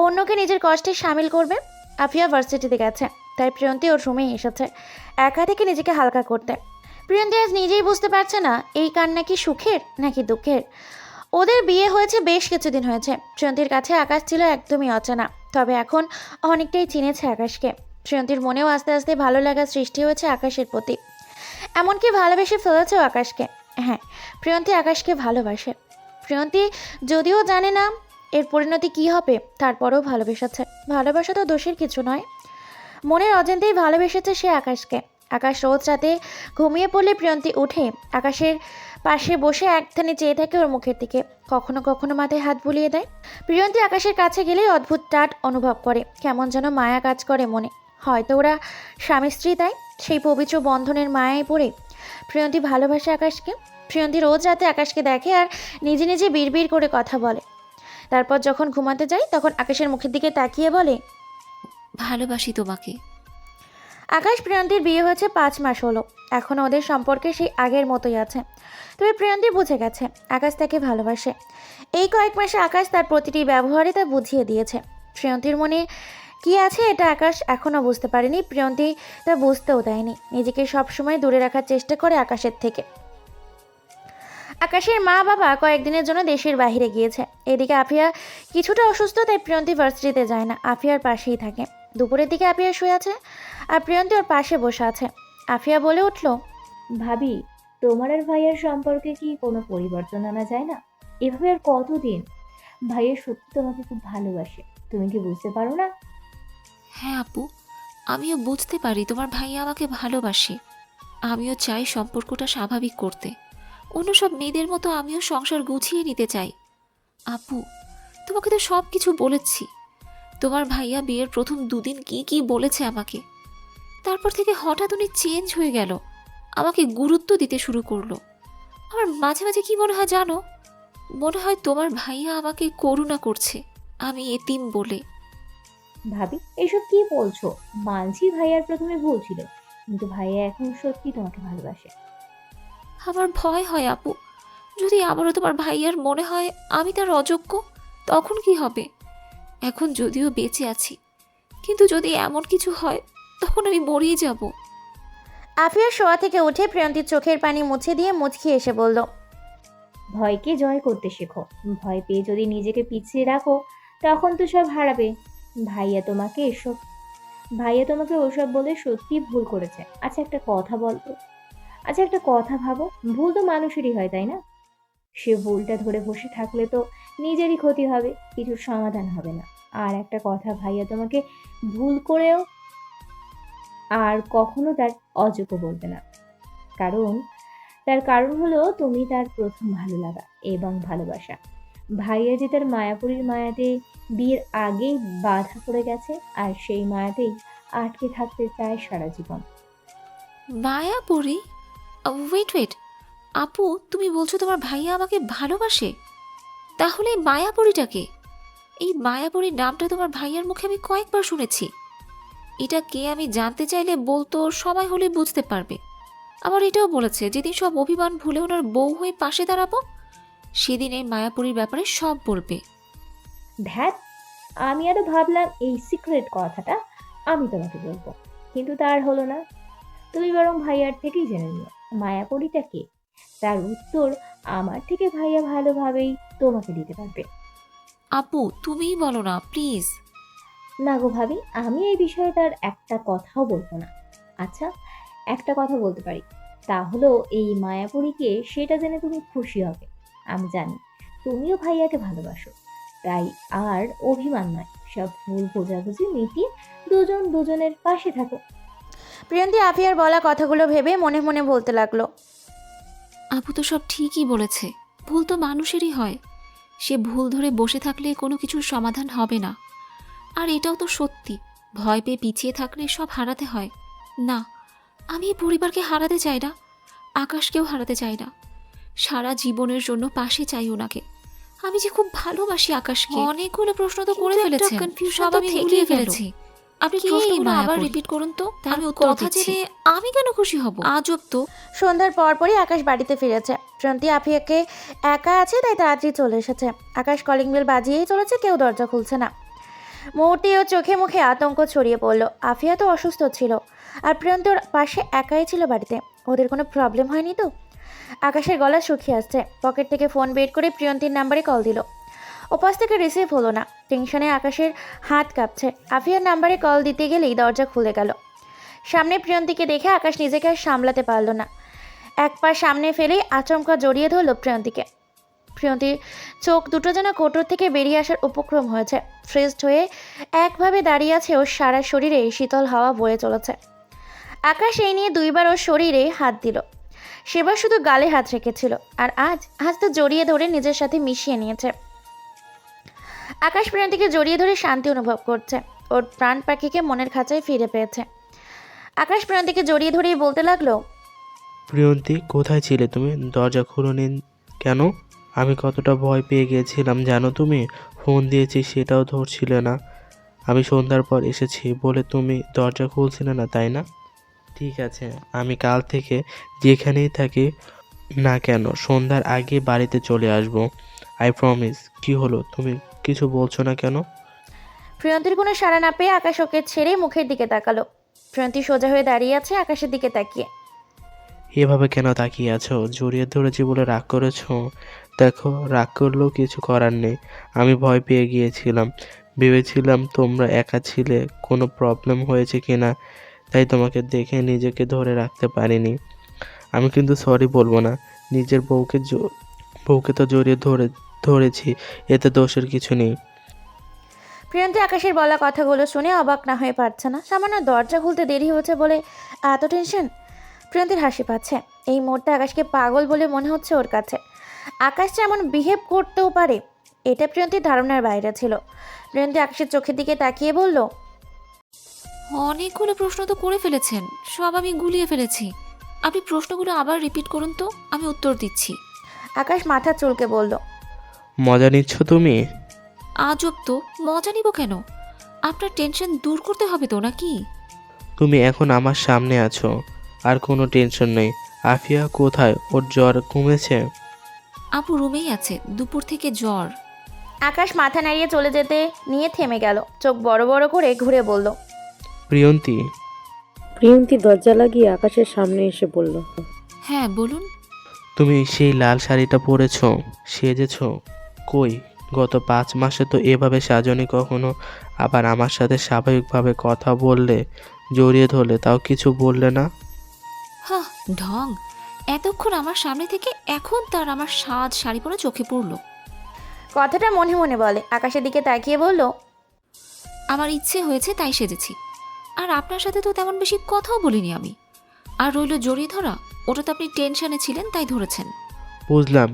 অন্যকে নিজের কষ্টে সামিল করবে? আফিয়া ভার্সিটিতে গেছে, তাই প্রিয়ন্তী ওর রুমেই এসেছে একা থেকে নিজেকে হালকা করতে। প্রিয়ন্তী আজ নিজেই বুঝতে পারছে না এই কান্না কি সুখের নাকি দুঃখের। ওদের বিয়ে হয়েছে বেশ কিছুদিন হয়েছে। প্রিয়ন্তীর কাছে আকাশ ছিল একদমই অচেনা, তবে এখন অনেকটাই চিনেছে আকাশকে। প্রিয়ন্তীর মনেও আস্তে আস্তে ভালো লাগা সৃষ্টি হয়েছে আকাশের প্রতি, এমনকি ভালোবেসে ফেলেছেও আকাশকে। হ্যাঁ, প্রিয়ন্তী আকাশকে ভালোবাসে। প্রিয়ন্তী যদিও জানে না এর পরিণতি কী হবে, তারপরেও ভালোবেসেছে। ভালোবাসা তো দোষের কিছু নয়, মনের অজান্তেই ভালোবেসেছে সে আকাশকে। আকাশ রোজ রাতে ঘুমিয়ে পড়লে প্রিয়ন্তী উঠে আকাশের পাশে বসে একধানে চেয়ে থাকে ওর মুখের দিকে, কখনো কখনো মাথায় হাত বুলিয়ে দেয়। প্রিয়ন্তী আকাশের কাছে গেলেই অদ্ভুত টাট অনুভব করে, কেমন যেন মায়া কাজ করে মনে। হয়তো ওরা স্বামী স্ত্রী, তাই সেই পবিত্র বন্ধনের মায়ায় পড়ে প্রিয়ন্তী ভালোবাসে আকাশকে। প্রিয়ন্তী রোজ রাতে আকাশকে দেখে আর নিজে নিজে বিড়বিড় করে কথা বলে। তারপর যখন ঘুমাতে যায় তখন আকাশের মুখের দিকে তাকিয়ে বলে, ভালোবাসি তোমাকে। আকাশ প্রিয়ন্তীর বিয়ে হয়েছে 5 মাস হলো, এখন ওদের সম্পর্কে সেই আগের মতোই আছে। তবে প্রিয়ন্তী বুঝে গেছে আকাশ তাকে ভালোবাসে। এই কয়েক মাসে আকাশ তার প্রতিটি ব্যবহারে তা বুঝিয়ে দিয়েছে। প্রিয়ন্তীর মনে কি আছে এটা আকাশ এখনও বুঝতে পারেনি, প্রিয়ন্তী তা বুঝতেও দেয়নি। নিজেকে সবসময় দূরে রাখার চেষ্টা করে আকাশের থেকে। আকাশের মা বাবা কয়েকদিনের জন্য দেশের বাইরে গিয়েছে। এদিকে আফিয়া কিছুটা অসুস্থ, তাই প্রিয়ন্তী ভার্সিটিতে যায় না, আফিয়ার পাশেই থাকে। দুপুরের দিকে আফিয়া শুয়ে আছে আর প্রিয়ন্তী ওর পাশে বসে আছে। আফিয়া বলে উঠল, ভাবি, তোমার আর ভাইয়ের সম্পর্কে কি কোনো পরিবর্তন আনা যায় না? এভাবে আর কতদিন? ভাইয়ের সত্যি তোমাকে খুব ভালোবাসে, তুমি কি বুঝতে পারো না? হ্যাঁ আপু, আমিও বুঝতে পারি তোমার ভাইয়া আমাকে ভালোবাসে। আমিও চাই সম্পর্কটা স্বাভাবিক করতে। অন্য সব মেয়েদের মতো আমিও সংসার গুছিয়ে নিতে চাই। আপু, তোমাকে তো সব কিছু বলেছি। তোমার ভাইয়া বিয়ের প্রথম দুদিন কি কি বলেছে আমাকে, তারপর থেকে হঠাৎ উনি চেঞ্জ হয়ে গেল, আমাকে গুরুত্ব দিতে শুরু করলো। আমার মাঝে মাঝে কি মনে হয় জানো, মনে হয় তোমার ভাইয়া আমাকে করুণা করছে, আমি এতিম বলে। ভাবি এসব কি বলছো? মানছি ভাইয়ার প্রথমে ভুল ছিল, কিন্তু ভাইয়া এখন সত্যি তোমাকে ভালোবাসে। আমার ভয় হয় আপু, যদি আবারও তোমার ভাইয়ার মনে হয় আমি তার অযোগ্য, তখন কি হবে? এখন যদিও বেঁচে আছি, কিন্তু যদি এমন কিছু হয় তখন আমি মরেই যাব। আফিয়া শোয়া থেকে উঠে প্রিয়ন্তীর চোখের পানি মুছে দিয়ে মুচকি এসে বলল, ভয়কে জয় করতে শেখো। ভয় পেয়ে যদি নিজেকে পিছিয়ে রাখো তখন তো সব হারাবে। ভাইয়া তোমাকে এসব ভাইয়া তোমাকে ওসব বলে সত্যি ভুল করেছে। আচ্ছা একটা কথা বলতো, আচ্ছা একটা কথা ভাবো, ভুল তো মানুষেরই হয় তাই না? সে ভুলটা ধরে বসে থাকলে তো নিজেরই ক্ষতি হবে, কিছুর সমাধান হবে না। আর একটা কথা, ভাইয়া তোমাকে ভুল করেও আর কখনো তার অযোগ্য বলবে না। কারণ তার কারণ হলো তুমি তার প্রথম ভালো লাগা এবং ভালোবাসা। ভাইয়া যে তার মায়াপুরীর মায়াতে বিয়ের আগেই বাধা পড়ে গেছে, আর সেই মায়াতেই আটকে থাকতে চায় সারা জীবন। মায়াপুরী? ওয়েট ওয়েট, আপু তুমি বলছো তোমার ভাইয়া আমাকে ভালোবাসে? তাহলে এই মায়াপুরীটাকে? এই মায়াপুরীর নামটা তোমার ভাইয়ার মুখে আমি কয়েকবার শুনেছি। এটা কে আমি জানতে চাইলে বলতো, সময় হলে বুঝতে পারবে। আবার এটাও বলেছে যেদিন সব অভিমান ভুলে ওনার বউ হয়ে পাশে দাঁড়াবো, সেদিন এই মায়াপুরীর ব্যাপারে সব বলবে। ধ্যাত, আমি আরো ভাবলাম এই সিক্রেট কথাটা আমি তোমাকে বলবো, কিন্তু তার হলো না। তুমি বরং ভাইয়ার থেকেই জেনে নিও মায়াপুরীটা কে। তার উত্তর আমার থেকে ভাইয়া ভালোভাবেই তোমাকে দিতে পারবে। আপু তুমিই বলো না প্লিজ। না গো ভাবি, আমি এই বিষয়ে তার একটা কথাও বলবো না। আচ্ছা একটা কথা বলতে পারি, তা হলো এই মায়াপুরীকে সেটা জেনে তুমি খুশি হবে। আমি জানি তুমিও ভাইয়াকে ভালোবাসো, তাই আর অভিমান নয়, সব ভুল বোঝাবুঝি মিটিয়ে দুজন দুজনের পাশে থাকো। প্রিয়ন্তী আফিয়ার বলা কথাগুলো ভেবে মনে মনে বলতে লাগলো, আপু তো সব ঠিকই বলেছে, ভুল তো মানুষেরই হয়। সে ভুল ধরে বসে থাকলে কোনো কিছুর সমাধান হবে না। আর এটাও তো সত্যি, ভয় পেয়ে পিছিয়ে থাকলে সব হারাতে হয়। না, আমি এই পরিবারকে হারাতে চাই না, আকাশকেও হারাতে চাই না। সারা জীবনের জন্য পাশে চাই ওনাকে। আমি যে খুব ভালোবাসি আকাশকে। অনেকগুলো প্রশ্ন তো করে ফেলেছেন, সব আমি গুলিয়ে ফেলেছি। আপনি প্রশ্নগুলো আবার রিপিট করুন তো, আমি উত্তর দিচ্ছি। আমি কেন খুশি হব? আজব তো। সন্ধ্যার পরপরই আকাশ বাড়িতে ফিরেছে। প্রিয়ন্তী আফিয়াকে একা আছে তাই তাড়াতাড়ি চলে এসেছে। আকাশ কলিং বেল বাজিয়েই চলেছে, কেউ দরজা খুলছে না। মুহূর্তে ও চোখে মুখে আতঙ্ক ছড়িয়ে পড়ল। আফিয়া তো অসুস্থ ছিল, আর প্রিয়ন্তী ওর পাশে একাই ছিল বাড়িতে। ওদের কোনো প্রবলেম হয়নি তো? আকাশের গলা শুকিয়ে আসছে। পকেট থেকে ফোন বের করে প্রিয়ন্তীর নাম্বারে কল দিল। ওপাশ থেকে রিসিভ হলো না। টেনশনে আকাশের হাত কাঁপছে। আফিয়ার নাম্বারে কল দিতে গেলেই দরজা খুলে গেল। সামনে প্রিয়ন্তীকে দেখে আকাশ নিজেকে আর সামলাতে পারল না। এক পা সামনে ফেলেই আচমকা জড়িয়ে ধরল প্রিয়ন্তীকে। প্রিয়ন্তীর চোখ দুটো যেন কোটর থেকে বেরিয়ে আসার উপক্রম হয়েছে। ফ্রিজড হয়ে একভাবে দাঁড়িয়ে আছে, ওর সারা শরীরে শীতল হাওয়া বয়ে চলেছে। আকাশ এই নিয়ে দুইবার ওর শরীরে হাত দিল। সেবার শুধু গালে হাত রেখেছিল, আর আজ তো জড়িয়ে ধরে নিজের সাথে মিশিয়ে নিয়েছে। আকাশ প্রিয়ন্তীকে জড়িয়ে ধরে শান্তি অনুভব করছে। ওর প্রাণ পাখিকে মনের খাঁচায় ফিরে পেয়েছে। আকাশ প্রিয়ন্তীকে জড়িয়ে ধরেই বলতে লাগলো, প্রিয়ন্তী কোথায় ছিলে তুমি? দরজা খুলোনি কেন? আমি কতটা ভয় পেয়ে গিয়েছিলাম জানো তুমি? ফোন দিয়েছি সেটাও ধরছিলে না। আমি সন্ধ্যার পর এসেছি বলে তুমি দরজা খুলছিলে না তাই না? ঠিক আছে, আমি কাল থেকে যেখানেই থাকি না কেন সন্ধ্যার আগে বাড়িতে চলে আসবো, আই প্রমিস। কি হলো, তুমি কিছু বলছো না কেন? প্রিয়ন্তীর কোনো সাড়া না পেয়ে আকাশ ওকে ছেড়ে মুখের দিকে তাকালো। প্রিয়ন্তী সোজা হয়ে দাঁড়িয়ে আছে আকাশের দিকে তাকিয়ে। এভাবে কেন তাকিয়ে আছো? জড়িয়ে ধরেছি বলে রাগ করেছো? দেখো, রাগ করলেও কিছু করার নেই। আমি ভয় পেয়ে গিয়েছিলাম, ভেবেছিলাম তোমরা একা ছিলে, কোনো প্রবলেম হয়েছে কিনা, তাই তোমাকে দেখে নিজেকে ধরে রাখতে পারিনি। আমি কিন্তু সরি বলবো না, নিজের বউকে তো জড়িয়ে ধরেছি, এতে দোষের কিছু নেই। প্রিয়ন্তী আকাশের বলা কথাগুলো শুনে অবাক না হয়ে পারছে না। সামান্য দরজা খুলতে দেরি হয়েছে বলে এত টেনশন? প্রিয়ন্তীর হাসি পাচ্ছে। এই মুহূর্তে আকাশকে পাগল বলে মনে হচ্ছে ওর কাছে। আকাশ যেমন বিহেভ করতেও পারে, এটা প্রিয়ন্তীর ধারণার বাইরে ছিল। প্রিয়ন্তী আকাশের চোখের দিকে তাকিয়ে বলল, অনেকগুলো প্রশ্ন তো করে ফেলেছেন, সব আমি গুলিয়ে ফেলেছি। আপনি প্রশ্নগুলো আবার রিপিট করুন তো, আমি উত্তর দিচ্ছি। আকাশ মাথা চুলকে বলল, মজা নিচ্ছ তুমি? আজব তো, মজা নিব কেন? আপনার টেনশন দূর করতে হবে তো নাকি? তুমি এখন আমার সামনে আছো, আর কোনো টেনশন নেই। আফিয়া কোথায়? ওর জ্বর কমেছে? আপু রুমেই আছে, দুপুর থেকে জ্বর। আকাশ মাথা নাড়িয়ে চলে যেতে নিয়ে থেমে গেল, চোখ বড় বড় করে ঘুরে বলল, প্রিয়ন্তী। প্রিয়ন্তী দরজা লাগিয়ে আকাশের সামনে এসে বলল, হ্যাঁ বলুন। তুমি সেই লাল শাড়িটা পরেছো, সেজেছো? কই, গত 5 মাসে তো এভাবে সাজনি কখনো। আবার আমার সাথে স্বাভাবিকভাবে কথা বললে, জড়িয়ে ধরলে, তাও কিছু বললে না। হ্যাঁ ঢং, এতক্ষণ আমার সামনে থেকে এখন তার আমার সাজ শাড়ি পরে চোখে পড়লো। কথাটা মনে মনে বলে, আকাশের দিকে তাকিয়ে বলল, আমার ইচ্ছে হয়েছে তাই সেজেছি। আর আপনার সাথে তো তেমন বেশি কথাও বলিনি আমি। আর রইল জড়িয়ে ধরা, ওটা তো আপনি টেনশনে ছিলেন তাই ধরেছেন। বুঝলাম।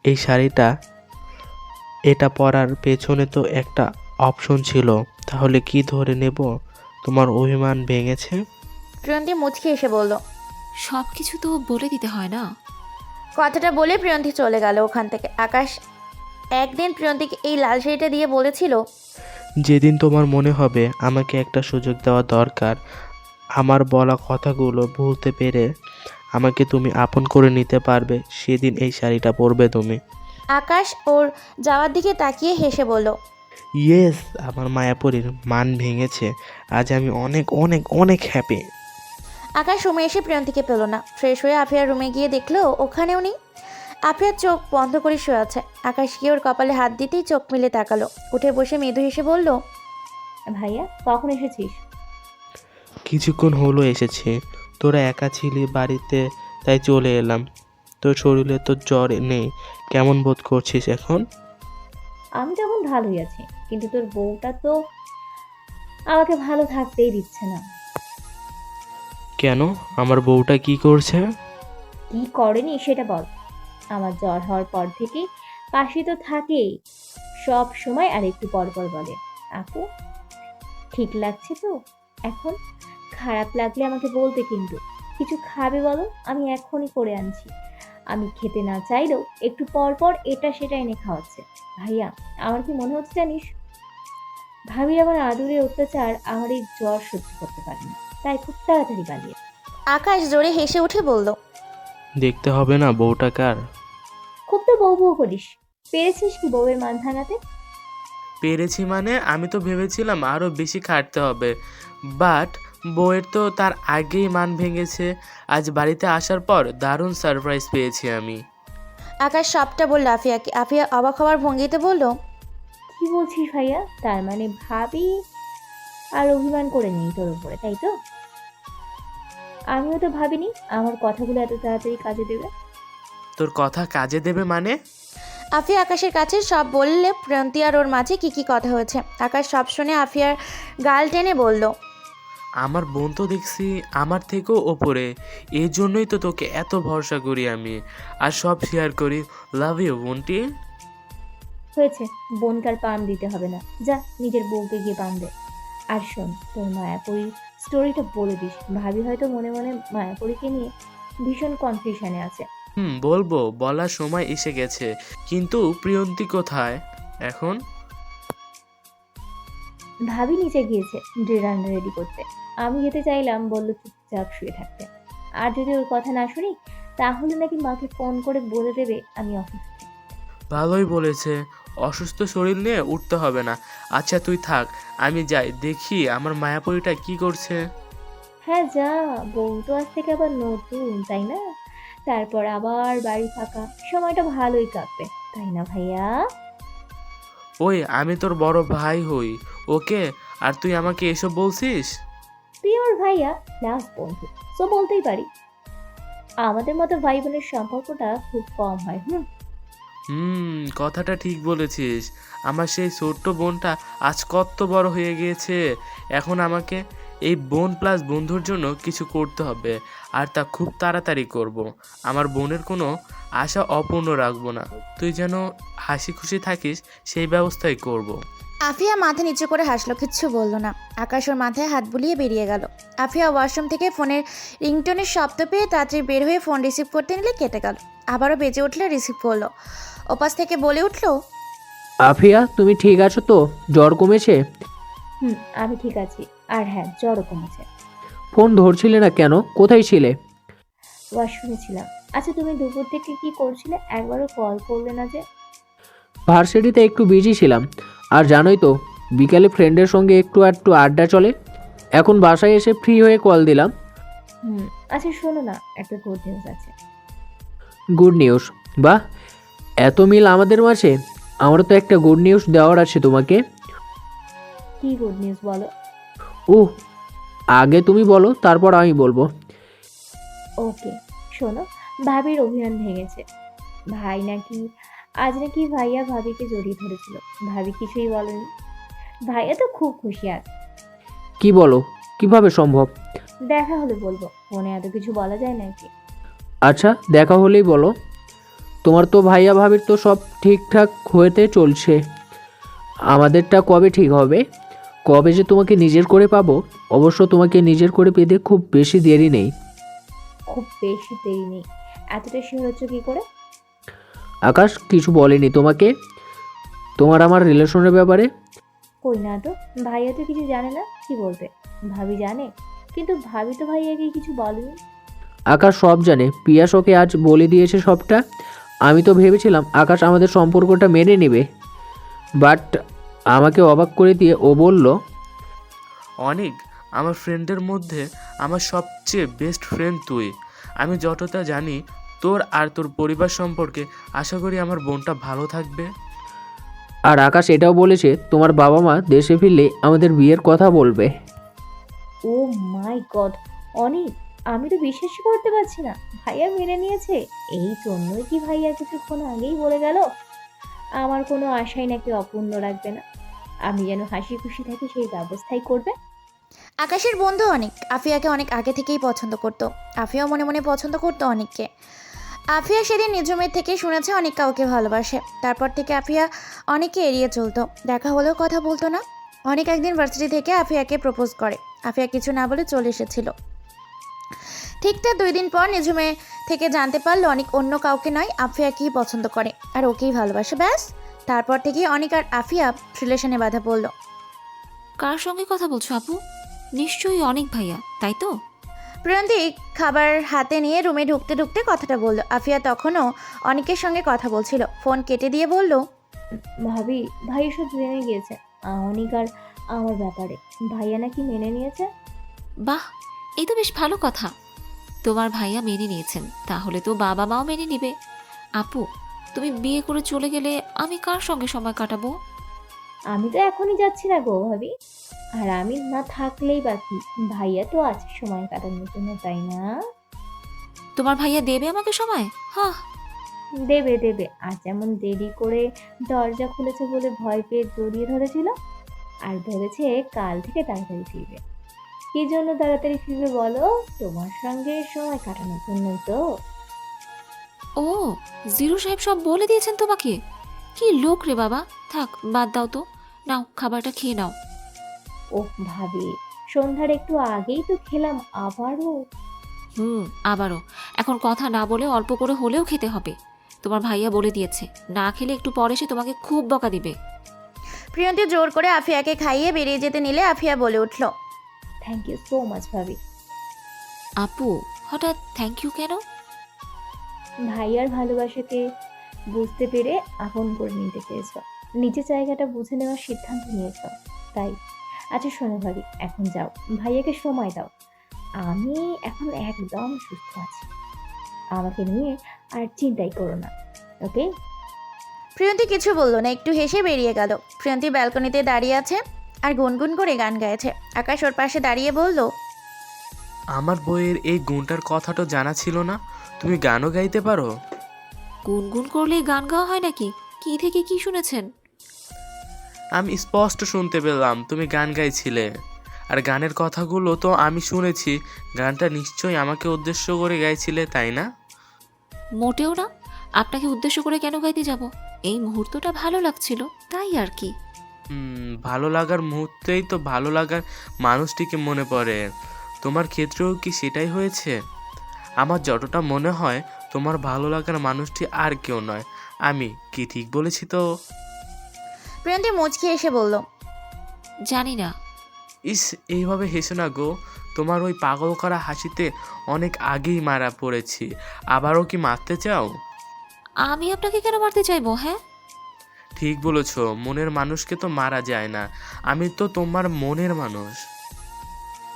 এই শাড়িটা, এটা পরার পেছনে তো একটা অপশন ছিল। তাহলে কি ধরে নেব? তোমার অভিমান ভেঙেছে? প্রিয়ন্তী মুচকি এসে বলল, সব কিছু তো বলে দিতে হয় না। কথাটা বলে প্রিয়ন্তী চলে গেল ওখান থেকে। আকাশ একদিন প্রিয়ন্তীকে এই লাল শাড়িটা দিয়ে বলেছিল, যেদিন তোমার মনে হবে আমাকে একটা সুযোগ দেওয়া দরকার, আমার বলা কথাগুলো ভুলতে পেরে আমাকে তুমি আপন করে নিতে পারবে, সেদিন এই শাড়িটা পরবে তুমি। আকাশ ওর যাওয়ার দিকে তাকিয়ে হেসে বলল, ইয়েস, আমার মায়াপরীর মান ভেঙেছে। আজ আমি অনেক অনেক অনেক হ্যাপি। আকাশ রুমে এসে প্রিয়ন্তীকে পেল না। ফ্রেশ হয়ে আফিয়ার রুমে গিয়ে দেখলো ওখানেও নেই। আফিয়ার চোখ বন্ধ করে শুয়ে আছে। আকাশ গিয়ে ওর কপালে হাত দিতেই চোখ মিলে তাকালো, উঠে বসে মৃদু হেসে বলল, ভাইয়া কখন এসেছিস? কিছুক্ষণ হলো এসেছি। তোরা একা ছিলি বাড়িতে, তাই চলে এলাম। তোর শরীরে তো জ্বর নেই, কেমন বোধ করছিস এখন? আমি তো এখন ভালোই আছি, কিন্তু তোর বউটা তো আমাকে ভালো থাকতেই দিচ্ছে না। কেন, আমার বউটা কি করছে? কি করেনি সেটা বল। আমার জ্বর হওয়ার পর থেকে কাশি তো থাকেই সব সময়, আর একটু পর পর বলে, আপু ঠিক লাগছে তো এখন? খারাপ লাগলে আমাকে বলতে, কিন্তু কিছু খাবে বলো, আমি এখনই করে আনছি। আমি খেতে না চাইলেও একটু পর পর এটা সেটা এনে খাওয়াচ্ছে। ভাইয়া আমার কি মনে হচ্ছে জানিস, ভাবির আমার আদুরে অত্যাচার আমার এই জ্বর সহ্য করতে পারেনি, তাই খুব তাড়াতাড়ি পালিয়ে। আকাশ জোরে হেসে উঠে বলল, দেখতে হবে না বউটা কার? খুব তো বউ বউ করিস, পেরেছিস কি বউয়ের মান ভাঙাতে? পেরেছি মানে, আমি তো ভেবেছিলাম আরও বেশি খাটতে হবে, বাট বউয়ের তো তার আগেই মান ভেঙেছে। আজ বাড়িতে আসার পর দারুণ সারপ্রাইজ পেয়েছি আমি। আকাশ সবটা বলল আফিয়াকে। আফিয়া অবাক হওয়ার ভঙ্গিতে বলল, কি বলছিস ভাইয়া? তার মানে ভাবি আর অভিমান করে নেই তোর উপরে, তাই তো? আমিও তো ভাবিনি আমার কথাগুলো এত তাড়াতাড়ি কাজে দেবে। তোর কথা কাজে দেবে মানে? আফিয়া আকাশের কাছে সব বললে প্রিয়ন্তী আর ওর মাঝে কি কি কথা হয়েছে। আকাশ সব শুনে আফিয়ার গাল টেনে বলল, আমার বোন তো দেখছি আমার থেকেও ওপরে, এই জন্যই তো তোকে এত ভরসা করি আমি, আর সব শেয়ার করি। লাভ ইউ বোনটি। হয়েছে, বোনকার পাম দিতে হবে না, যা নিজের বউকে গিয়ে পাম দে। আর শোন, তোর মায়াপুরীর স্টোরিটা বলে দিস। ভাবি হয়তো মনে মনে মায়াপুরীকে নিয়ে ভীষণ কনফিউশনে আছে। বলবো, বলার সময় এসে গেছে। কিন্তু প্রিয়ন্তী কোথায় এখন? ভাবি নিচে গিয়েছে ডিনার রেডি করতে। আমি যেতে চাইলাম, বললো চুপচাপ শুয়ে থাকতে। আর যদি ওর কথা না শুনি তাহলে নাকি মাকে ফোন করে বলে দেবে আমি অসুস্থ। ভালোই বলেছে, অসুস্থ শরীর নিয়ে উঠতে হবে না। আচ্ছা তুই থাক, আমি যাই দেখি আমার মায়াপুরীটা কি করছে। হ্যাঁ যা, বউ তো আজ থেকে আবার নতুন, তাই না? তারপর আবার বাড়ি ফাঁকা, সময়টা ভালোই কাটবে, তাই না ভাইয়া? ওই, আমি তোর বড় ভাই হই, ওকে? আর তুই আমাকে এসব বলছিস? তুই আমার ভাইয়া, লাস্ট বন্ধু, তো বলতেই পারি। আমাদের মতো ভাই বোনের সম্পর্কটা খুব কম হয়। কথাটা ঠিক বলেছিস। আমার সেই ছোট্ট বোনটা আজ কত বড় হয়ে গিয়েছে, এখন আমাকে এই বোন প্লাস বন্ধুর জন্য কিছু করতে হবে, আর তা খুব তাড়াতাড়ি করব। আমার বোনের কোনো আশা অপূর্ণ রাখবো না। তুই যেন হাসি খুশি থাকিস সেই ব্যবস্থাই করব। আফিয়া মাথা নিচু করে হাসলো, কিচ্ছু বলল না। আকাশ ওর মাথায় হাত বুলিয়ে বেরিয়ে গেল। আফিয়া ওয়াশরুম থেকে ফোনের রিংটোনের শব্দ পেয়ে তাড়াতাড়ি বের হয়ে ফোন রিসিভ করতে নিলে কেটে গেল। আবারও বেজে উঠলে রিসিভ করলো। ওপাশ থেকে বলে উঠলো, আফিয়া তুমি ঠিক আছো তো? জ্বর কমেছে? আমি ঠিক আছি। আর হ্যাঁ, জ্বরও কমেছে। ফোন ধরছিলে না কেন? কোথায় ছিলে? ওয়াশরুমে ছিলাম। আচ্ছা, তুমি দুপুর থেকে কি করছিলে? একবারও কল করলে না যে? ভার্সিটিতে একটু বিজি ছিলাম, আর জানোই তো বিকালে ফ্রেন্ডের সঙ্গে একটু আড্ডা চলে। এখন বাসায় এসে ফ্রি হয়ে কল দিলাম। আচ্ছা শোনো না, একটা গুড নিউজ আছে। Good news? বাহ, এত মিল আমাদের মাঝে। আমারও তো একটা গুড নিউজ দেওয়ার আছে তোমাকে। কি গুড নিউজ বলো? আগে তুমি বলো, তারপর আমি বলবো। ওকে, শোনো, ভাবির অভিমান ভেঙেছে। ভাই নাকি আজ নাকি ভাইয়া ভাবিকে জড়িয়ে ধরেছিল। ভাবি কিছুই বলেনি। ভাইয়া তো খুব খুশি আজ। কি বলো? কিভাবে সম্ভব? দেখা হলে বলবো, ফোনে এত কিছু বলা যায় নাকি? আচ্ছা, দেখা হলেই বলো। তোমার তো ভাইয়া ভাবির তো সব ঠিকঠাক হতে চলছে, আমাদেরটা কবে ঠিক হবে? কবে যে তোমাকে নিজের করে পাবো? অবশ্য তোমাকে নিজের করে পেতে খুব বেশি দেরি নেই। খুব বেশি দেরি নেই? এতটা শিওর হচ্ছে কি করে? আকাশ কিছু বলেনি তোমাকে তোমার আমার রিলেশনের ব্যাপারে? কই না তো, ভাইয়া তো কিছু জানে না, কি বলবে? ভাবি জানে, কিন্তু ভাবি তো ভাইয়াকে কিছু বলেনি। আকাশ সব জানে, পিয়াস ওকে আজ বলে দিয়েছে সবটা। আমি তো ভেবেছিলাম আকাশ আমাদের সম্পর্কটা মেনে নেবে, বাট আমাকে অবাক করে দিয়ে ও বলল, অনেক, আমার ফ্রেন্ডের মধ্যে আমার সবচেয়ে বেস্ট ফ্রেন্ড তুই। আমি যতটা জানি তোর আর তোর পরিবার সম্পর্কে, আশা করি আমার বোনটা ভালো থাকবে। আর আকাশ এটাও বলেছে তোমার বাবা মা দেশে ফিরলে আমাদের বিয়ের কথা বলবে। ও মাই গড, অনেক! আমি তো বিশ্বাসই করতে পারছি না ভাইয়া মেনে নিয়েছে। এই জন্যই কি ভাইয়া কিছুক্ষণ আগেই বলে গেল আমার কোনো আশাই নাকি অপূর্ণ রাখবে না, আমি যেন হাসি খুশি থাকি সেই ব্যবস্থাই করবে। আকাশের বন্ধু অনেক আফিয়াকে অনেক আগে থেকেই পছন্দ করত। আফিয়াও মনে মনে পছন্দ করতো অনেককে। আফিয়া সেদিন নিজমের থেকে শুনেছে অনেক কাউকে ভালোবাসে। তারপর থেকে আফিয়া অনেককে এড়িয়ে চলতো, দেখা হলেও কথা বলতো না। অনেক একদিন ভার্সিটি থেকে আফিয়াকে প্রপোজ করে। আফিয়া কিছু না বলে চলে এসেছিল। ঠিক তার 2 দিন পর নিজমে থেকে জানতে পারলো অনেক অন্য কাউকে নয়, আফিয়াকেই পছন্দ করে আর ওকেই ভালোবাসে। ব্যাস, তারপর থেকেই অনেক আর আফিয়া রিলেশনে বাধা পড়লো। কার সঙ্গে কথা বলছো আপু? নিশ্চয়ই অনেক ভাইয়া, তাই তো? প্রিয়ন্তী খাবার হাতে নিয়ে রুমে ঢুকতে ঢুকতে কথাটা বলল। আফিয়া তখনও অনেকের সঙ্গে কথা বলছিল। ফোন কেটে দিয়ে বলল, ভাবি, ভাই সব জেনে গিয়েছে অনিক আর আমার ব্যাপারে। ভাইয়া নাকি মেনে নিয়েছে। বাহ, এই তো বেশ ভালো কথা। তোমার ভাইয়া মেনে নিয়েছেন, তাহলে তো বাবা মাও মেনে নিবে। আপু, তুমি বিয়ে করে চলে গেলে আমি কার সঙ্গে সময় কাটাবো? আমি তো এখনই যাচ্ছি না গো ভাবি, আর আমি না থাকলেই বাকি। ভাইয়া তো আছে সময় কাটানোর জন্য, তাই না? তোমার ভাইয়া দেবে আমাকে সময়? হ্যাঁ, দেবে দেবে। আজ যেমন দেরি করে দরজা খুলেছে বলে ভয় পেয়ে জড়িয়ে ধরেছিল, আর ধরেছে কাল থেকে তাড়াতাড়ি ফিরবে। কি জন্য তাড়াতাড়ি ফিরবে বলো? তোমার সঙ্গে সময় কাটানোর জন্য তো। ও, জিরো সাহেব সব বলে দিয়েছেন তোমাকে? কি লোক রে বাবা! থাক, বাদ দাও তো। নাও, খাবারটা খেয়ে নাও। ও ভাবি, সন্ধ্যার একটু আগেই তো খেলাম, আবারও? আবারও? এখন কথা না বলে অল্প করে হলেও খেতে হবে। তোমার ভাইয়া বলে দিয়েছে, না খেলে একটু পরে সে তোমাকে খুব বকা দিবে। প্রিয়ন্তী জোর করে আফিয়াকে খাইয়ে বেরিয়ে যেতে নিলে আফিয়া বলে উঠল, থ্যাংক ইউ সো মাচ ভাবি। আপু, হঠাৎ থ্যাংক ইউ কেন? ভাইয়ার ভালোবাসাকে বুঝতে পেরে আপন করে নিতে পেরেছ, নিজের জায়গাটা বুঝে নেওয়ার সিদ্ধান্ত নিয়েছ, তাই। আচ্ছা শোনো ভাবি, এখন যাও, ভাইয়াকে সময় দাও। আমি এখন একদম সুস্থ আছি, আমাকে নিয়ে আর চিন্তাই করো না, ওকে? প্রিয়ন্তী কিছু বলল না, একটু হেসে বেরিয়ে গেল। প্রিয়ন্তী ব্যালকনিতে দাঁড়িয়ে আছে আর গুনগুন করে গান গাইছে। আকাশ ওর পাশে দাঁড়িয়ে বলল, আমার বইয়ের এই গুণটার কথাটা জানা ছিল না, তুমি গানও গাইতে পারো? গুনগুন করলেই গান গাওয়া হয় নাকি? কি থেকে কি শুনেছেন? আমি স্পষ্ট শুনতে পেলাম তুমি গান গাইছিলে। আর গানের কথাগুলো তো আমি শুনেছি। গানটা নিশ্চয়ই আমাকে উদ্দেশ্য করে গাইছিলে, তাই না? মোটেও না। আপনাকে উদ্দেশ্য করে কেন গাইতে যাব? এই মুহূর্তটা ভালো লাগছিল, তাই আর কি। ভালো লাগার মুহূর্তেই তো ভালো লাগার মানুষটিকে মনে পড়ে। তোমার ক্ষেত্রেও কি সেটাই হয়েছে? আমার যতটা মনে হয় তোমার ভালো লাগার মানুষটি আর কেউ নয় আমি। কি ঠিক বলেছি তো? প্রিয়ন্তী মুচকি এসে বলল, জানি না। ইস, এইভাবে হেসো না গো। তোমার ওই পাগল করা হাসিতে অনেক আগেই মারা পড়েছি, আবারও কি মারতে চাও? আমি আপনাকে কেন মারতে চাইবো? হ্যাঁ, ঠিক বলেছ, মনের মানুষকে তো মারা যায় না। আমি তো তোমার মনের মানুষ।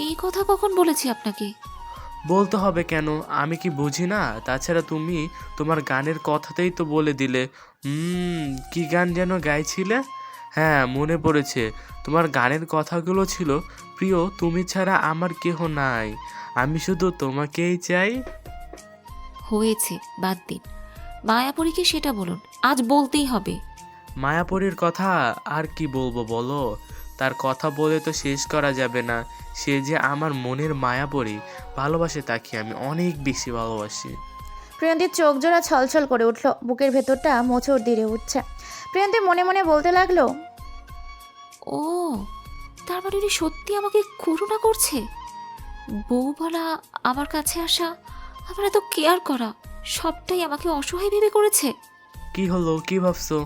এই কথা কখন বলেছি আপনাকে? বলতে হবে কেন? আমি কি বুঝি না? তাছাড়া তুমি তোমার গানের কথাতেই তো বলে দিলে। কি গান যেন গাইছিলে? হ্যাঁ, মনে পড়েছে। তোমার গানের কথাগুলো ছিল, প্রিয় তুমি ছাড়া আমার কেহ নাই, আমি শুধু তোমাকেই চাই। হয়েছে, বাদ দিন। মায়াপুরীকে সেটা বলুন, আজ বলতেই হবে। মায়াপরীর কথা আর কি বলবো বলো? তার কথা বলে তো শেষ করা যাবে না। সে যে আমার মনের মায়াপরী, ভালোবাসে তাকে আমি অনেক বেশি ভালোবাসি। প্রিয়ন্তীর চোখ জোড়া ছলছল করে উঠল, বুকের ভেতরটা মোচড় দিয়ে উঠছে। প্রিয়ন্তী মনে মনে বলতে লাগলো, ও, তার মানে উনি সত্যি আমাকে করুণা করছে। বউ বলা, আমার কাছে আসা, আমার এত কেয়ার করা, সবটাই আমাকে অসহায় ভেবে করেছে। কি হলো? কি ভাবছো?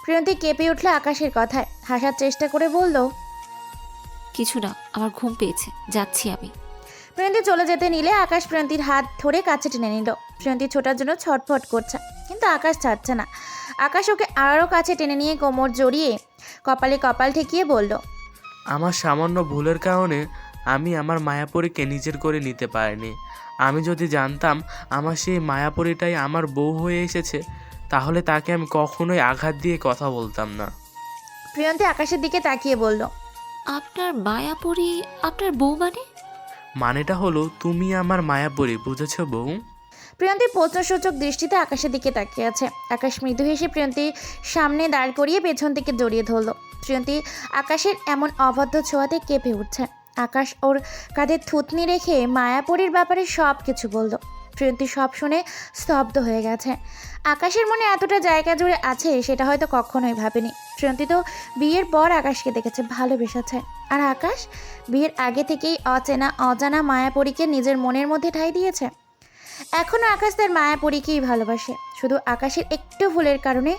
প্রিয়ন্তী কেঁপে উঠল আকাশের কথায়, হাসার চেষ্টা করে বলল, কিছু না, আমার ঘুম পেয়েছে, যাচ্ছি আমি। প্রিয়ন্তী চলে যেতে নিলে আকাশ প্রিয়ন্তীর হাত ধরে কাছে টেনে নিল। প্রিয়ন্তী ছোটার জন্য ছটফট করছে, কিন্তু আকাশ ছাড়ছে না। আকাশ ওকে আরও কাছে টেনে নিয়ে কোমর জড়িয়ে কপালে কপাল ঠেকিয়ে বলল, আমার সামান্য ভুলের কারণে আমি আমার মায়াপরীকে নিজের করে নিতে পারিনি। আমি যদি জানতাম আমার সেই মায়াপরীটাই আমার বউ হয়ে এসেছে, তাহলে তাকে আমি কখনোই আঘাত দিয়ে কথা বলতাম না। প্রিয়ন্তী আকাশের দিকে তাকিয়ে বলল, আপনার মায়াপুরী আপনার বউ মানে? মানেটা হলো তুমি আমার মায়াপরী, বুঝেছো বউ? প্রিয়ন্তী প্রশ্নসূচক দৃষ্টিতে আকাশের দিকে তাকিয়ে আছে। আকাশ মৃদু হেসে প্রিয়ন্তীর সামনে দাঁড় করিয়ে পেছন থেকে জড়িয়ে ধরল। প্রিয়ন্তী আকাশের এমন অবাধ্য ছোঁয়াতে কেঁপে উঠছে। আকাশ ওর কাঁধে থুতনি রেখে মায়াপরীর ব্যাপারে সব কিছু বলল। প্রিয়ন্তী সব শুনে স্তব্ধ হয়ে গেছে। আকাশের মনে এতটা জায়গা জুড়ে আছে সেটা হয়তো কখনোই ভাবেনি। প্রিয়ন্তী তো বিয়ের পর আকাশকে দেখেছে, ভালোবেসেছে। আর আকাশ বিয়ের আগে থেকেই অচেনা অজানা মায়াপরীকে নিজের মনের মধ্যে ঠাঁই দিয়েছে। এখনও আকাশ তার মায়াপরীকেই ভালোবাসে। শুধু আকাশের একটু ভুলের কারণে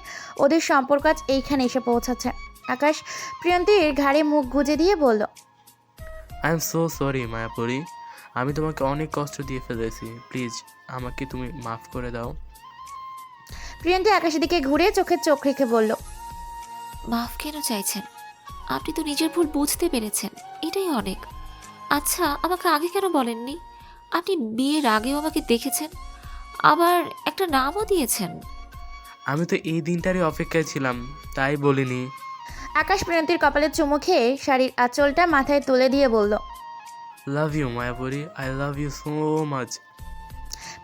ওদের সম্পর্ক আজ এইখানে এসে পৌঁছাচ্ছে। আকাশ প্রিয়ন্তীর ঘাড়ে মুখ গুজে দিয়ে বলল, আই এম সো সরি মায়াপরী, আমি তোমাকে অনেক কষ্ট দিয়ে ফেলেছি। প্লিজ আমাকে তুমি মাফ করে দাও। প্রিয়ন্তী আকাশের দিকে ঘুরে চোখে চোখ রেখে বলল, মাফ কেন চাইছেন? আপনি তো নিজের ভুল বুঝতে পেরেছেন, এটাই অনেক। আচ্ছা, আমাকে আগে কেন বলেননি? আপনি বিয়ের আগেও আমাকে দেখেছেন, আবার একটা নামও দিয়েছেন। আমি তো এই দিনটারই অপেক্ষায় ছিলাম, তাই বলিনি। আকাশ প্রিয়ন্তীর কপালে চুমু খেয়ে শাড়ির আঁচলটা মাথায় তুলে দিয়ে বলল, লাভ ইউ মায়াপরী, I love you so much.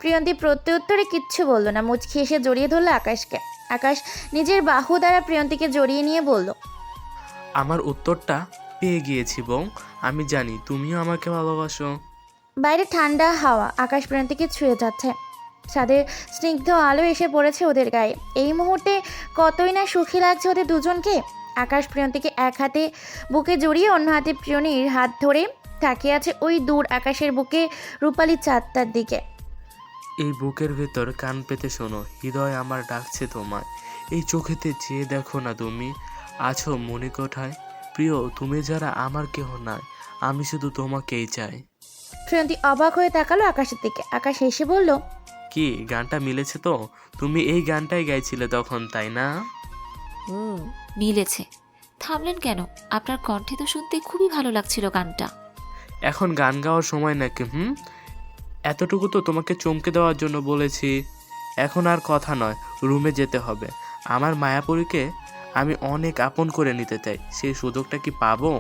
প্রিয়ন্তী প্রত্যুত্তরে কিচ্ছু বলল না, মুচকি এসে জড়িয়ে ধরল আকাশকে। আকাশ নিজের বাহু দ্বারা প্রিয়ন্তীকে জড়িয়ে নিয়ে বলল, আমার উত্তরটা পেয়ে গিয়েছি বউ, আমি জানি তুমিও আমাকে ভালোবাসো। বাইরে ঠান্ডা হাওয়া আকাশ প্রিয়ন্তীকে ছুঁয়ে যাচ্ছে। ছাদের স্নিগ্ধ আলো এসে পড়েছে ওদের গায়ে। এই মুহূর্তে কতই না সুখী লাগছে ওদের দুজনকে। আকাশ প্রিয়ন্তীকে এক হাতে বুকে জড়িয়ে অন্য হাতে প্রিয়নীর হাত ধরে তাকিয়ে আছে ওই দূর আকাশের বুকে রূপালী চাঁদটার দিকে। এই বুকের ভেতর কান পেতে শোনো, হৃদয় আমার ডাকছে তোমায়। এই চোখেতে চেয়ে দেখো না, তুমি আছো মনে কোঠায়। প্রিয় তুমি যারা আমার কেহ নাই, আমি শুধু তোমাকেই চাই। প্রিয়ন্তী অবাক হয়ে তাকালো আকাশের দিকে। আকাশ হেসে বলল, কি গানটা মিলেছে তো? তুমি এই গানটাই গাইছিলে তখন, তাই না? মিলেছে। থামলেন কেন? আপনার কণ্ঠে তো শুনতে খুবই ভালো লাগছিল গানটা। এখন গান গাওয়ার সময় নাকি? এতটুকু তো তোমাকে চমকে দেওয়ার জন্য বলেছি। এখন আর কথা নয়, রুমে যেতে হবে। আমার মায়াপুরীকে আমি অনেক আপন করে নিতে চাই, সেই সুযোগটা কি পাবো?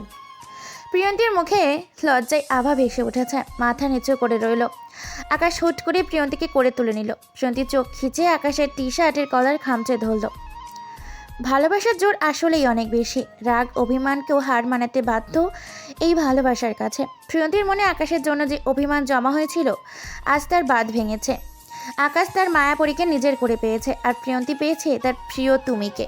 প্রিয়ন্তীর মুখে লজ্জায় আভা ভেসে উঠেছে, মাথা নিচু করে রইল। আকাশ হুট করে প্রিয়ন্তীকে করে তুলে নিল। প্রিয়ন্তী চোখ খিচে আকাশের টি শার্টের কলার খামচে ধরল। ভালোবাসার জোর আসলেই অনেক বেশি। রাগ অভিমানকেও হার মানাতে বাধ্য এই ভালোবাসার কাছে। প্রিয়ন্তীর মনে আকাশের জন্য যে অভিমান জমা হয়েছিল আজ তার বাঁধ ভেঙেছে। আকাশ তার মায়াপরীকে নিজের করে পেয়েছে, আর প্রিয়ন্তী পেয়েছে তার প্রিয় তুমিকে।